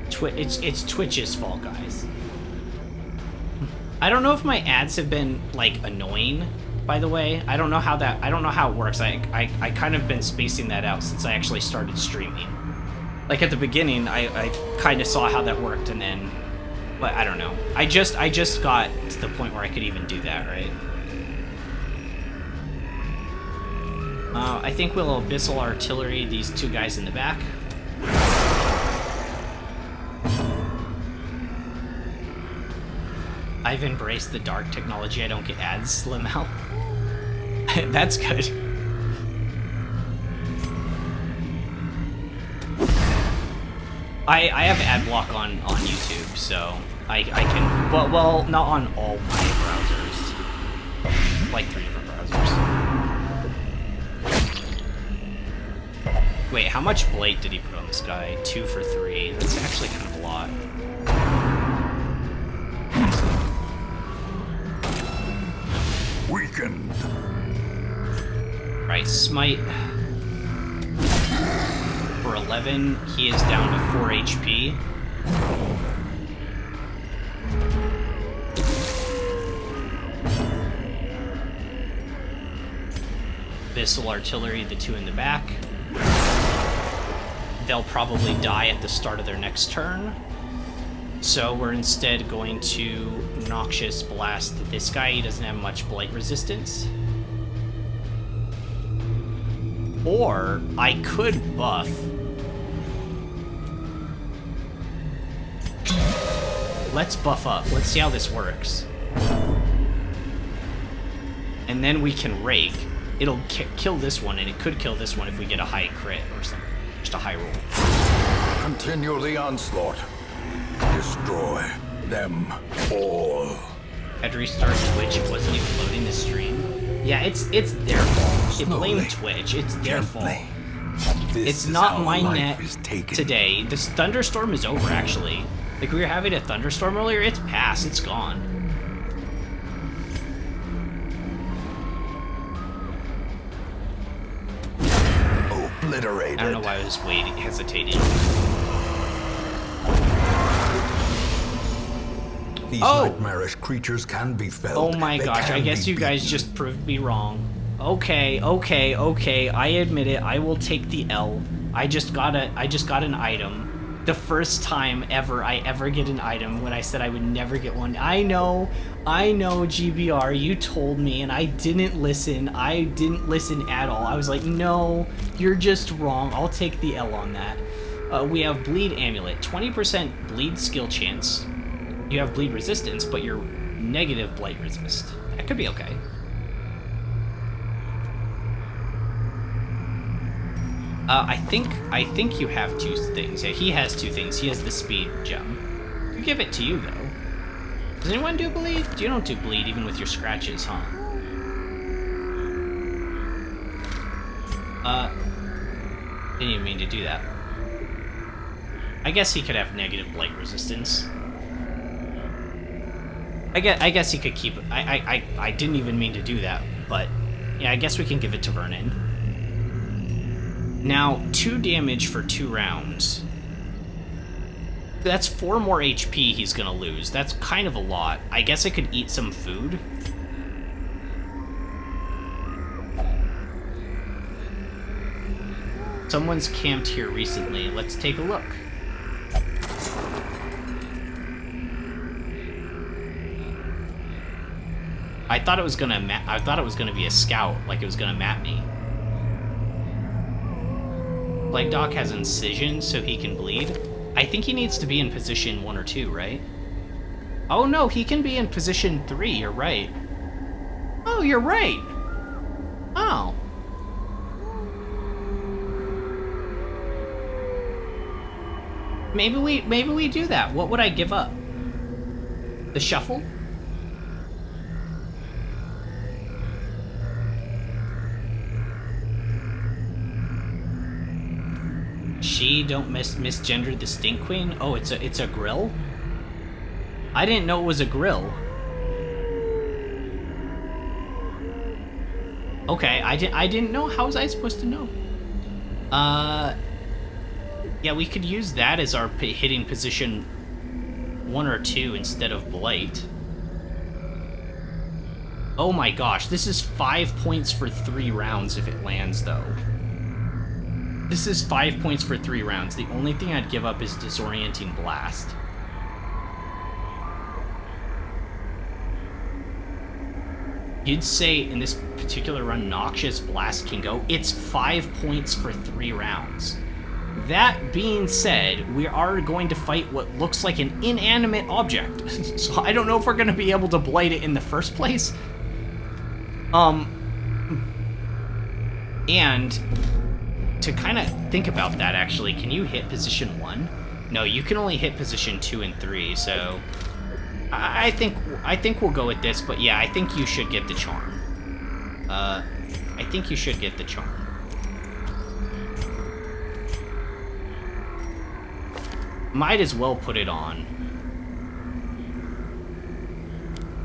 It's Twitch's fault, guys. I don't know if my ads have been, like, annoying, by the way. I don't know how it works. I kind of been spacing that out since I actually started streaming. Like, at the beginning, I kind of saw how that worked, and then... But I don't know. I just got to the point where I could even do that, right? I think we'll Abyssal Artillery these two guys in the back. I've embraced the dark technology. I don't get ads, Slim out. That's good. I have ad block on YouTube, so I can... Well, not on all my browsers. Like 3 different browsers. Wait, how much blight did he put on this guy? 2 for 3. That's actually kind of a lot. Weakened. Right, smite. For 11, he is down to 4 HP. Abyssal Artillery, the 2 in the back. They'll probably die at the start of their next turn. So we're instead going to Noxious Blast this guy. He doesn't have much blight resistance. Or I could buff. Let's buff up. Let's see how this works. And then we can rake. It'll kill this one, and it could kill this one if we get a high crit or something. Just a high roll. Continue the onslaught. Destroy them all. Had to restart Twitch. It wasn't even loading the stream. Yeah, it's their fault. It blamed Twitch. It's their fault. It's not my net today. This thunderstorm is over, actually. Like, we were having a thunderstorm earlier. It's past. It's gone. Obliterated. I don't know why I was hesitating. these Oh! nightmarish creatures can be felt. Oh my They gosh, I can guess be you guys beaten. just proved me wrong. Okay, I admit it. I will take the L. I just got an item. The first time ever I ever get an item when I said I would never get one. I know, GBR, you told me and I didn't listen. I didn't listen at all. I was like, no, you're just wrong. I'll take the L on that. We have Bleed Amulet, 20% bleed skill chance. You have bleed resistance, but you're negative blight resist. That could be okay. I think you have two things. Yeah, he has two things. He has the speed gem. I'll give it to you though. Does anyone do bleed? You don't do bleed even with your scratches, huh? Didn't even mean to do that. I guess he could have negative blight resistance. I guess he could keep. I didn't even mean to do that, but yeah, I guess we can give it to Vernon. Now, 2 damage for 2 rounds. That's 4 more HP he's gonna lose. That's kind of a lot. I guess I could eat some food. Someone's camped here recently. Let's take a look. I thought it was gonna be a scout, like it was gonna map me. Plague Doc has incision, so he can bleed. I think he needs to be in position 1 or 2, right? Oh no, he can be in position 3, you're right. Oh, you're right! Oh. Maybe we do that. What would I give up? The shuffle? She don't misgender the Stink Queen? Oh, it's a grill? I didn't know it was a grill. Okay, I didn't know. How was I supposed to know? Yeah, we could use that as our hitting position 1 or 2 instead of Blight. Oh my gosh, this is 5 points for 3 rounds if it lands, though. This is 5 points for 3 rounds. The only thing I'd give up is Disorienting Blast. You'd say in this particular run, Noxious Blast can go. It's 5 points for 3 rounds. That being said, we are going to fight what looks like an inanimate object. So I don't know if we're going to be able to blight it in the first place. And to kind of think about that, actually, can you hit position 1? No, you can only hit position 2 and 3, so I think we'll go with this, but yeah, I think you should get the charm. I think you should get the charm. Might as well put it on.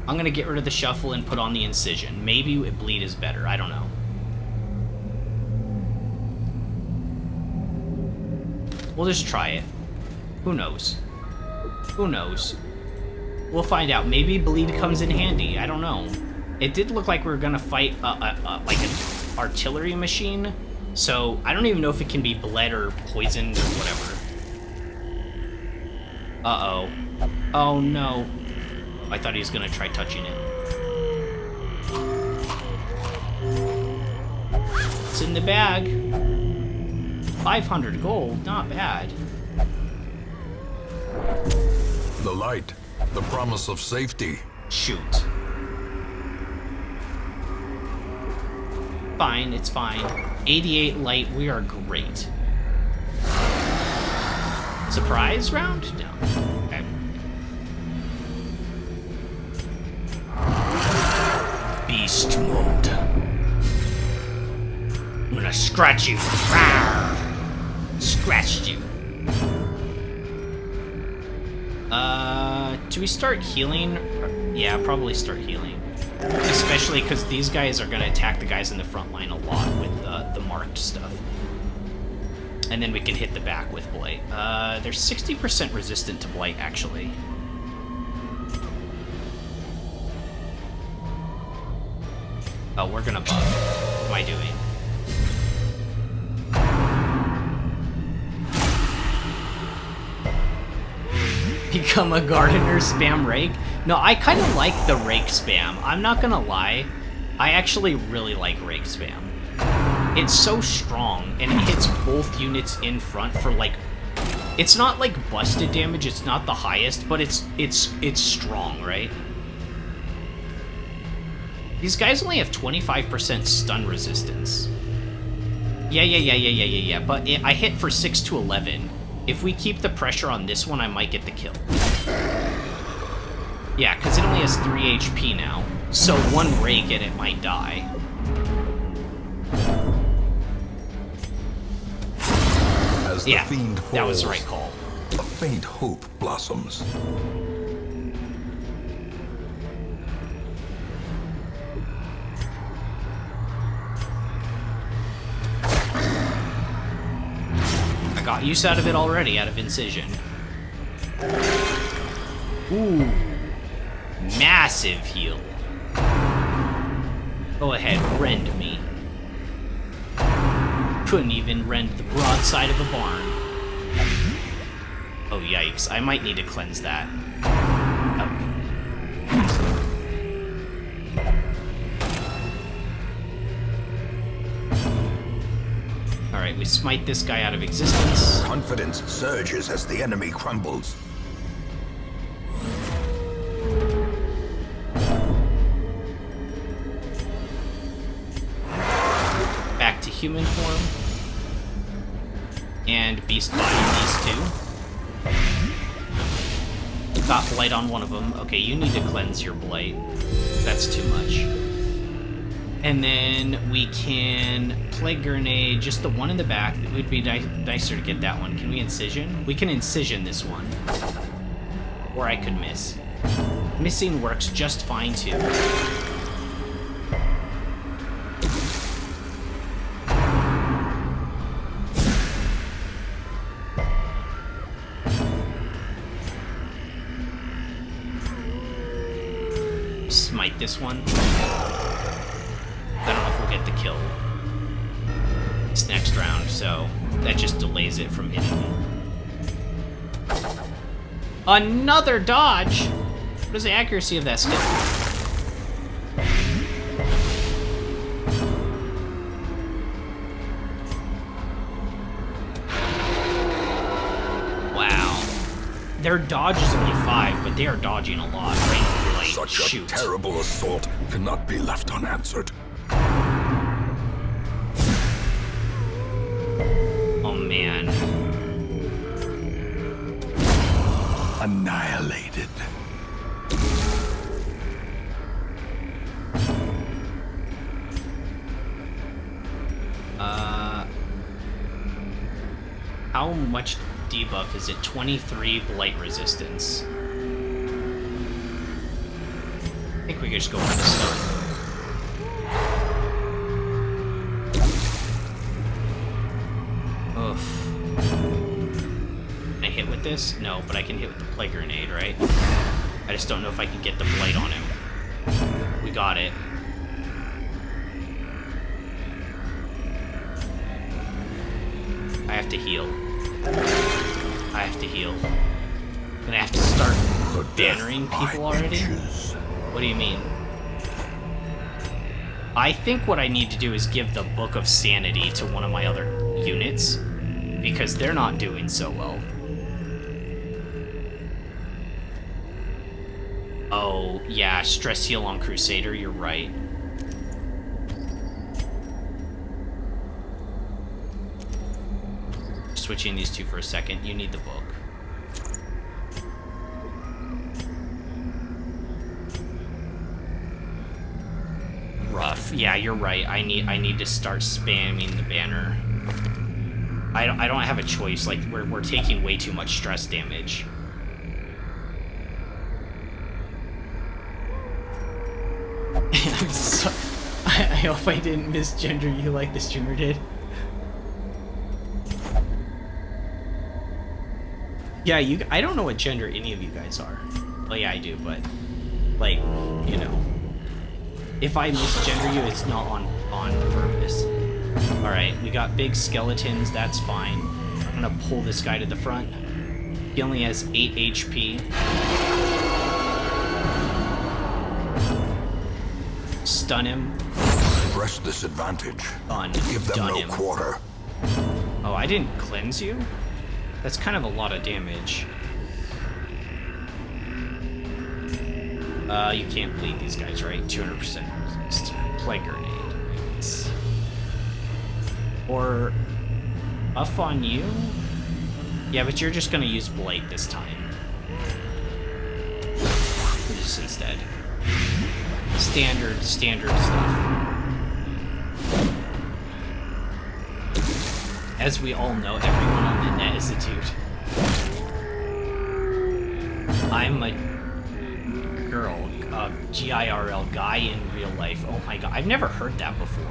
I'm gonna get rid of the shuffle and put on the incision. Maybe bleed is better, I don't know. We'll just try it. Who knows? Who knows? We'll find out. Maybe bleed comes in handy. I don't know. It did look like we were gonna fight like an artillery machine, so I don't even know if it can be bled or poisoned or whatever. Uh-oh. Oh no. I thought he was gonna try touching it. It's in the bag. 500 gold, not bad. The light, the promise of safety. Shoot. Fine, it's fine. 88 light, we are great. Surprise round? No. Okay. Beast mode. I'm gonna scratch you. Rawr. Scratched you. Do we start healing? Yeah, probably start healing. Especially because these guys are gonna attack the guys in the front line a lot with the marked stuff. And then we can hit the back with Blight. They're 60% resistant to Blight, actually. Oh, we're gonna buff. What am I doing? Become a gardener, spam rake? No, I kind of like the rake spam. I'm not gonna lie. I actually really like rake spam. It's so strong, and it hits both units in front for, like... It's not, like, busted damage, it's not the highest, but it's strong, right? These guys only have 25% stun resistance. Yeah, but I hit for 6 to 11. If we keep the pressure on this one, I might get the kill. Yeah, because it only has 3 HP now. So one rake and it might die. As the fiend falls, that was the right call. a faint hope blossoms. I got use out of it already, out of Incision. Ooh. Massive heal. Go ahead, rend me. Couldn't even rend the broadside of a barn. Oh, yikes. I might need to cleanse that. Alright, we smite this guy out of existence. Confidence surges as the enemy crumbles. Back to human form. And beast body these two. Got blight on one of them. Okay, you need to cleanse your blight. That's too much. And then we can Plague Grenade, just the one in the back. It would be nicer to get that one. Can we Incision? We can Incision this one. Or I could miss. Missing works just fine too. Smite this one. I don't know if we'll get the kill this next round, so that just delays it from hitting me. Another dodge! What is the accuracy of that skill? Wow. Their dodge is only 5, but they are dodging a lot, right? Like, Such shoot. a terrible assault cannot be left unanswered. Oh, man. Annihilated. How much debuff is it? 23 blight resistance. I think we could just go for the stun. Oof. Can I hit with this? No, but I can hit with the Plague Grenade, right? I just don't know if I can get the blight on him. We got it. I have to heal. I have to heal. Gonna have to start bannering people already? What do you mean? I think what I need to do is give the Book of Sanity to one of my other units, because they're not doing so well. Oh, yeah, stress heal on Crusader, you're right. Switching these two for a second, you need the book. Rough. Yeah, you're right. I need to start spamming the banner. I don't have a choice. Like we're taking way too much stress damage. I'm so, I hope I didn't misgender you like the streamer did. Yeah, I don't know what gender any of you guys are. Well, yeah, I do, but like, you know. If I misgender you, it's not on purpose. Alright, we got big skeletons, that's fine. I'm gonna pull this guy to the front. He only has 8 HP. Stun him. Press this advantage. Done. Give them Done no him. quarter. Oh, I didn't cleanse you? That's kind of a lot of damage. You can't bleed these guys, right? 200% resist. Plague grenade. Or buff on you? Yeah, but you're just gonna use blight this time. Just instead. Standard stuff. As we all know, everyone on the net is a dude. I'm a girl, GIRL, guy in real life. Oh my god, I've never heard that before.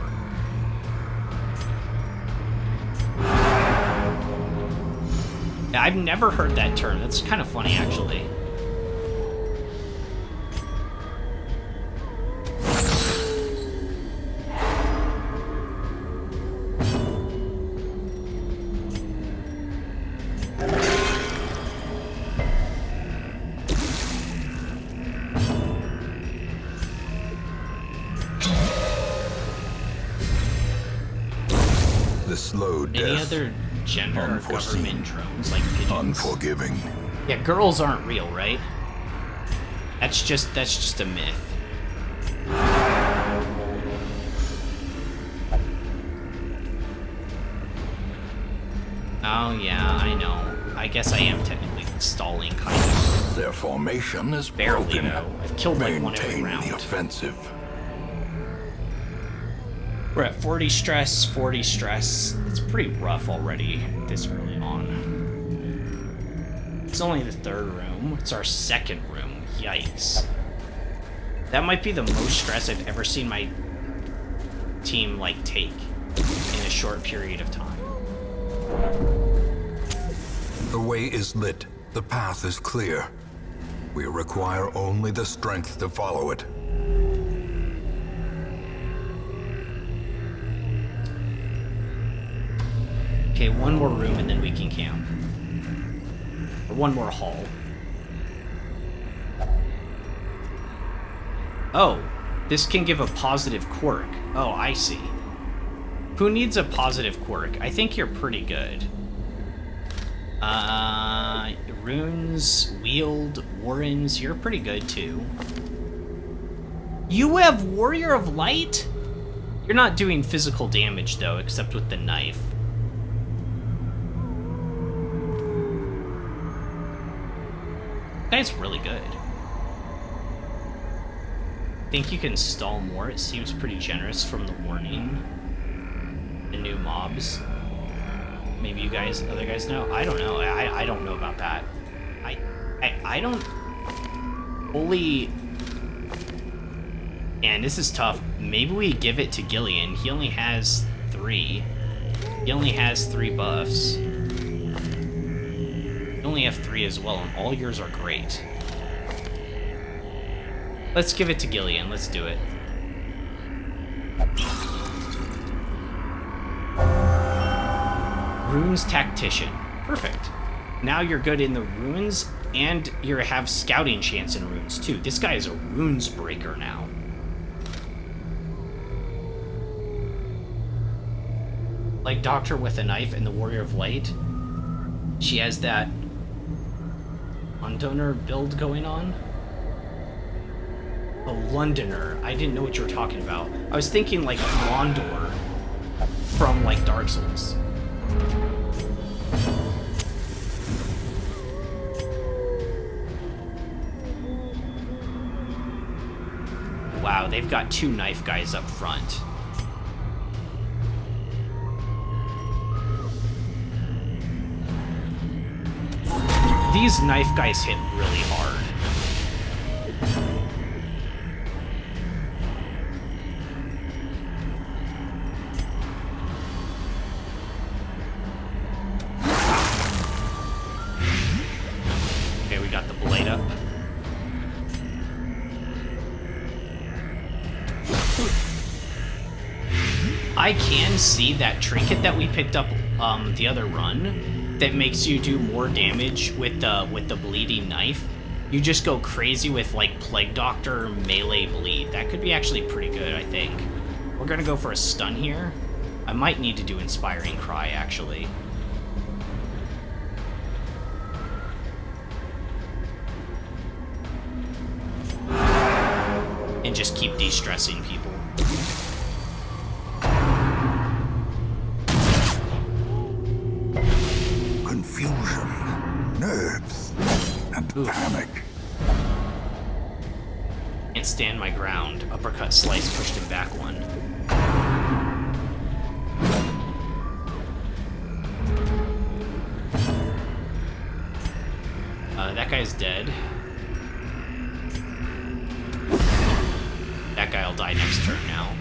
Yeah, I've never heard that term. That's kind of funny, actually. The slow death. Any other gender or Unforeseen. government drones like pigeons? Unforgiving. Yeah, girls aren't real, right? That's just a myth. Oh yeah, I know. I guess I am technically stalling, kind of. Their formation is Barely, broken. though. I've killed like one every Maintain round. the offensive. We're at 40 stress, 40 stress. It's pretty rough already this early on. It's only the third room. It's our second room. Yikes. That might be the most stress I've ever seen my team, like, take in a short period of time. The way is lit. The path is clear. We require only the strength to follow it. Okay, one more room and then we can camp. Or one more hall. Oh, this can give a positive quirk. Oh, I see. Who needs a positive quirk? I think you're pretty good. Runes, Wield, Warrens, you're pretty good too. You have Warrior of Light? You're not doing physical damage though, except with the knife. That's really good. Think you can stall more? It seems pretty generous from the warning. The new mobs. Maybe you guys, other guys know? I don't know. I don't know about that. I don't fully... Man, this is tough. Maybe we give it to Gillian. He only has 3. He only has 3 buffs. You only have 3 as well, and all yours are great. Let's give it to Gillian. Let's do it. Runes Tactician. Perfect. Now you're good in the runes, and you have scouting chance in runes, too. This guy is a runes breaker now. Like Doctor with a Knife and the Warrior of Light. She has that Londoner build going on. A Londoner. I didn't know what you were talking about. I was thinking like Londor from like Dark Souls. Wow, they've got 2 knife guys up front. These knife guys hit really hard. Okay, we got the blade up. I can see that trinket that we picked up the other run that makes you do more damage with the bleeding knife. You just go crazy with like Plague Doctor or melee bleed. That could be actually pretty good, I think. We're gonna go for a stun here. I might need to do Inspiring Cry, actually. And just keep de-stressing people. Confusion, nerves, and panic. Can't stand my ground. Uppercut slice pushed him back one. That guy's dead. That guy'll die next turn now.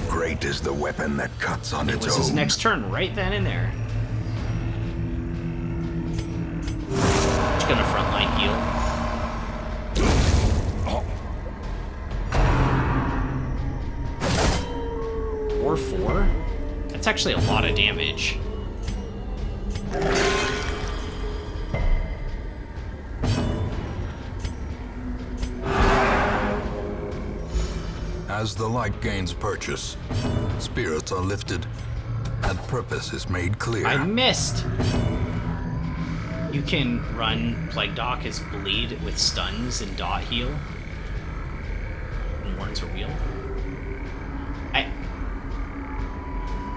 Great is the weapon that cuts on It its was own. his next turn right then and there. Just gonna frontline heal. Or 4? That's actually a lot of damage. As the light gains purchase, spirits are lifted, and purpose is made clear. I missed! You can run Plague Doc as bleed with stuns and dot heal. And warns a wheel.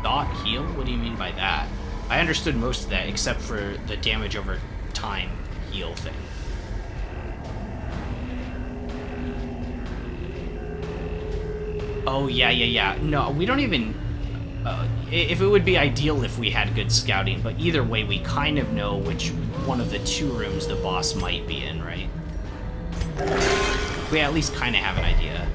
Dot heal? What do you mean by that? I understood most of that except for the damage over time heal thing. Oh, yeah. No, we don't even... if it would be ideal if we had good scouting, but either way, we kind of know which one of the 2 rooms the boss might be in, right? We at least kind of have an idea.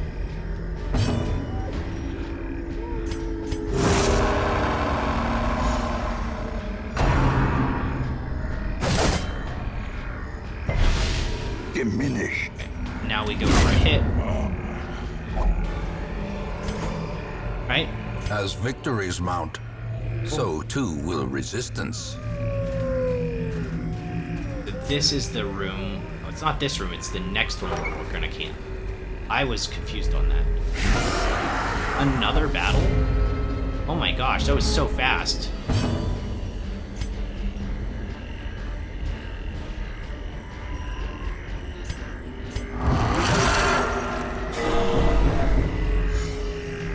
Diminished. Now we go for a hit. Right? As victories mount, so too will resistance. This is the room. Oh, it's not this room, it's the next one where we're gonna camp. I was confused on that. Another battle? Oh my gosh, that was so fast.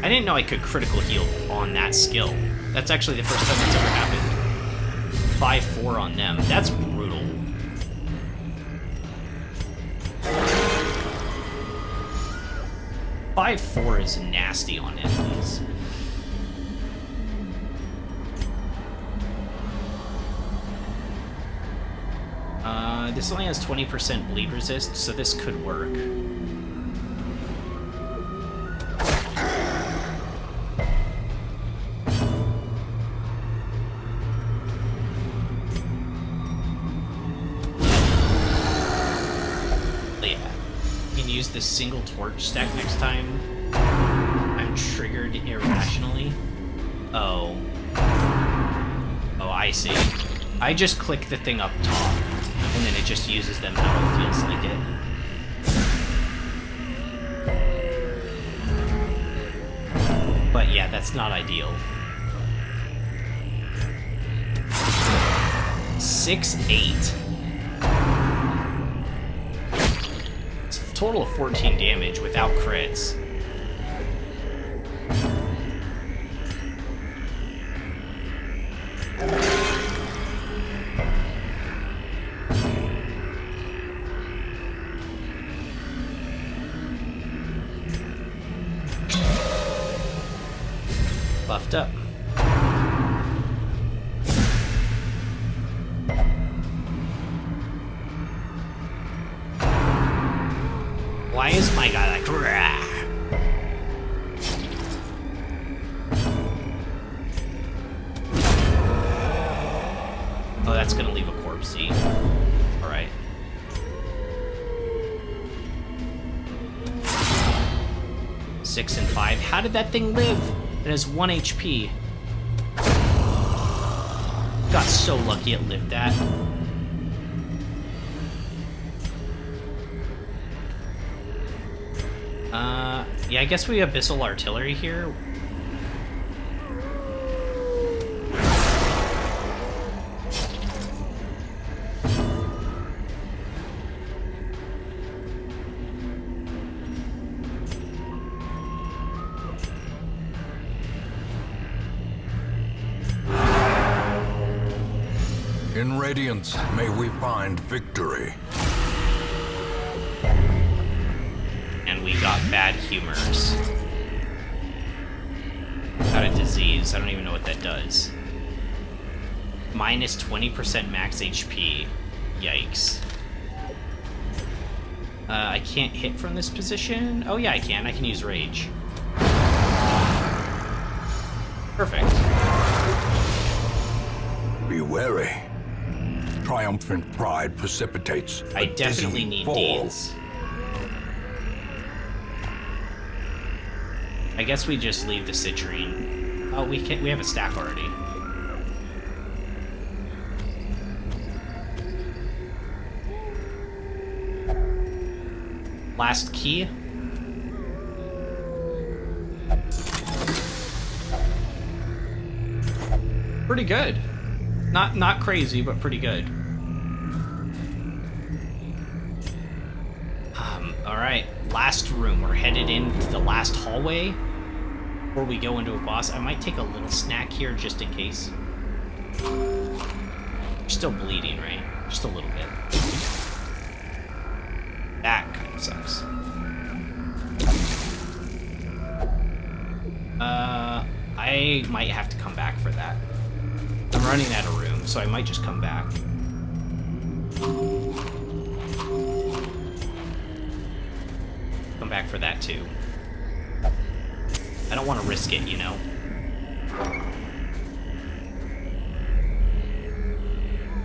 I didn't know I could critical heal on that skill. That's actually the first time that's ever happened. 5-4 on them. That's brutal. Five 4 is nasty on enemies. This only has 20% bleed resist, so this could work. Use the single torch stack next time I'm triggered irrationally. Oh, I see. I just click the thing up top, and then it just uses them how it feels like it. But yeah, that's not ideal. 6-8. Total of 14 damage without crits. Buffed up. Why is my guy like, rah? Oh, that's gonna leave a corpse seat. Alright. (6 and 5). How did that thing live? It has 1 HP. Got so lucky it lived that. Yeah, I guess we Abyssal Artillery here. In Radiance, may we find victory. And we got bad humors. Got a disease. I don't even know what that does. Minus 20% max HP. Yikes. I can't hit from this position? Oh yeah, I can. I can use Rage. Perfect. Be wary. Triumphant pride precipitates a I definitely dizzy need fall. Ds. I guess we just leave the citrine. Oh, we have a stack already. Last key. Pretty good. Not crazy, but pretty good. Alright, last room. We're headed into the last hallway before we go into a boss. I might take a little snack here just in case. You're still bleeding, right? Just a little bit. That kind of sucks. I might have to come back for that. I'm running out of room, so I might just come back. Come back for that too. I don't want to risk it, you know?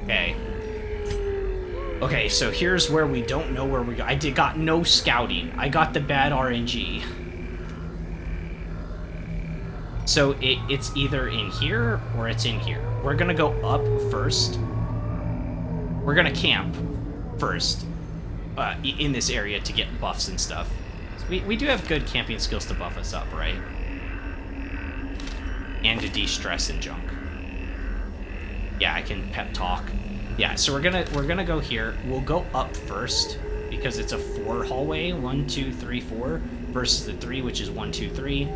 Okay. Okay, so here's where we don't know where we go. got no scouting. I got the bad RNG. So it's either in here or it's in here. We're gonna go up first. We're gonna camp first in this area to get buffs and stuff. We do have good camping skills to buff us up, right? And to de-stress and junk. Yeah, I can pep talk. Yeah, so we're gonna go here. We'll go up first because it's a 4 hallway, 1, 2, 3, 4, versus the 3, which is 1, 2, 3.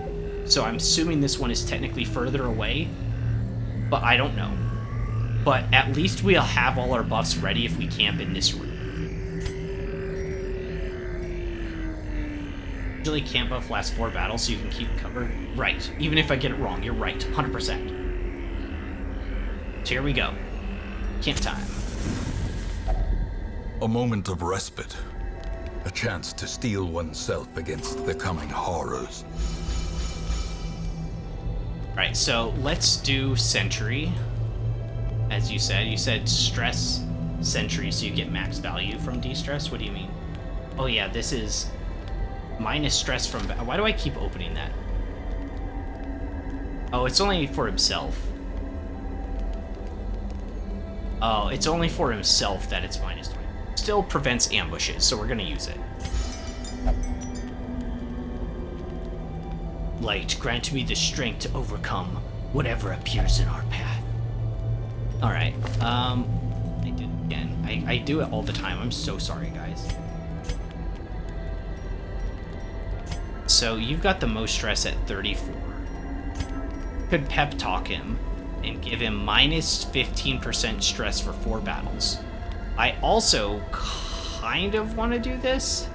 So I'm assuming this one is technically further away, but I don't know. But at least we'll have all our buffs ready if we camp in this room. Usually camp buff lasts 4 battles, so you can keep covered. Right. Even if I get it wrong, you're right. 100%. So here we go. Camp time. A moment of respite. A chance to steel oneself against the coming horrors. Alright, so let's do Sentry. As you said stress Sentry, so you get max value from de-stress. What do you mean? Oh yeah, this is minus stress from... Why do I keep opening that? Oh, it's only for himself. Oh, it's only for himself that it's minus 20. Still prevents ambushes, so we're gonna use it. Light, grant me the strength to overcome whatever appears in our path. Alright, I did it again. I do it all the time. I'm so sorry, guys. So you've got the most stress at 34. Could pep talk him and give him minus 15% stress for 4 battles. I also kind of want to do this.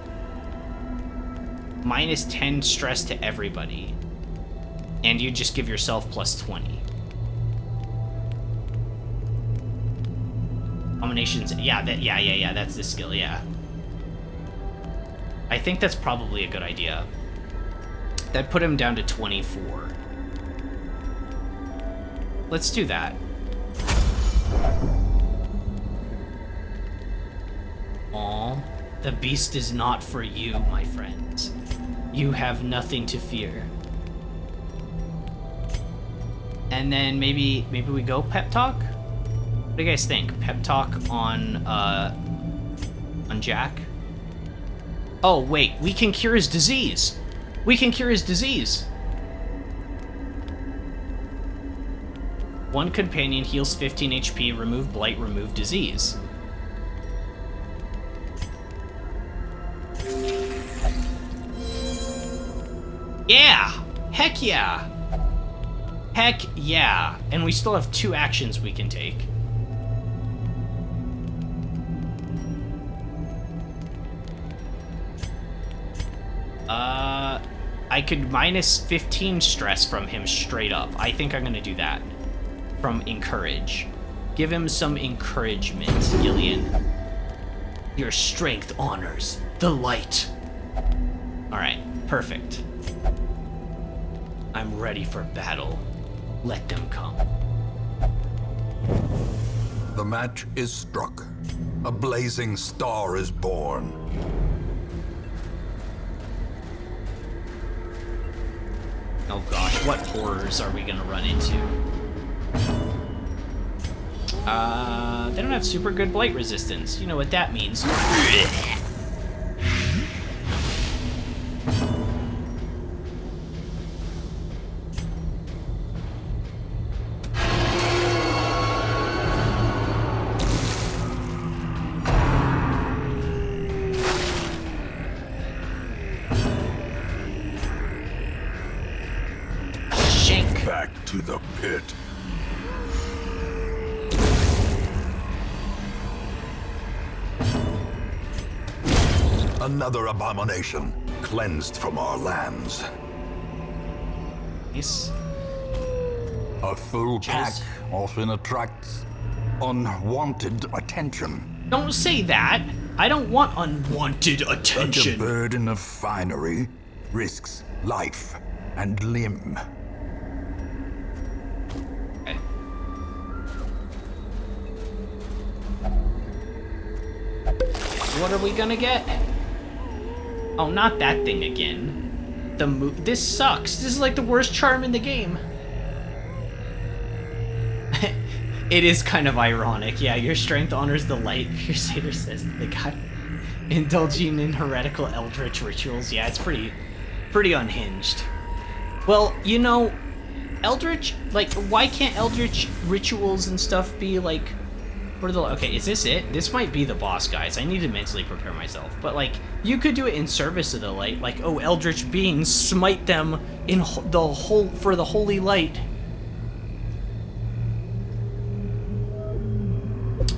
Minus 10 stress to everybody. And you just give yourself plus 20. Combinations, yeah, that's the skill, yeah. I think that's probably a good idea. That put him down to 24. Let's do that. Aw, the beast is not for you, my friends. You have nothing to fear. and then maybe we go pep talk. What do you guys think? Pep talk on Jack? Oh wait, we can cure his disease. We can cure his disease. One companion heals 15 HP, remove blight, remove disease. Yeah! Heck yeah! Heck yeah! And we still have 2 actions we can take. I could minus 15 stress from him straight up. I think I'm gonna do that. From encourage. Give him some encouragement, Gillian. Your strength honors the light. Alright, perfect. I'm ready for battle. Let them come. The match is struck. A blazing star is born. Oh gosh, what horrors are we gonna run into? They don't have super good blight resistance. You know what that means. Back to the pit. Another abomination, cleansed from our lands. Nice. A full pack often attracts unwanted attention. Don't say that. I don't want unwanted Such a attention. burden of finery risks life and limb. Okay. What are we gonna get? Oh, not that thing again. This sucks. This is like the worst charm in the game. It is kind of ironic. Yeah, your strength honors the light. Crusader says the guy indulging in heretical eldritch rituals. Yeah, it's pretty unhinged. Well, you know, eldritch, like, why can't eldritch rituals and stuff be like, what are the, okay, is this it? This might be the boss, guys. I need to mentally prepare myself. But like, you could do it in service of the light, like, oh, eldritch beings, smite them in for the holy light.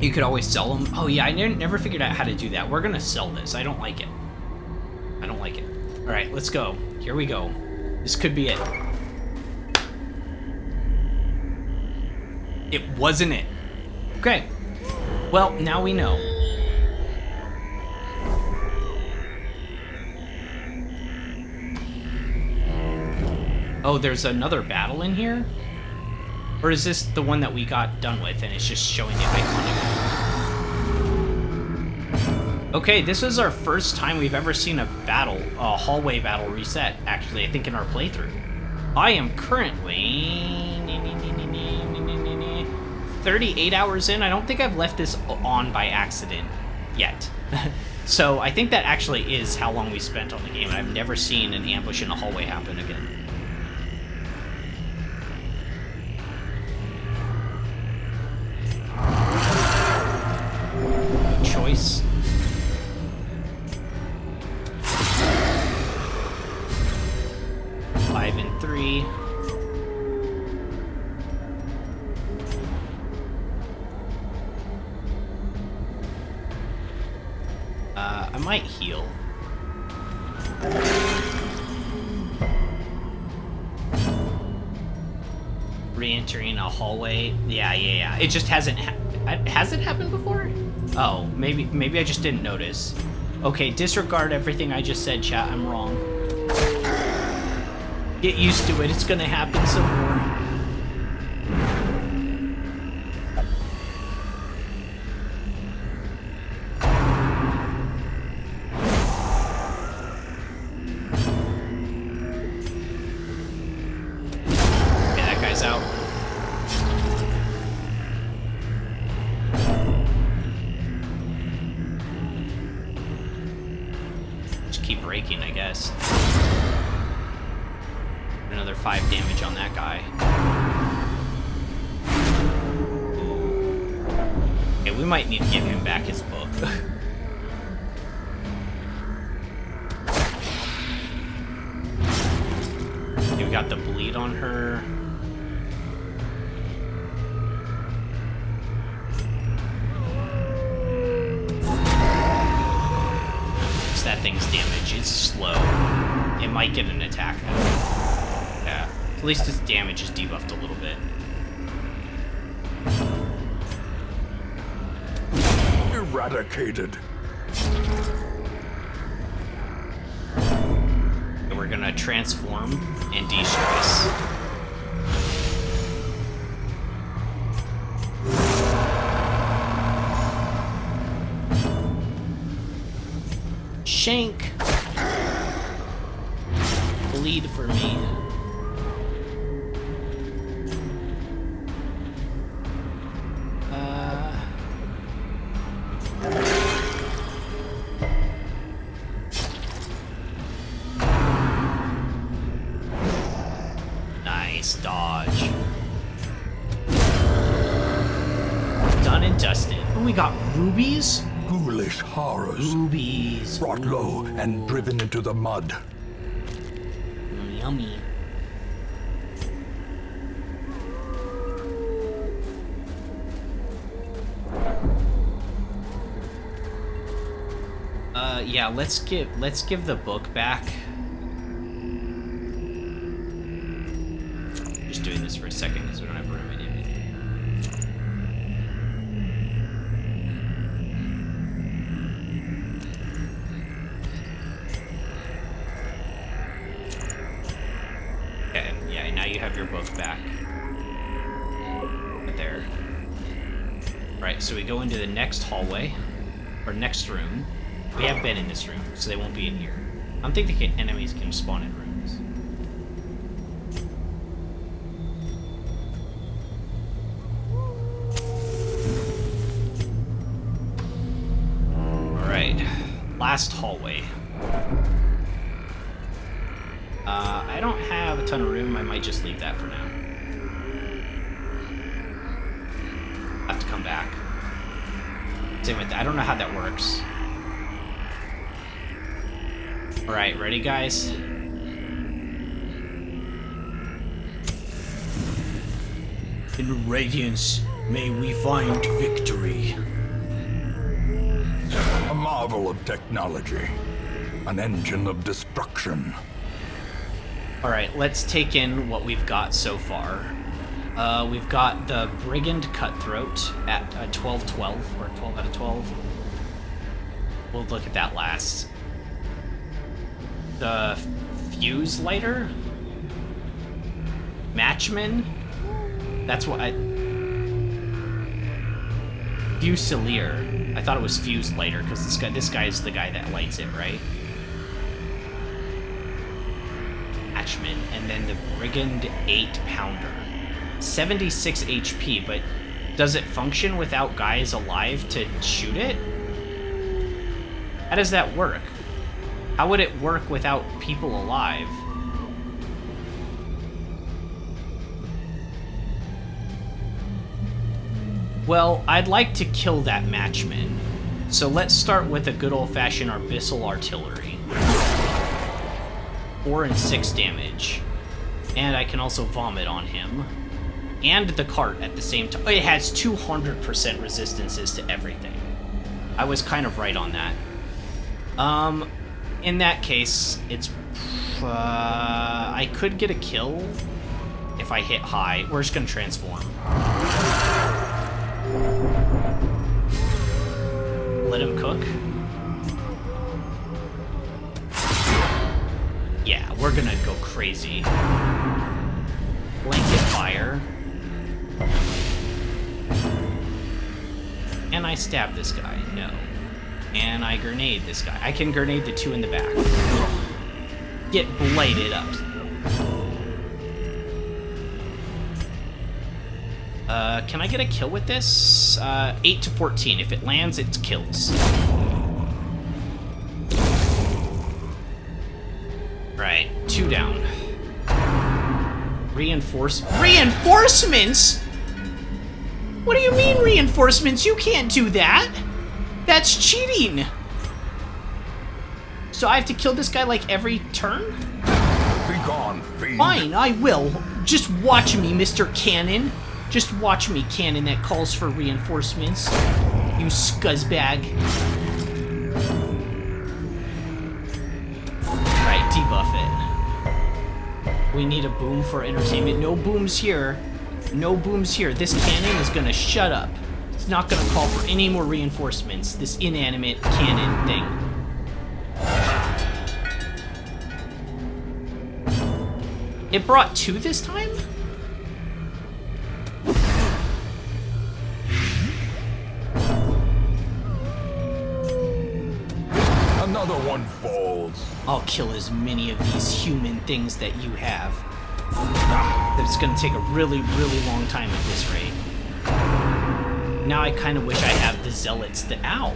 You could always sell them. Oh yeah, I never figured out how to do that. We're gonna sell this. I don't like it. I don't like it. All right, let's go. Here we go. This could be it. It wasn't it. Okay. Well, now we know. Oh, there's another battle in here? Or is this the one that we got done with and it's just showing the icon again? Okay, this is our first time we've ever seen a hallway battle reset, actually, I think in our playthrough. I am currently 38 hours in. I don't think I've left this on by accident yet. So I think that actually is how long we spent on the game. I've never seen an ambush in a hallway happen again. Choice. Five and 3. I might heal. Re-entering a hallway. Yeah. It just hasn't. Has it happened before? Oh, maybe I just didn't notice. Okay, disregard everything I just said, chat. I'm wrong. Get used to it. It's gonna happen some more. Okay, that guy's out. keep breaking, I guess. Another 5 damage on that guy. Okay, we might need to give him back his book. Okay, we got the bleed on her. That thing's damage. It's slow. It might get an attack though. Yeah. At least its damage is debuffed a little bit. Eradicated. And we're gonna transform and de-stress. Shank. Bleed for me. Nice dodge. Done and dusted. Oh, we got rubies? Ghoulish horrors. Rubies. Brought low and driven into the mud. Yummy. Yeah, let's give the book back. Just doing this for a second because we don't have room in it. Okay, yeah, now you have your book back. Right there. Right, so we go into the next hallway, or next room. We have been in this room, so they won't be in here. I don't think the enemies can spawn in rooms. Alright, last hallway. I don't have a ton of room, I might just leave that for now. I have to come back. Same with that, I don't know how that works. Alright, ready guys? In Radiance, may we find victory. A marvel of technology. An engine of destruction. Alright, let's take in what we've got so far. We've got the Brigand Cutthroat at 12/12, or 12 out of 12. We'll look at that last. The Fuse Lighter? Matchman? That's what I... Fusilier. I thought it was Fuse Lighter, because this guy is the guy that lights it, right? Matchman. And then the Brigand 8-pounder. 76 HP, but does it function without guys alive to shoot it? How does that work? How would it work without people alive? Well, I'd like to kill that matchman. So let's start with a good old-fashioned Abyssal Artillery. 4 and 6 damage. And I can also vomit on him. And the cart at the same time. It has 200% resistances to everything. I was kind of right on that. In that case, it's... I could get a kill if I hit high. We're just gonna transform. Let him cook. Yeah, we're gonna go crazy. Blanket fire. And I stab this guy. No. And I grenade this guy. I can grenade the 2 in the back. Get blighted up. Can I get a kill with this? 8 to 14. If it lands, it kills. down. Reinforcements? What do you mean reinforcements? You can't do that. That's cheating. So I have to kill this guy like every turn? Be gone, fiend. Fine, I will. Just watch me, Mr. Cannon. Just watch me, Cannon that calls for reinforcements. You scuzzbag. Right, debuff it. We need a boom for entertainment. No booms here. No booms here. This cannon is gonna shut up. It's not gonna call for any more reinforcements. This inanimate cannon thing. It brought 2 this time? Another one falls. I'll kill as many of these human things that you have. It's gonna take a really, really long time at this rate. Now I kind of wish I have the zealots that... Ow!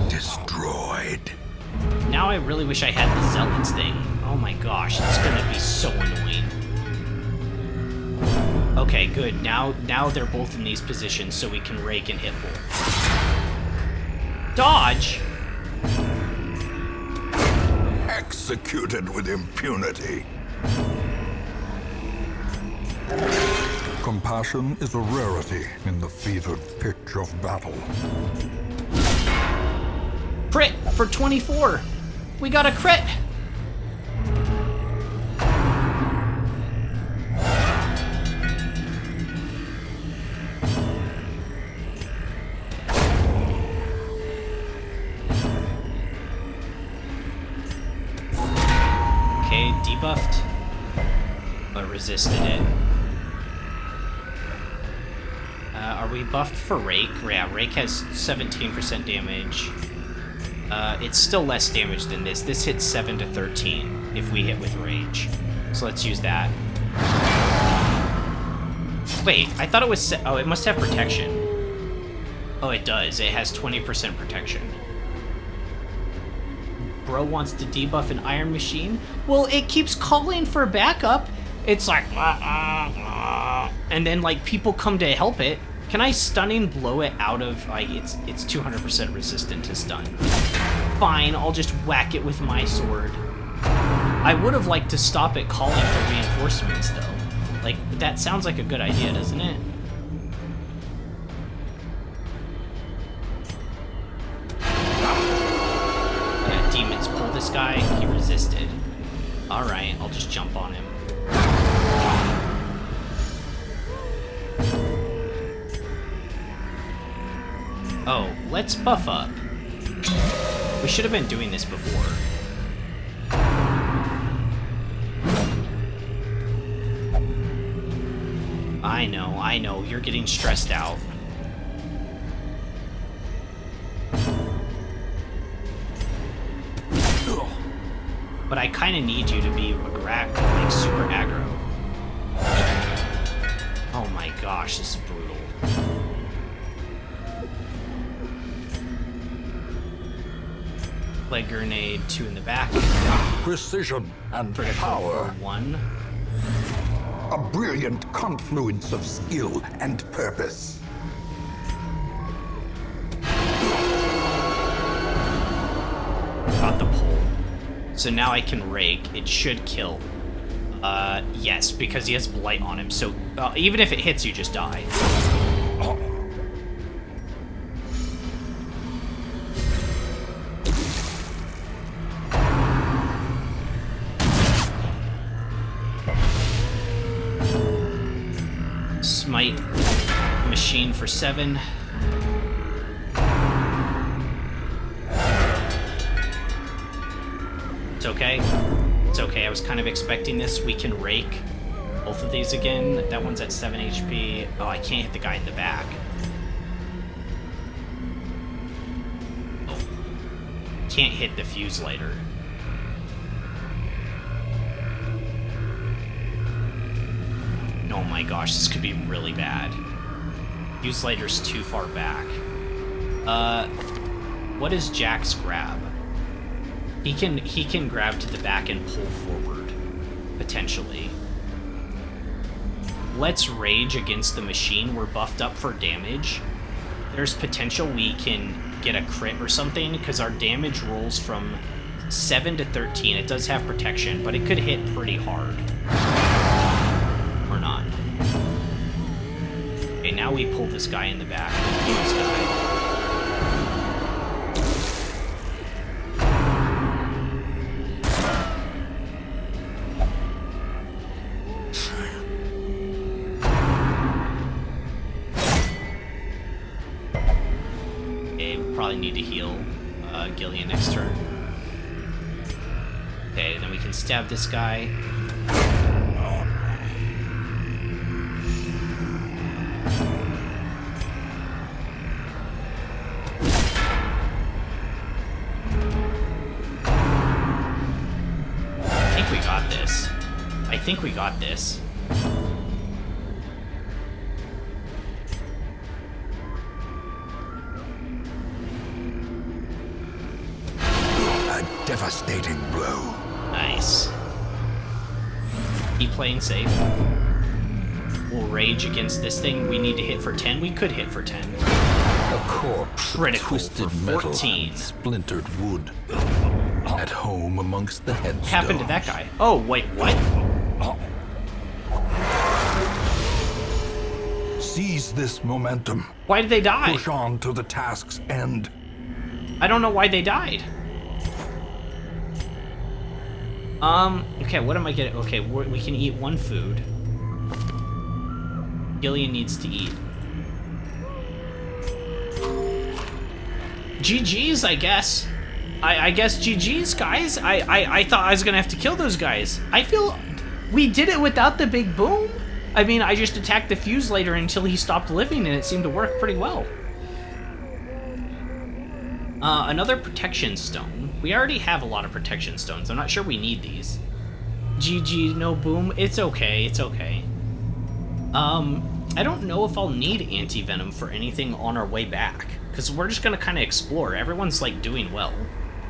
Destroyed. Now I really wish I had the zealots thing. Oh my gosh, it's gonna be so annoying. Okay, good. Now they're both in these positions, so we can rake and hit both. Dodge! Executed with impunity. Compassion is a rarity in the fevered pitch of battle. Crit for 24. We got a crit. Okay, debuffed, but resisted it. Are we buffed for Rake? Yeah, Rake has 17% damage. It's still less damage than this. This hits 7 to 13 if we hit with Rage. So let's use that. Wait, I thought it was... Oh, it must have protection. Oh, it does. It has 20% protection. Bro wants to debuff an Iron Machine? Well, it keeps calling for backup. It's like... And then, like, people come to help it. Can I stunning blow it out of... Like, it's 200% resistant to stun. Fine, I'll just whack it with my sword. I would have liked to stop it calling for reinforcements, though. Like, that sounds like a good idea, doesn't it? Yeah, demons pull this guy. He resisted. Alright, I'll just jump on him. Oh, let's buff up. We should have been doing this before. I know, you're getting stressed out. But I kind of need you to be like super aggro. Oh my gosh, this is brutal. Leg grenade, 2 in the back. Precision and power. 1. A brilliant confluence of skill and purpose. Got the pull. So now I can rake. It should kill. Yes, because he has blight on him. So even if it hits, you just die. Smite machine for 7. It's okay. It's okay. I was kind of expecting this. We can rake both of these again. That one's at 7 HP. Oh, I can't hit the guy in the back. Oh. Can't hit the fuse lighter. Oh my gosh, this could be really bad. Fuse lighter's too far back. What is Jack's grab? He can grab to the back and pull forward, potentially. Let's rage against the machine. We're buffed up for damage. There's potential we can get a crit or something, because our damage rolls from 7 to 13. It does have protection, but it could hit pretty hard. Or not. Okay, now we pull this guy in the back. This guy. Need to heal Gillian next turn. Okay, then we can stab this guy. I think we got this. I think we got this. Devastating blow. Nice. Keep playing safe. We'll rage against this thing. We need to hit for 10. We could hit for 10. A corpse, Critical twisted for metal, 14. and splintered wood. At home amongst the headstones. What happened to that guy? Oh, wait, what? Seize this momentum. Why did they die? Push on to the task's end. I don't know why they died. Okay, what am I getting? Okay, we can eat one food. Gillian needs to eat. GG's, I guess. I guess GG's, guys. I thought I was gonna have to kill those guys. I feel we did it without the big boom. I mean, I just attacked the fuse later until he stopped living, and it seemed to work pretty well. Another protection stone. We already have a lot of protection stones. I'm not sure we need these. GG, no boom. It's okay, it's okay. I don't know if I'll need anti-venom for anything on our way back, because we're just gonna kind of explore. Everyone's, like, doing well.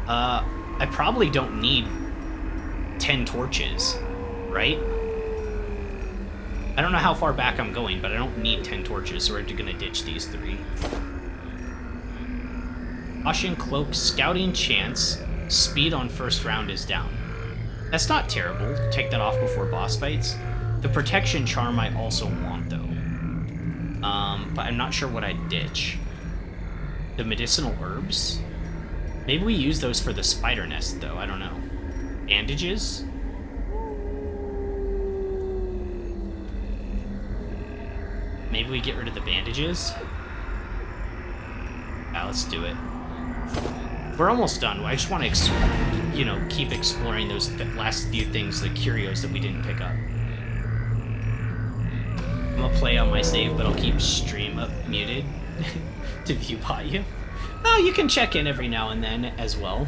I probably don't need 10 torches, right? I don't know how far back I'm going, but I don't need 10 torches, so we're gonna ditch these 3. Caution, Cloak, Scouting Chance, Speed on first round is down. That's not terrible. Take that off before boss fights. The Protection Charm I also want, though. But I'm not sure what I'd ditch. The Medicinal Herbs? Maybe we use those for the Spider Nest, though. I don't know. Bandages? Maybe we get rid of the bandages? Yeah, let's do it. We're almost done. I just want to, keep exploring those last few things, the curios that we didn't pick up. I'm gonna play on my save, but I'll keep stream up muted to view you. Oh, you can check in every now and then as well.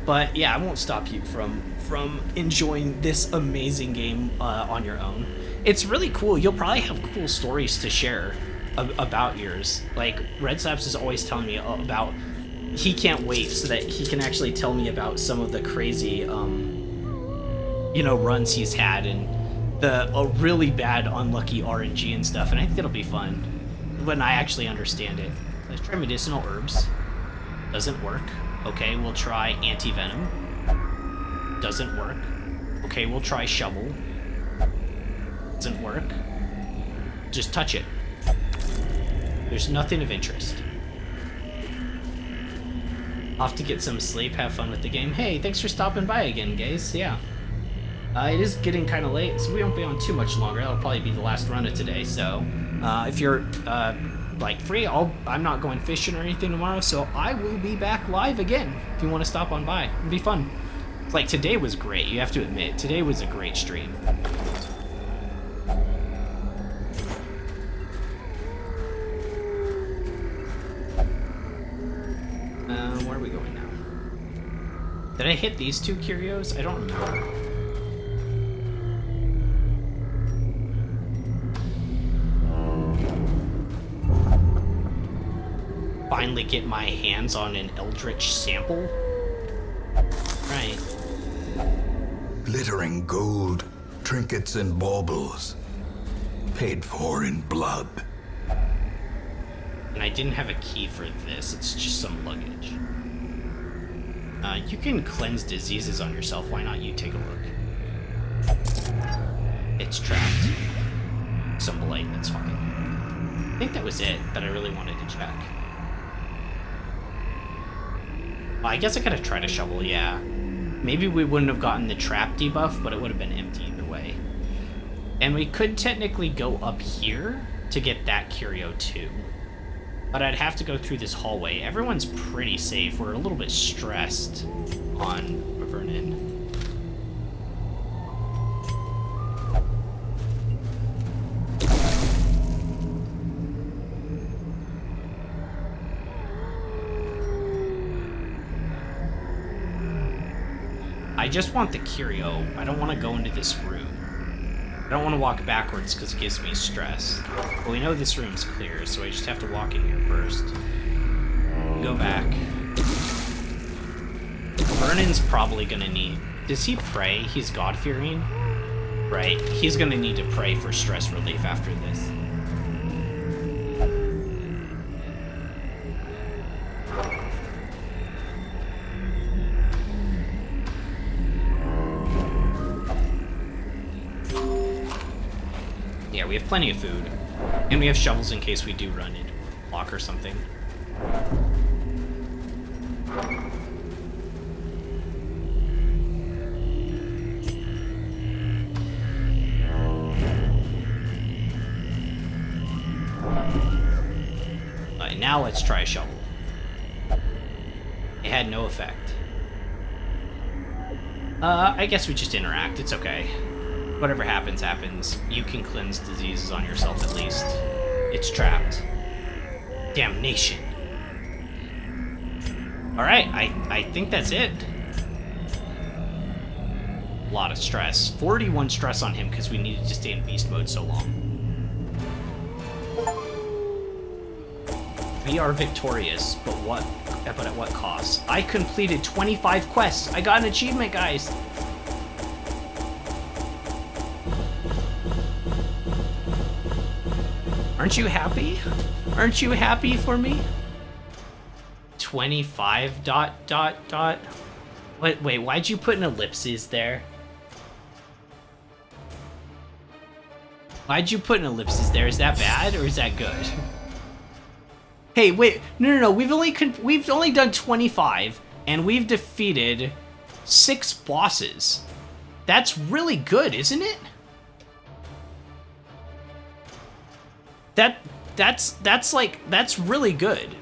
But yeah, I won't stop you from enjoying this amazing game on your own. It's really cool. You'll probably have cool stories to share about yours. Like, Red Slaps is always telling me about... He can't wait so that he can actually tell me about some of the crazy, runs he's had and the really bad unlucky RNG and stuff. And I think it'll be fun when I actually understand it. Let's try medicinal herbs. Doesn't work. Okay, we'll try anti-venom. Doesn't work. Okay, we'll try shovel. Doesn't work. Just touch it. There's nothing of interest. Off to get some sleep, have fun with the game. Hey, thanks for stopping by again, guys. Yeah. It is getting kind of late, so we won't be on too much longer. That'll probably be the last run of today, so... if you're, free, I'm not going fishing or anything tomorrow, so I will be back live again if you want to stop on by. It'll be fun. Like, today was great, you have to admit. Today was a great stream. Where are we going now? Did I hit these 2 curios? I don't remember. finally get my hands on an eldritch sample. Right. Glittering gold, trinkets and baubles. Paid for in blood. And I didn't have a key for this, it's just some luggage. You can cleanse diseases on yourself, why not you take a look? It's trapped. Some blight, that's fine. I think that was it that I really wanted to check. Well, I guess I could have tried a shovel, yeah. Maybe we wouldn't have gotten the trap debuff, but it would have been empty either way. And we could technically go up here to get that curio too. But I'd have to go through this hallway. Everyone's pretty safe. We're a little bit stressed on Vernon. I just want the curio. I don't want to go into this room. I don't want to walk backwards because it gives me stress. But we know this room's clear, so I just have to walk in here first. Go back. Vernon's probably gonna need... Does he pray? He's God-fearing? Right. He's gonna need to pray for stress relief after this. Yeah, we have plenty of food. And we have shovels in case we do run into a block or something. Alright, now let's try a shovel. It had no effect. I guess we just interact, it's okay. Whatever happens, happens. You can cleanse diseases on yourself at least. It's trapped. Damnation. Alright, I think that's it. A lot of stress. 41 stress on him because we needed to stay in beast mode so long. We are victorious, but at what cost? I completed 25 quests. I got an achievement, guys. Aren't you happy? Aren't you happy for me? 25 ... Wait, why'd you put an ellipses there? Why'd you put an ellipses there? Is that bad or is that good? Hey, wait, no. We've only done 25 and we've defeated 6 bosses. That's really good, isn't it? That's really good.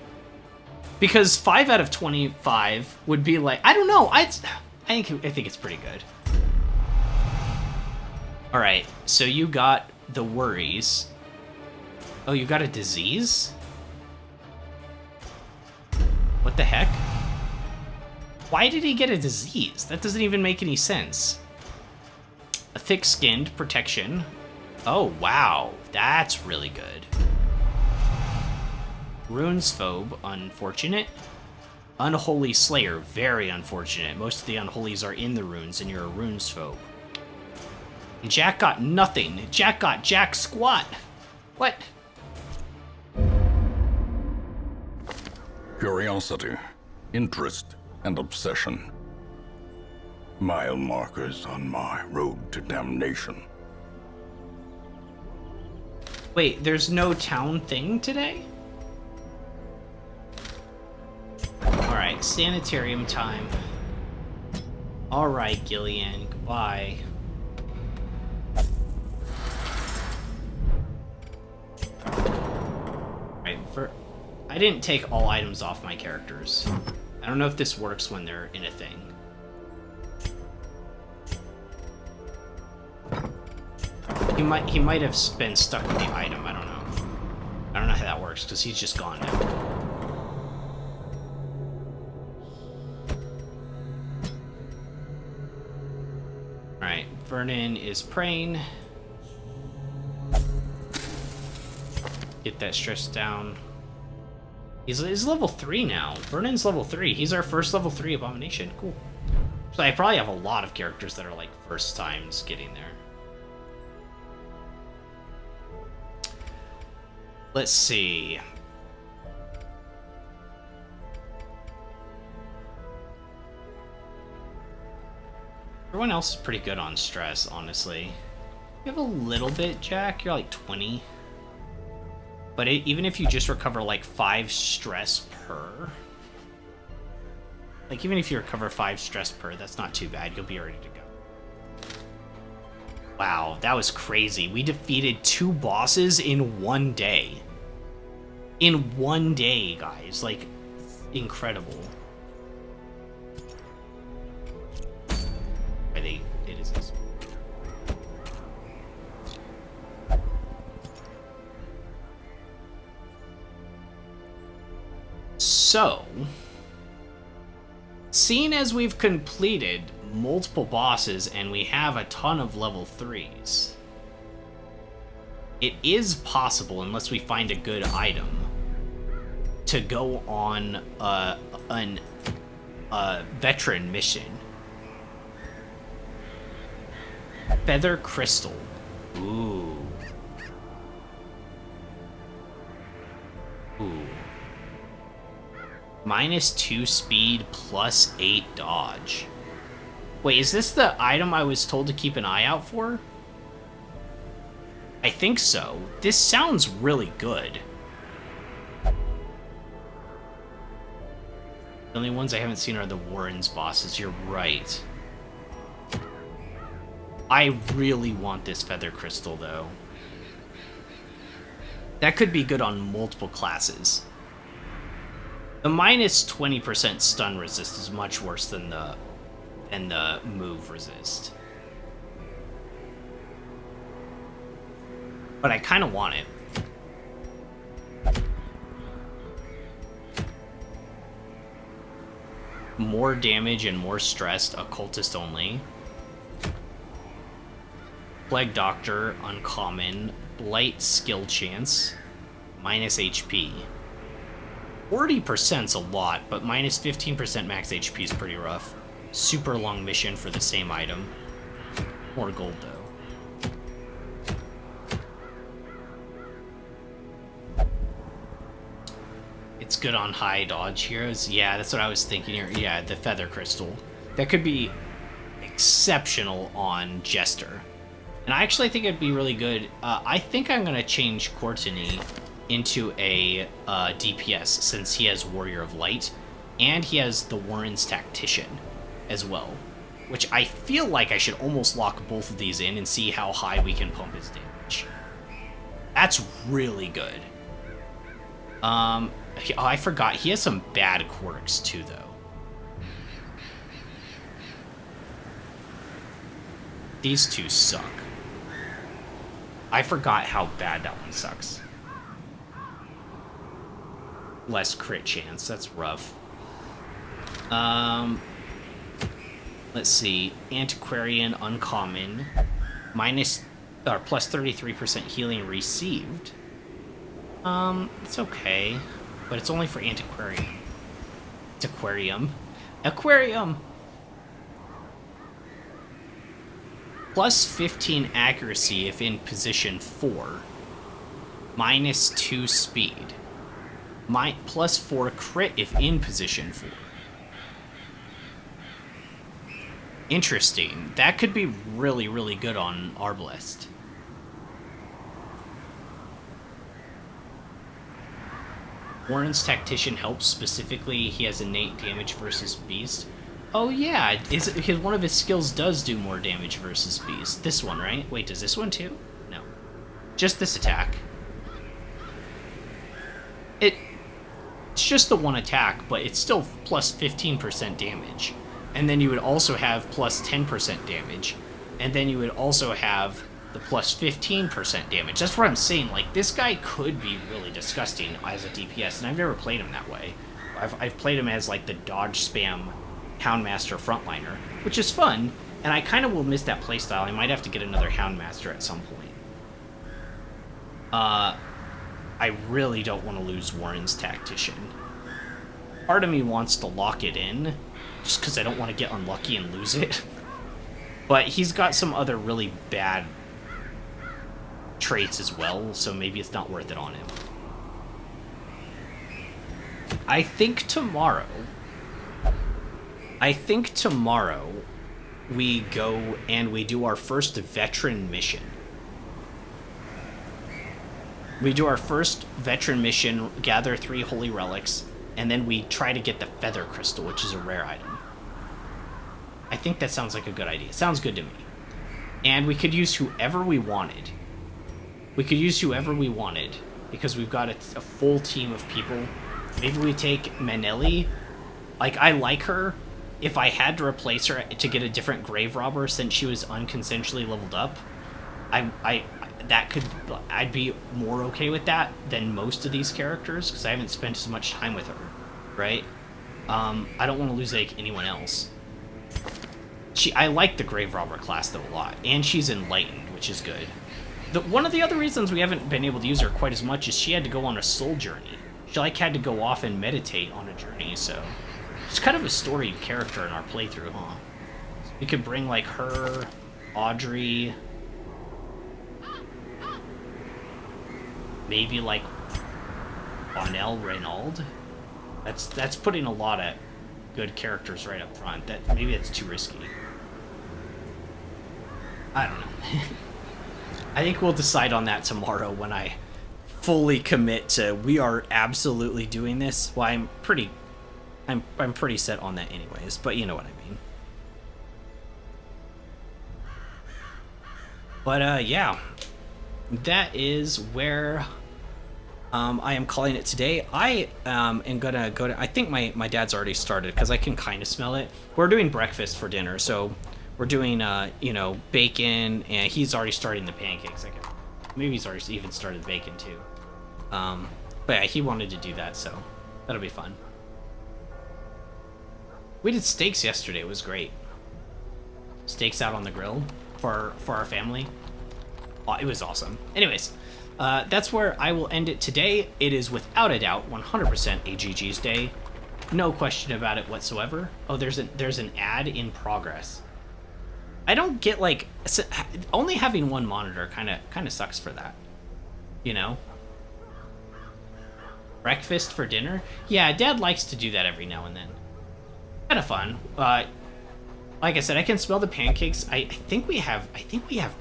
Because 5 out of 25 would be like, I don't know, I think it's pretty good. All right, so you got the worries. Oh, you got a disease? What the heck? Why did he get a disease? That doesn't even make any sense. A thick-skinned protection. Oh, wow. That's really good. Runesphobe, unfortunate. Unholy Slayer, very unfortunate. Most of the unholies are in the runes, and you're a runesphobe. And Jack got nothing. Jack got jack squat. What? Curiosity, interest, and obsession. Mile markers on my road to damnation. Wait, there's no town thing today? Alright, sanitarium time. Alright, Gillian, goodbye. Alright, I didn't take all items off my characters. I don't know if this works when they're in a thing. He might have been stuck with the item, I don't know. I don't know how that works, because he's just gone now. Alright, Vernon is praying. Get that stress down. He's level 3 now. Vernon's level 3. He's our first level 3 abomination. Cool. So I probably have a lot of characters that are like first times getting there. Let's see. Everyone else is pretty good on stress, honestly. You have a little bit, Jack. You're like 20. But even if you just recover like 5 stress per... Like, even if you recover 5 stress per, that's not too bad. You'll be ready to go. Wow, that was crazy. We defeated 2 bosses in 1 day. In 1 day, guys. Like, incredible. It is this. So, seeing as we've completed multiple bosses and we have a ton of level 3s, it is possible, unless we find a good item, to go on a veteran mission. Feather Crystal. Ooh. Ooh. -2 speed, +8 dodge. Wait, is this the item I was told to keep an eye out for? I think so. This sounds really good. The only ones I haven't seen are the Warren's bosses. You're right. I really want this Feather Crystal, though. That could be good on multiple classes. The -20% stun resist is much worse than the move resist. But I kind of want it. More damage and more stressed, occultist only. Plague Doctor, uncommon. Blight skill chance, -HP. 40%'s a lot, but -15% max HP is pretty rough. Super long mission for the same item. More gold, though. It's good on high dodge heroes. Yeah, that's what I was thinking here. Yeah, the Feather Crystal. That could be exceptional on Jester. And I actually think it'd be really good. I think I'm going to change Courtney into a DPS, since he has Warrior of Light, and he has the Warren's Tactician as well, which I feel like I should almost lock both of these in and see how high we can pump his damage. That's really good. Oh, I forgot. He has some bad quirks, too, though. These two suck. I forgot how bad that one sucks. Less crit chance. That's rough. Let's see. Antiquarian, uncommon. Plus 33% healing received. It's okay. But it's only for Antiquarian. Antiquarium. Aquarium! Plus 15 accuracy if in position 4. -2 speed. Plus 4 crit if in position 4. Interesting. That could be really, really good on Arbalest. Warren's Tactician helps specifically. He has innate damage versus Beast. Oh yeah, one of his skills does do more damage versus Beast. This one, right? Wait, does this one too? No. Just this attack. It's just the one attack, but it's still plus 15% damage. And then you would also have plus 10% damage. And then you would also have the plus 15% damage. That's what I'm saying. Like, this guy could be really disgusting as a DPS, and I've never played him that way. I've played him as, like, the dodge spam Houndmaster frontliner, which is fun, and I kind of will miss that playstyle. I might have to get another Houndmaster at some point. I really don't want to lose Warren's Tactician. Part of me wants to lock it in, just because I don't want to get unlucky and lose it. But he's got some other really bad traits as well, so maybe it's not worth it on him. I think tomorrow we go and we do our first veteran mission. We do our first veteran mission, gather 3 holy relics, and then we try to get the feather crystal, which is a rare item. I think that sounds like a good idea. Sounds good to me. And we could use whoever we wanted. Because we've got a full team of people. Maybe we take Manelli. Like, I like her. If I had to replace her to get a different grave robber since she was unconsensually leveled up, I'd be more okay with that than most of these characters because I haven't spent as much time with her, right? I don't want to lose like anyone else. I like the grave robber class though a lot, and she's enlightened, which is good. One of the other reasons we haven't been able to use her quite as much is she had to go on a soul journey. She like had to go off and meditate on a journey, so she's kind of a storied character in our playthrough, huh? So we could bring like her, Audrey, maybe like Bonnell Reynald. That's putting a lot of good characters right up front. Maybe that's too risky. I don't know. I think we'll decide on that tomorrow when I fully commit to we are absolutely doing this. Well, I'm pretty set on that anyways, but you know what I mean. But yeah, that is where I am calling it today. I am gonna go to, I think my dad's already started because I can kind of smell it. We're doing breakfast for dinner, so we're doing you know, bacon, and he's already starting the pancakes. Maybe he's already even started the bacon too. But yeah, he wanted to do that, so that'll be fun. We did steaks yesterday. It was great. Steaks out on the grill for our family. Oh, it was awesome. Anyways, that's where I will end it today. It is without a doubt 100% a GG's day. No question about it whatsoever. Oh, there's an ad in progress. I don't get like only having one monitor kind of sucks for that. You know? Breakfast for dinner? Yeah, Dad likes to do that every now and then. Kind of fun. Like I said, I can smell the pancakes. I think we have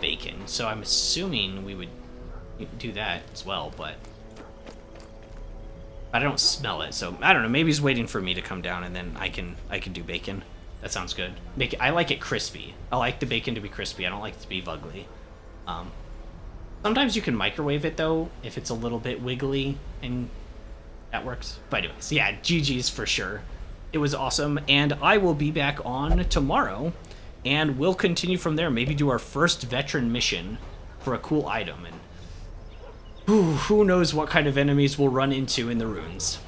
bacon, so I'm assuming we would do that as well, but I don't smell it, so I don't know. Maybe he's waiting for me to come down, and then I can do bacon. That sounds good. I like it crispy. I like the bacon to be crispy. I don't like it to be ugly. Sometimes you can microwave it though if it's a little bit wiggly, and that works. But anyways, yeah, GG's for sure. It was awesome, and I will be back on tomorrow, and we'll continue from there. Maybe do our first veteran mission for a cool item, and who knows what kind of enemies we'll run into in the ruins.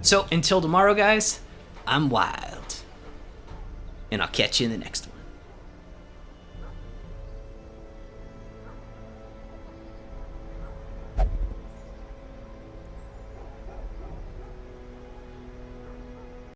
So until tomorrow, guys, I'm Wild, and I'll catch you in the next one.